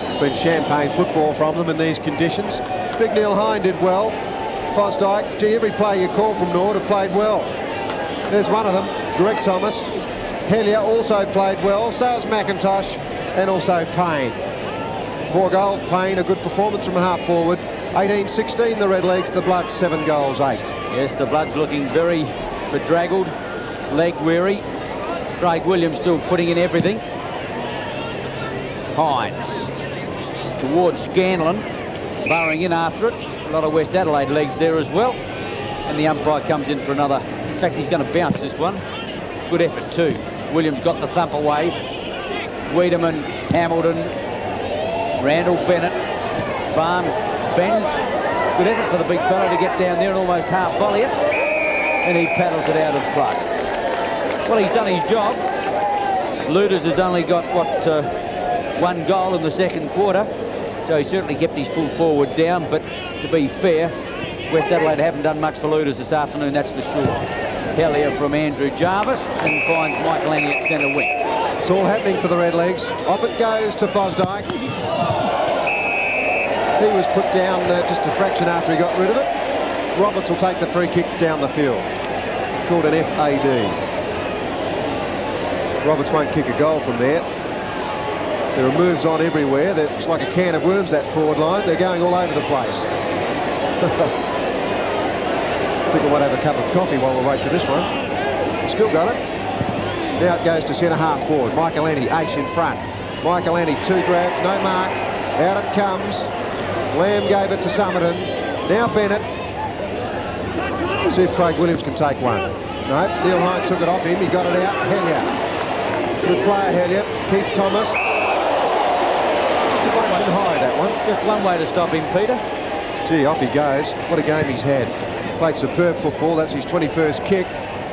It's been champagne football from them in these conditions. Big Neil Hine did well. Fosdyke, gee, every player you call from Norwood have played well. There's one of them, Greg Thomas. Hellier also played well, so has McIntosh, and also Payne. 4 goals, Payne, a good performance from half forward. 18-16 the Redlegs, the Bloods 7 goals 8. Yes, the Bloods looking very bedraggled, leg weary. Craig Williams still putting in everything. Hine towards Scanlon, burrowing in after it. A lot of West Adelaide legs there as well. And the umpire comes in for another. In fact, he's going to bounce this one. Good effort too. Williams got the thump away. Wiedemann, Hamilton, Randall, Bennett, Barn, bends. Good effort for the big fella to get down there and almost half volley it. And he paddles it out of play. Well, he's done his job. Luders has only got, 1 goal in the second quarter. So he certainly kept his full forward down. But to be fair, West Adelaide haven't done much for Luders this afternoon, that's for sure. Hellier from Andrew Jarvis and finds Michael Annie at centre wing. It's all happening for the Redlegs. Off it goes to Fosdyke. He was put down just a fraction after he got rid of it. Roberts will take the free kick down the field. It's called an FAD. Roberts won't kick a goal from there. There are moves on everywhere. It's like a can of worms, that forward line. They're going all over the place. I think I might have a cup of coffee while we wait for this one. Still got it. Now it goes to centre half forward. Michael Annie, H in front. Michael Annie, 2 grabs, no mark. Out it comes. Lamb gave it to Summerton. Now Bennett. See if Craig Williams can take one. No, Neil Hine took it off him. He got it out. Hellier. Good player, Hellier. Keith Thomas. Just a fraction high, that one. Just one way to stop him, Peter. Gee, off he goes. What a game he's had. Played superb football. That's his 21st kick.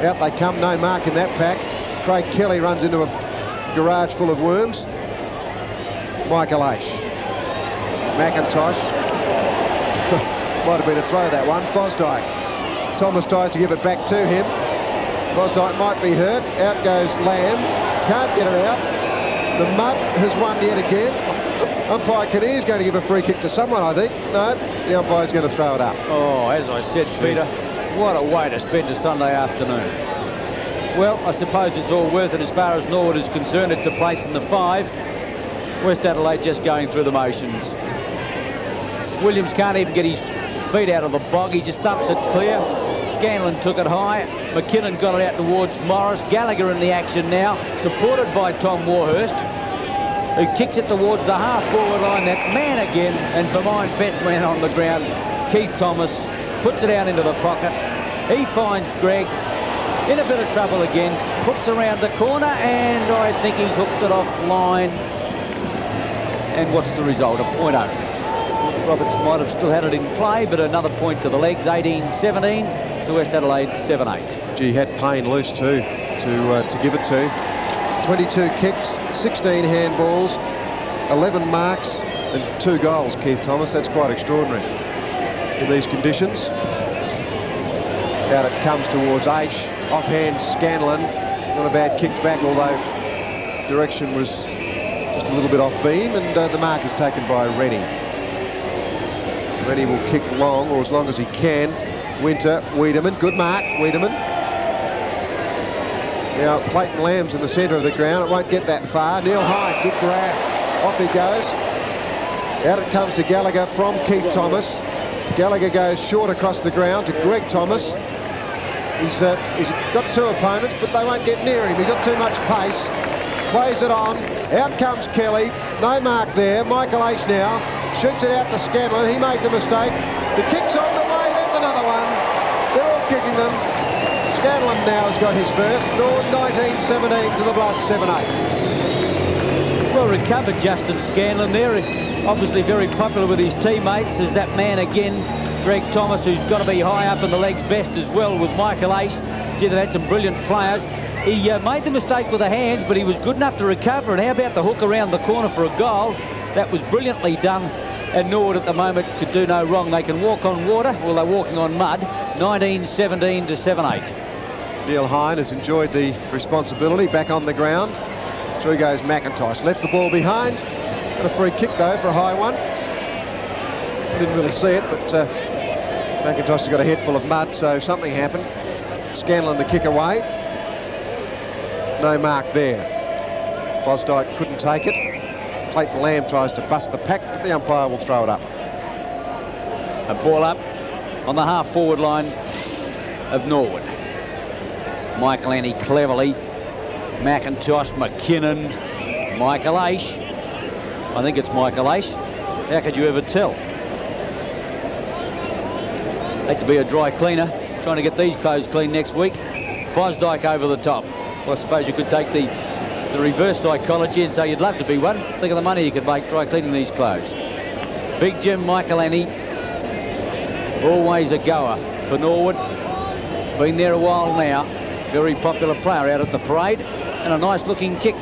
Out they come. No mark in that pack. Craig Kelly runs into a garage full of worms. Michael H. McIntosh. Might have been a throw, that one. Fosdyke. Thomas tries to give it back to him. Fosdyke might be hurt. Out goes Lamb. Can't get it out. The mud has run yet again. Umpire Kinnear is going to give a free kick to someone, I think. No, the umpire's going to throw it up. Oh, as I said, Peter, what a way to spend a Sunday afternoon. Well, I suppose it's all worth it as far as Norwood is concerned. It's a place in the 5. West Adelaide just going through the motions. Williams can't even get his feet out of the bog. He just thumps it clear. Scanlon took it high. McKinnon got it out towards Morris. Gallagher in the action now, supported by Tom Warhurst, who kicks it towards the half-forward line. That man again, and for mine, best man on the ground, Keith Thomas, puts it out into the pocket. He finds Greg in a bit of trouble again, hooks around the corner, and I think he's hooked it offline. And what's the result? A point over. Roberts might have still had it in play, but another point to the legs, 18-17 to West Adelaide, 7-8. Gee, had Payne loose too to give it to. 22 kicks, 16 handballs, 11 marks and 2 goals, Keith Thomas. That's quite extraordinary in these conditions. Out it comes towards H. Offhand Scanlon. Not a bad kick back, although direction was just a little bit off beam, and the mark is taken by Rennie. Rennie will kick long, or as long as he can. Winter, Wiedemann, good mark, Wiedemann. Now Clayton Lamb's in the centre of the ground. It won't get that far. Neil Hine, good grab. Off he goes. Out it comes to Gallagher from Keith Thomas. Gallagher goes short across the ground to Greg Thomas. He's got two opponents, but they won't get near him. He's got too much pace. Plays it on. Out comes Kelly. No mark there. Michael H now shoots it out to Scanlon. He made the mistake. The kick's on the way. There's another one. They're all kicking them. Scanlon now has got his first. Norwood 19-17 to the blood, 7-8. Well recovered, Justin Scanlon there. Obviously very popular with his teammates. There's that man again, Greg Thomas, who's got to be high up in the legs best as well with Michael Ace. Gee, they've had some brilliant players. He made the mistake with the hands, but he was good enough to recover. And how about the hook around the corner for a goal? That was brilliantly done. And Norwood at the moment could do no wrong. They can walk on water. Well, they're walking on mud. 19-17 to 7-8. Neil Hine has enjoyed the responsibility back on the ground. Through goes McIntosh. Left the ball behind. Got a free kick, though, for a high one. I didn't really see it, but McIntosh has got a head full of mud, so something happened. Scanlon the kick away. No mark there. Fosdyke couldn't take it. Clayton Lamb tries to bust the pack, but the umpire will throw it up. A ball up on the half-forward line of Norwood. Michael Annie cleverly. McIntosh, McKinnon, Michael Aish. I think it's Michael Aish. How could you ever tell? Hate to be a dry cleaner, trying to get these clothes clean next week. Fosdyke over the top. Well, I suppose you could take the reverse psychology and say you'd love to be one. Think of the money you could make dry cleaning these clothes. Big Jim Michael Annie, always a goer for Norwood. Been there a while now. Very popular player out at the parade. And a nice looking kick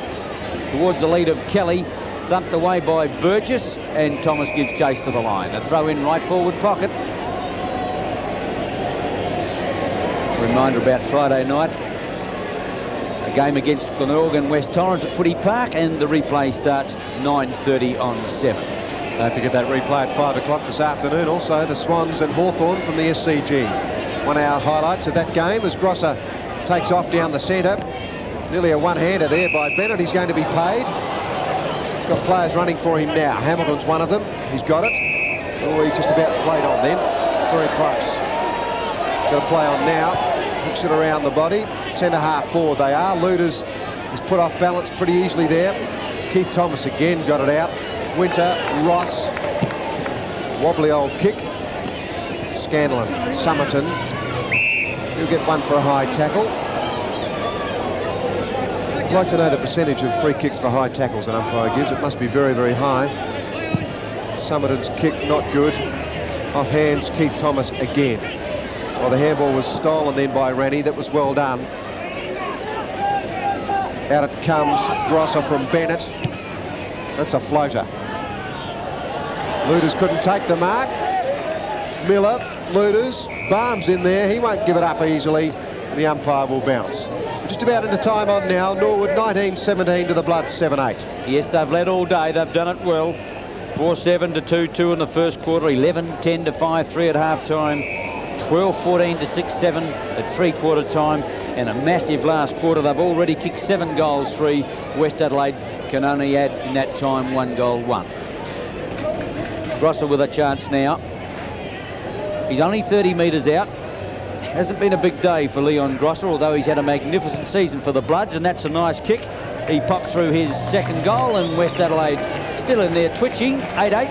towards the lead of Kelly. Thumped away by Burgess, and Thomas gives chase to the line. A throw in right forward pocket. Reminder about Friday night. A game against Glenelg West Torrens at Footy Park, and the replay starts 9:30 on 7. Don't forget that replay at 5 o'clock this afternoon. Also, the Swans and Hawthorn from the SCG. 1 hour highlights of that game as Grosser takes off down the centre. Nearly a one-hander there by Bennett. He's going to be paid. He's got players running for him now. Hamilton's one of them. He's got it. Oh, he just about played on then. Very close. Got to play on now. Hooks it around the body. Centre half forward they are. Luders is put off balance pretty easily there. Keith Thomas again got it out. Winter, Ross. Wobbly old kick. Scanlon, Summerton. He'll get one for a high tackle. I'd like to know the percentage of free kicks for high tackles an umpire gives. It must be very, very high. Summerton's kick, not good. Off hands, Keith Thomas again. Well, the handball was stolen then by Rennie. That was well done. Out it comes, Grosser from Bennett. That's a floater. Luders couldn't take the mark. Miller, Luders, Barnes in there. He won't give it up easily. The umpire will bounce. We're just about into time on now. Norwood 19-17 to the blood, 7-8. Yes, they've led all day. They've done it well. 4-7 to 2-2 in the first quarter. 11-10 to 5-3 at half-time. 12-14 to 6-7 at three-quarter time. And a massive last quarter. They've already kicked 7 goals, 3. West Adelaide can only add in that time 1 goal, 1. Grosser with a chance now. He's only 30 metres out. Hasn't been a big day for Leon Grosser, although he's had a magnificent season for the Bloods, and that's a nice kick. He pops through his second goal, and West Adelaide still in there twitching. 8-8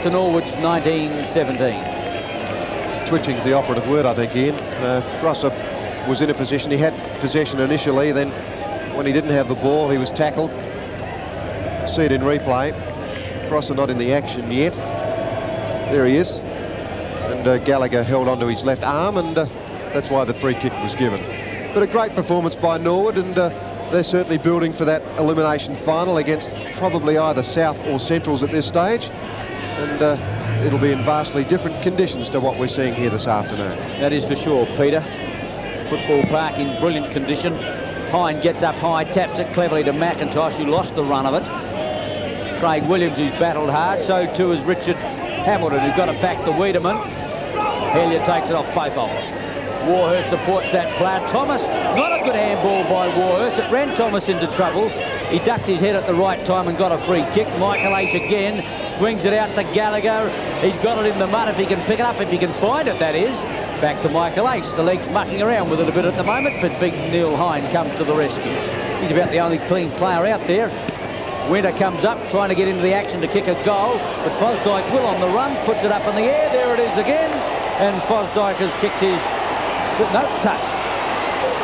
to Norwood's 19-17. Twitching's the operative word, I think, Ian. Grosser was in a position. He had possession initially. Then when he didn't have the ball, he was tackled. See it in replay. Grosser not in the action yet. There he is. And Gallagher held onto his left arm, and that's why the free kick was given. But a great performance by Norwood, and they're certainly building for that elimination final against probably either South or Centrals at this stage. And it'll be in vastly different conditions to what we're seeing here this afternoon. That is for sure, Peter. Football Park in brilliant condition. Hine gets up high, taps it cleverly to McIntosh, who lost the run of it. Craig Williams, who's battled hard. So too is Richard Hamilton, who got it back to Wiedemann. Hellier takes it off both of them. Warhurst supports that player. Thomas, not a good handball by Warhurst. It ran Thomas into trouble. He ducked his head at the right time and got a free kick. Michael Ace again Swings it out to Gallagher. He's got it in the mud if he can pick it up, if he can find it, that is. Back to Michael Ace. The legs mucking around with it a bit at the moment, but big Neil Hine comes to the rescue. He's about the only clean player out there. Winter comes up, trying to get into the action to kick a goal, but Fosdyke will on the run, puts it up in the air. There it is again, and Fosdyke has kicked his foot. No, touched.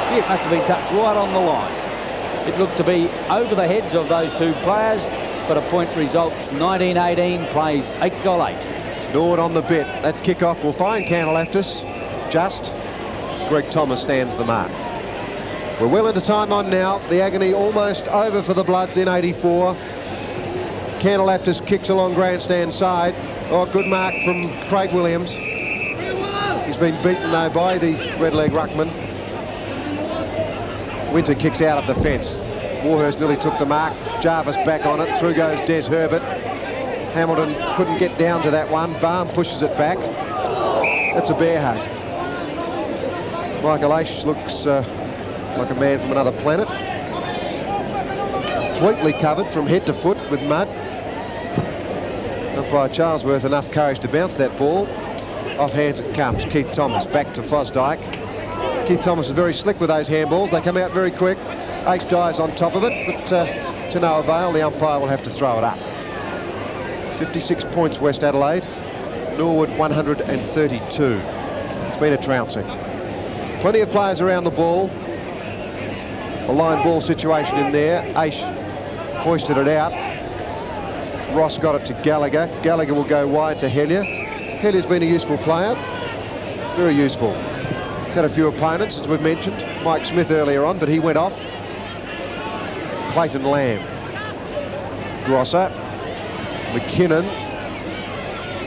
Gee, it must have been touched right on the line. It looked to be over the heads of those two players, but a point results 19-18, plays 8-8. Norwood on the bit. That kick-off will find Cantalaftis. Just. Greg Thomas stands the mark. We're well into time on now. The agony almost over for the Bloods in 84. Cantalaftis kicks along grandstand side. Oh, good mark from Craig Williams. He's been beaten though by the red leg ruckman. Winter kicks out of defence. Warhurst nearly took the mark. Jarvis back on it. Through goes Des Herbert. Hamilton couldn't get down to that one. Barham pushes it back. That's a bear hug. Michael Ace looks like a man from another planet. Completely covered from head to foot with mud. Umpire Charlesworth enough courage to bounce that ball. Off hands it comes. Keith Thomas back to Fosdyke. Keith Thomas is very slick with those handballs. They come out very quick. Ace dies on top of it, but to no avail. The umpire will have to throw it up. 56 points West Adelaide. Norwood 132. It's been a trouncing. Plenty of players around the ball. A line ball situation in there. Ace hoisted it out. Ross got it to Gallagher. Gallagher will go wide to Hellier. Hellier's been a useful player. Very useful. He's had a few opponents, as we've mentioned. Mike Smith earlier on, but he went off. Clayton Lamb. Grosser. McKinnon.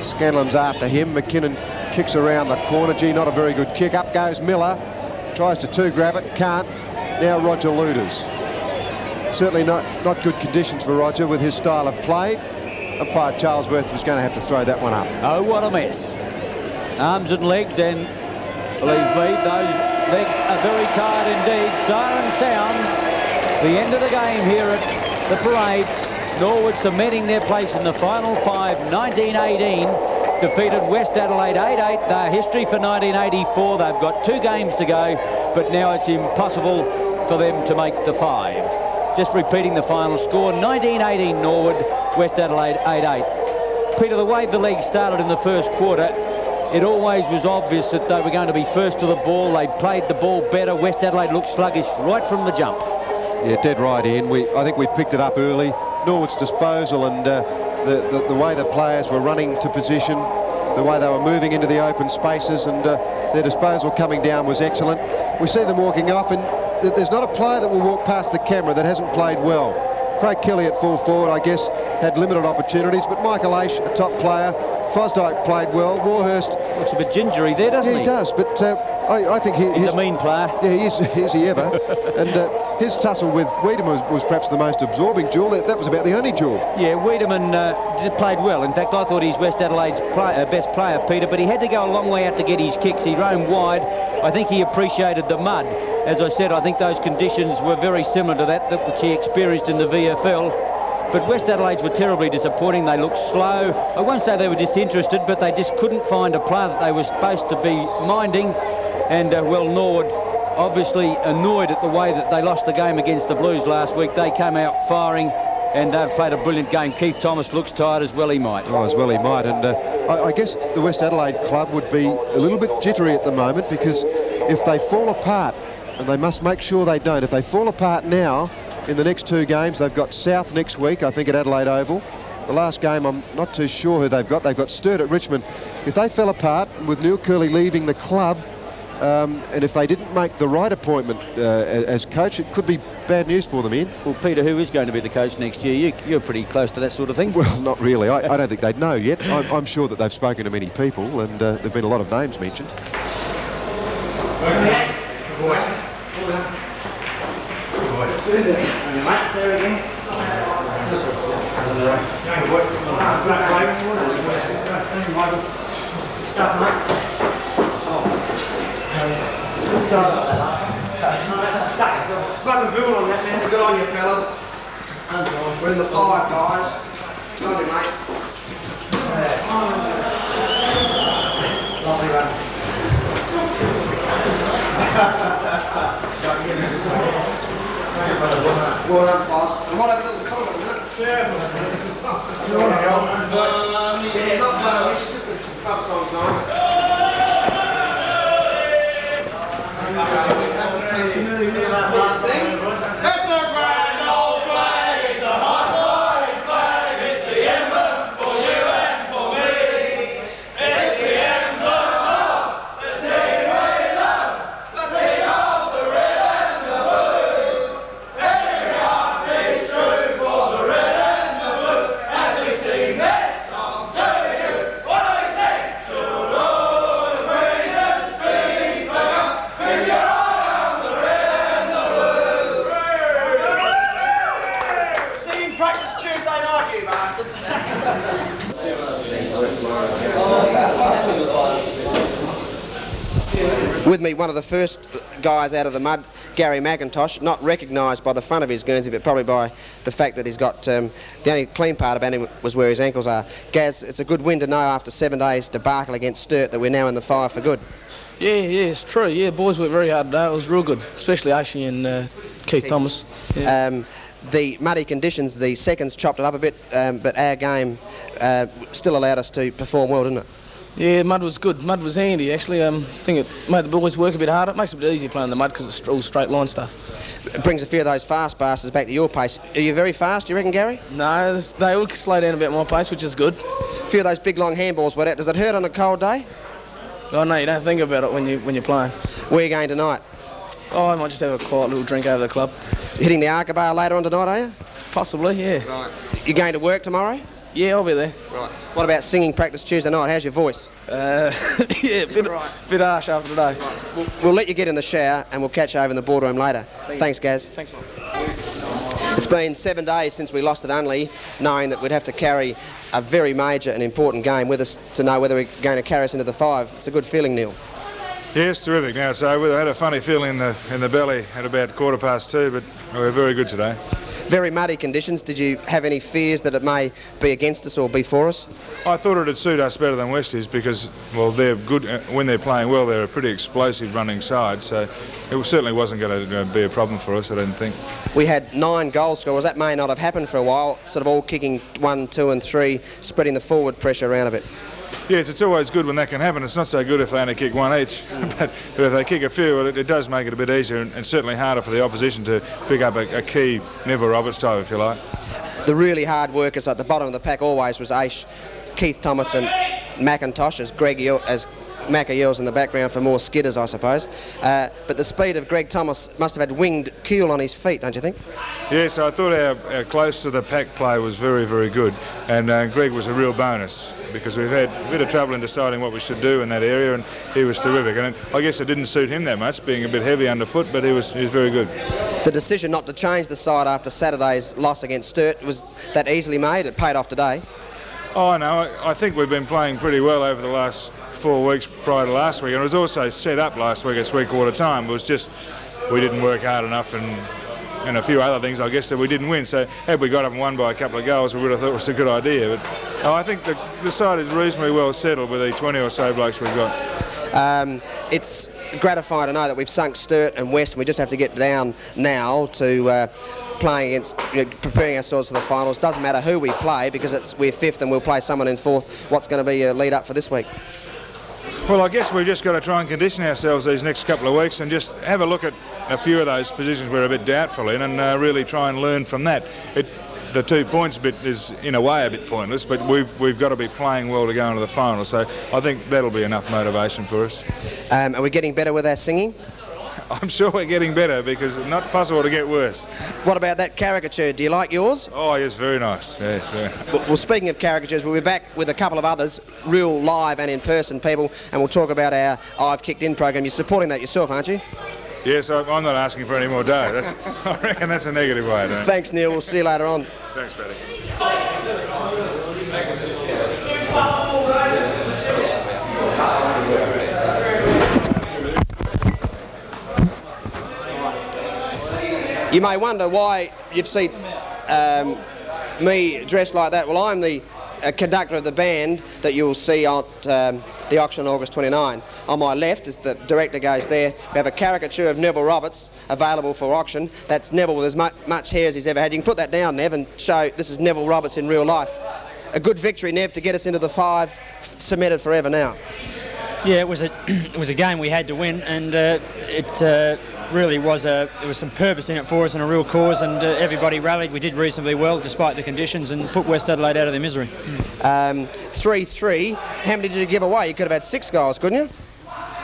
Scanlon's after him. McKinnon kicks around the corner. Gee, not a very good kick. Up goes Miller. Tries to two-grab it. Can't. Now Roger Luders. Certainly not good conditions for Roger with his style of play. Umpire Charlesworth was going to have to throw that one up. Oh, what a mess. Arms and legs, and believe me, those legs are very tired indeed. Siren sounds. The end of the game here at the parade. Norwood cementing their place in the final five. 1918 defeated West Adelaide 8-8. Their history for 1984. They've got 2 games to go, but now it's impossible for them to make the 5. Just repeating the final score, 1918 Norwood, West Adelaide 8-8. Peter, the way the league started in the first quarter, it always was obvious that they were going to be first to the ball. They played the ball better. West Adelaide looked sluggish right from the jump. Yeah, dead right in. I think we picked it up early. Norwood's disposal and the way the players were running to position, the way they were moving into the open spaces, and their disposal coming down was excellent. We see them walking off, and there's not a player that will walk past the camera that hasn't played well. Craig Kelly at full forward, I guess, had limited opportunities, but Michael Ace, a top player. Fosdyke played well. Warhurst looks a bit gingery there, doesn't he? Yeah, he does, but I think he's a mean player. Yeah, is he ever? And his tussle with Wiedemann was perhaps the most absorbing duel. That was about the only duel. Yeah, Wiedemann played well. In fact, I thought he's West Adelaide's best player, Peter, but he had to go a long way out to get his kicks. He roamed wide. I think he appreciated the mud. As I said, I think those conditions were very similar to that which he experienced in the VFL. But West Adelaide's were terribly disappointing. They looked slow. I won't say they were disinterested, but they just couldn't find a player that they were supposed to be minding. And, well, Norwood obviously annoyed at the way that they lost the game against the Blues last week. They came out firing, and they've played a brilliant game. Keith Thomas looks tired, as well he might. Oh, as well he might. And I guess the West Adelaide club would be a little bit jittery at the moment, because if they fall apart, and they must make sure they don't, if they fall apart now, in the next 2 games, they've got South next week, I think, at Adelaide Oval. The last game, I'm not too sure who they've got. They've got Sturt at Richmond. If they fell apart, with Neil Curley leaving the club, and if they didn't make the right appointment as coach, it could be bad news for them, Ian. Well, Peter, who is going to be the coach next year? You're pretty close to that sort of thing. Well, not really. I don't think they'd know yet. I'm sure that they've spoken to many people, and there have been a lot of names mentioned. Good on that, man. Good on you, fellas. We're in the 5, guys. Good on you, mate. With me, one of the first guys out of the mud, Gary McIntosh, not recognised by the front of his Guernsey, but probably by the fact that he's got the only clean part about him was where his ankles are. Gaz, it's a good win to know after 7 days debacle against Sturt that we're now in the fire for good. Yeah, it's true. Yeah, boys worked very hard today. It was real good, especially Ashley and Keith Thomas. Yeah. The muddy conditions, the seconds chopped it up a bit, but our game still allowed us to perform well, didn't it? Yeah, mud was good. Mud was handy, actually. I think it made the boys work a bit harder. It makes it a bit easier playing in the mud because it's all straight line stuff. It brings a few of those fast bastards back to your pace. Are you very fast, you reckon, Gary? No, they all slow down a bit more pace, which is good. A few of those big long handballs went out. Does it hurt on a cold day? Oh, no, you don't think about it when you're playing. Where are you going tonight? Oh, I might just have a quiet little drink over the club. Hitting the Arca Bar later on tonight, are you? Possibly, yeah. Right. You going to work tomorrow? Yeah, I'll be there. Right. What about singing practice Tuesday night? How's your voice? Yeah, bit harsh after today. Right. We'll let you get in the shower and we'll catch you over in the boardroom later. Thanks, Gaz. Thanks a lot. It's been 7 days since we lost at Unley, knowing that we'd have to carry a very major and important game with us to know whether we're going to carry us into the 5. It's a good feeling, Neil. Yes, terrific. Now it's over. I had a funny feeling in the belly at about 2:15, but we were very good today. Very muddy conditions. Did you have any fears that it may be against us or be for us? I thought it'd suit us better than Westies because, well, they're good when they're playing well. They're a pretty explosive running side, so it certainly wasn't going to be a problem for us, I don't think. We had 9 goal scorers. That may not have happened for a while, sort of all kicking 1, 2 and 3, spreading the forward pressure around a bit. Yes, it's always good when that can happen. It's not so good if they only kick 1 each, but if they kick a few, well, it does make it a bit easier and certainly harder for the opposition to pick up a key Neville Roberts type, if you like. The really hard workers at the bottom of the pack always was Aish, Keith Thomas and McIntosh, as Macca yells in the background for more skidders, I suppose. But the speed of Greg Thomas must have had winged keel on his feet, don't you think? Yes, I thought our close to the pack play was very, very good, and Greg was a real bonus because we've had a bit of trouble in deciding what we should do in that area, and he was terrific. And I guess it didn't suit him that much, being a bit heavy underfoot, but he was very good. The decision not to change the side after Saturday's loss against Sturt, was that easily made? It paid off today. Oh no, I think we've been playing pretty well over the last 4 weeks prior to last week, and it was also set up last week at 3/4 time. It was just we didn't work hard enough and a few other things, I guess, that we didn't win. So had we got up and won by a couple of goals, we would have thought it was a good idea. But I think the side is reasonably well settled with the 20 or so blokes we've got. It's gratifying to know that we've sunk Sturt and West, and we just have to get down now to playing against, preparing ourselves for the finals. Doesn't matter who we play because we're 5th and we'll play someone in 4th. What's going to be a lead up for this week? Well, I guess we've just got to try and condition ourselves these next couple of weeks and just have a look at a few of those positions we're a bit doubtful in and really try and learn from that. The 2 points bit is in a way a bit pointless, but we've got to be playing well to go into the final, so I think that'll be enough motivation for us. Are we getting better with our singing? I'm sure we're getting better because it's not possible to get worse. What about that caricature? Do you like yours? Oh yes, very nice. Yes, very. Well, speaking of caricatures, we'll be back with a couple of others, real live and in-person people, and we'll talk about our I've Kicked In program. You're supporting that yourself, aren't you? Yes, I'm not asking for any more dough. I reckon that's a negative way of doing it. Thanks, Neil. We'll see you later on. Thanks, Paddy. You may wonder why you've seen me dressed like that. Well, I'm the conductor of the band that you'll see on the auction on August 29. On my left, as the director goes there, we have a caricature of Neville Roberts available for auction. That's Neville with as much hair as he's ever had. You can put that down, Nev, and show this is Neville Roberts in real life. A good victory, Nev, to get us into the 5, cemented forever now. Yeah, it was a game we had to win, and it really was there was some purpose in it for us and a real cause, and everybody rallied. We did reasonably well despite the conditions and put West Adelaide out of their misery. 3-3. How many did you give away? You could have had 6 goals, couldn't you?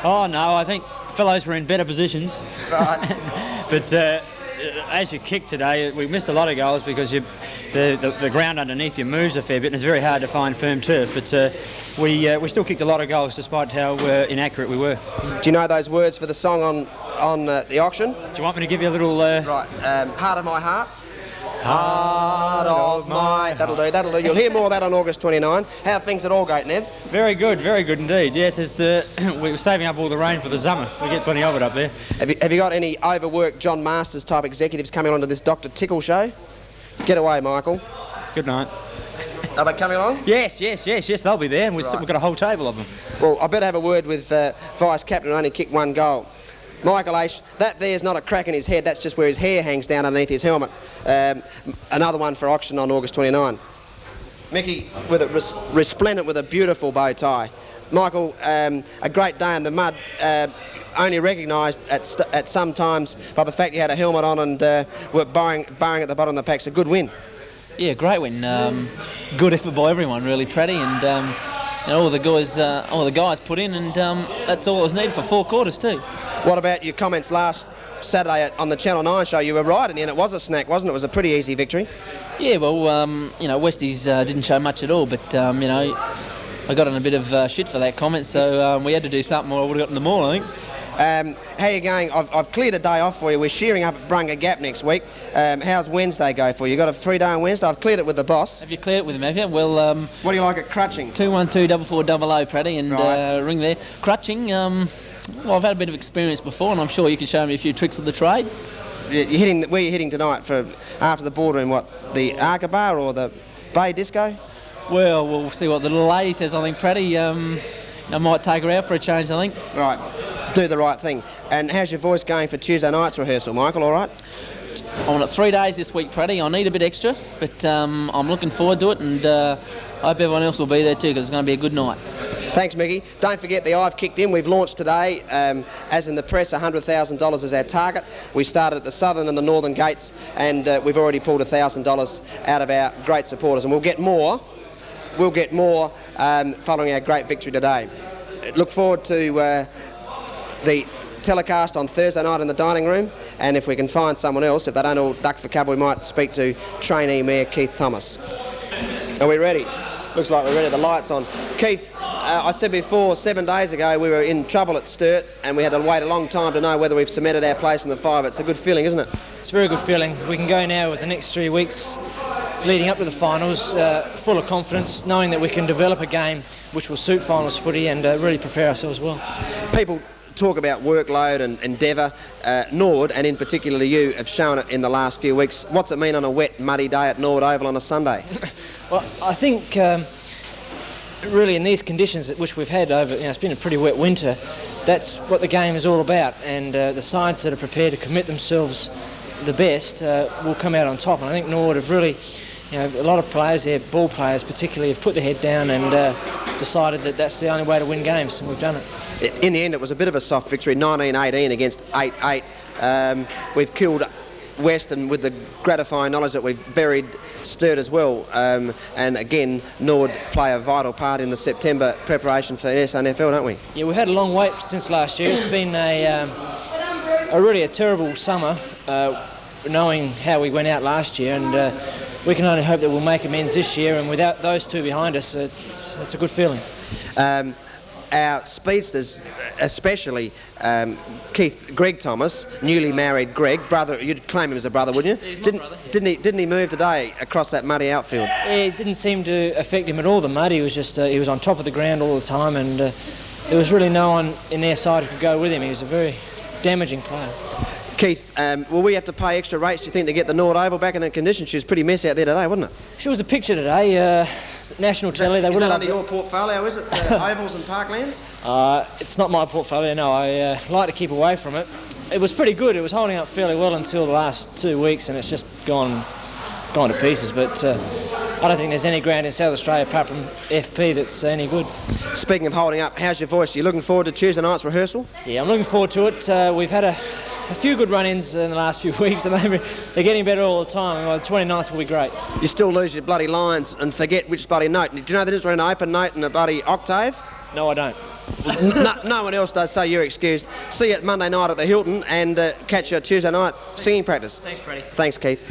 Oh no, I think fellows were in better positions. Right. But as you kicked today, we missed a lot of goals because the ground underneath you moves a fair bit and it's very hard to find firm turf. But we still kicked a lot of goals despite how inaccurate we were. Do you know those words for the song on the auction? Do you want me to give you a little... Right. Heart of my heart. Heart of my... That'll do. You'll hear more of that on August 29. How are things at Aldgate, Nev? Very good indeed. Yes, we were saving up all the rain for the summer. We get plenty of it up there. Have you got any overworked John Masters type executives coming onto this Dr. Tickle show? Get away, Michael. Good night. Are they coming along? Yes, they'll be there, and we've got a whole table of them. Well, I better have a word with Vice Captain who only kicked 1 goal. Michael H, that there's not a crack in his head, that's just where his hair hangs down underneath his helmet. Another one for auction on August 29. Mickey, with it resplendent with a beautiful bow tie. Michael, a great day in the mud, only recognised at some times by the fact you had a helmet on and were burrowing at the bottom of the pack's a good win. Yeah, great win. Good effort by everyone, really, Praddy, and all the guys put in, and that's all it was needed for 4 quarters too. What about your comments last Saturday on the Channel 9 show? You were right in the end. It was a snack, wasn't it? It was a pretty easy victory. Yeah, well, Westies didn't show much at all, but I got in a bit of shit for that comment, so we had to do something or I would have gotten them all, I think. How are you going? I've cleared a day off for you. We're shearing up at Brunga Gap next week. How's Wednesday go for you? You got a free day on Wednesday? I've cleared it with the boss. Have you cleared it with him, have you? Well, what do you like at crutching? 2124400, Praddy, and right. Ring there. Crutching, well, I've had a bit of experience before, and I'm sure you can show me a few tricks of the trade. Where are you hitting tonight for after the boardroom? What, the Arca Bar or the Bay Disco? Well, we'll see what the little lady says. I think, Praddy, I might take her out for a change, I think. Right. Do the right thing. And how's your voice going for Tuesday night's rehearsal, Michael? All right? I'm on it 3 days this week, Praddy. I need a bit extra, but I'm looking forward to it, and I hope everyone else will be there too, because it's going to be a good night. Thanks, Mickey. Don't forget the I've Kicked In. We've launched today, as in the press, $100,000 is our target. We started at the southern and the northern gates, and we've already pulled $1,000 out of our great supporters, and we'll get more. We'll get more following our great victory today. Look forward to the telecast on Thursday night in the dining room, and if we can find someone else, if they don't all duck for cover, we might speak to trainee Mayor Keith Thomas. Are we ready? Looks like we're ready. The light's on. Keith, I said before, 7 days ago we were in trouble at Sturt and we had to wait a long time to know whether we've cemented our place in the 5. It's a good feeling, isn't it? It's a very good feeling. We can go now with the next 3 weeks leading up to the finals, full of confidence, knowing that we can develop a game which will suit finals footy and really prepare ourselves well. People talk about workload and endeavour. Norwood, and in particular you, have shown it in the last few weeks. What's it mean on a wet, muddy day at Norwood Oval on a Sunday? Well, I think really in these conditions which we've had over, it's been a pretty wet winter, that's what the game is all about, and the sides that are prepared to commit themselves the best will come out on top. And I think Norwood have really, a lot of players there, ball players particularly, have put their head down and decided that that's the only way to win games, and we've done it. In the end, it was a bit of a soft victory, 19-18 against 8-8. We've killed Western with the gratifying knowledge that we've buried Sturt as well. And again, Norwood play a vital part in the September preparation for SNFL, don't we? Yeah, we've had a long wait since last year. It's been a really a terrible summer, knowing how we went out last year, and we can only hope that we'll make amends this year, and without those two behind us, it's a good feeling. Our speedsters, especially Greg Thomas, newly married Greg, brother. You'd claim him as a brother, wouldn't you? He's my brother. Didn't he move today across that muddy outfield? It didn't seem to affect him at all, the mud. He was just he was on top of the ground all the time, and there was really no one in their side who could go with him. He was a very damaging player. Keith, will we have to pay extra rates, do you think, to get the Norwood Oval back in the condition? She was pretty messy out there today, wasn't it? She was the picture today. national telly. They Is wouldn't that have under your portfolio, is it? Ovals and Parklands? It's not my portfolio, no. I like to keep away from it. It was pretty good. It was holding up fairly well until the last 2 weeks, and it's just gone to pieces. But I don't think there's any ground in South Australia apart from FP that's any good. Speaking of holding up, how's your voice? Are you looking forward to Tuesday night's rehearsal? Yeah, I'm looking forward to it. We've had a few good run-ins in the last few weeks, and they're getting better all the time. Well, the 29th will be great. You still lose your bloody lines and forget which bloody note. Do you know the difference between an open note and a bloody octave? No, I don't. No one else does, so you're excused. See you at Monday night at the Hilton, and catch you Tuesday night singing practice. Thanks, Freddie. Thanks, Keith.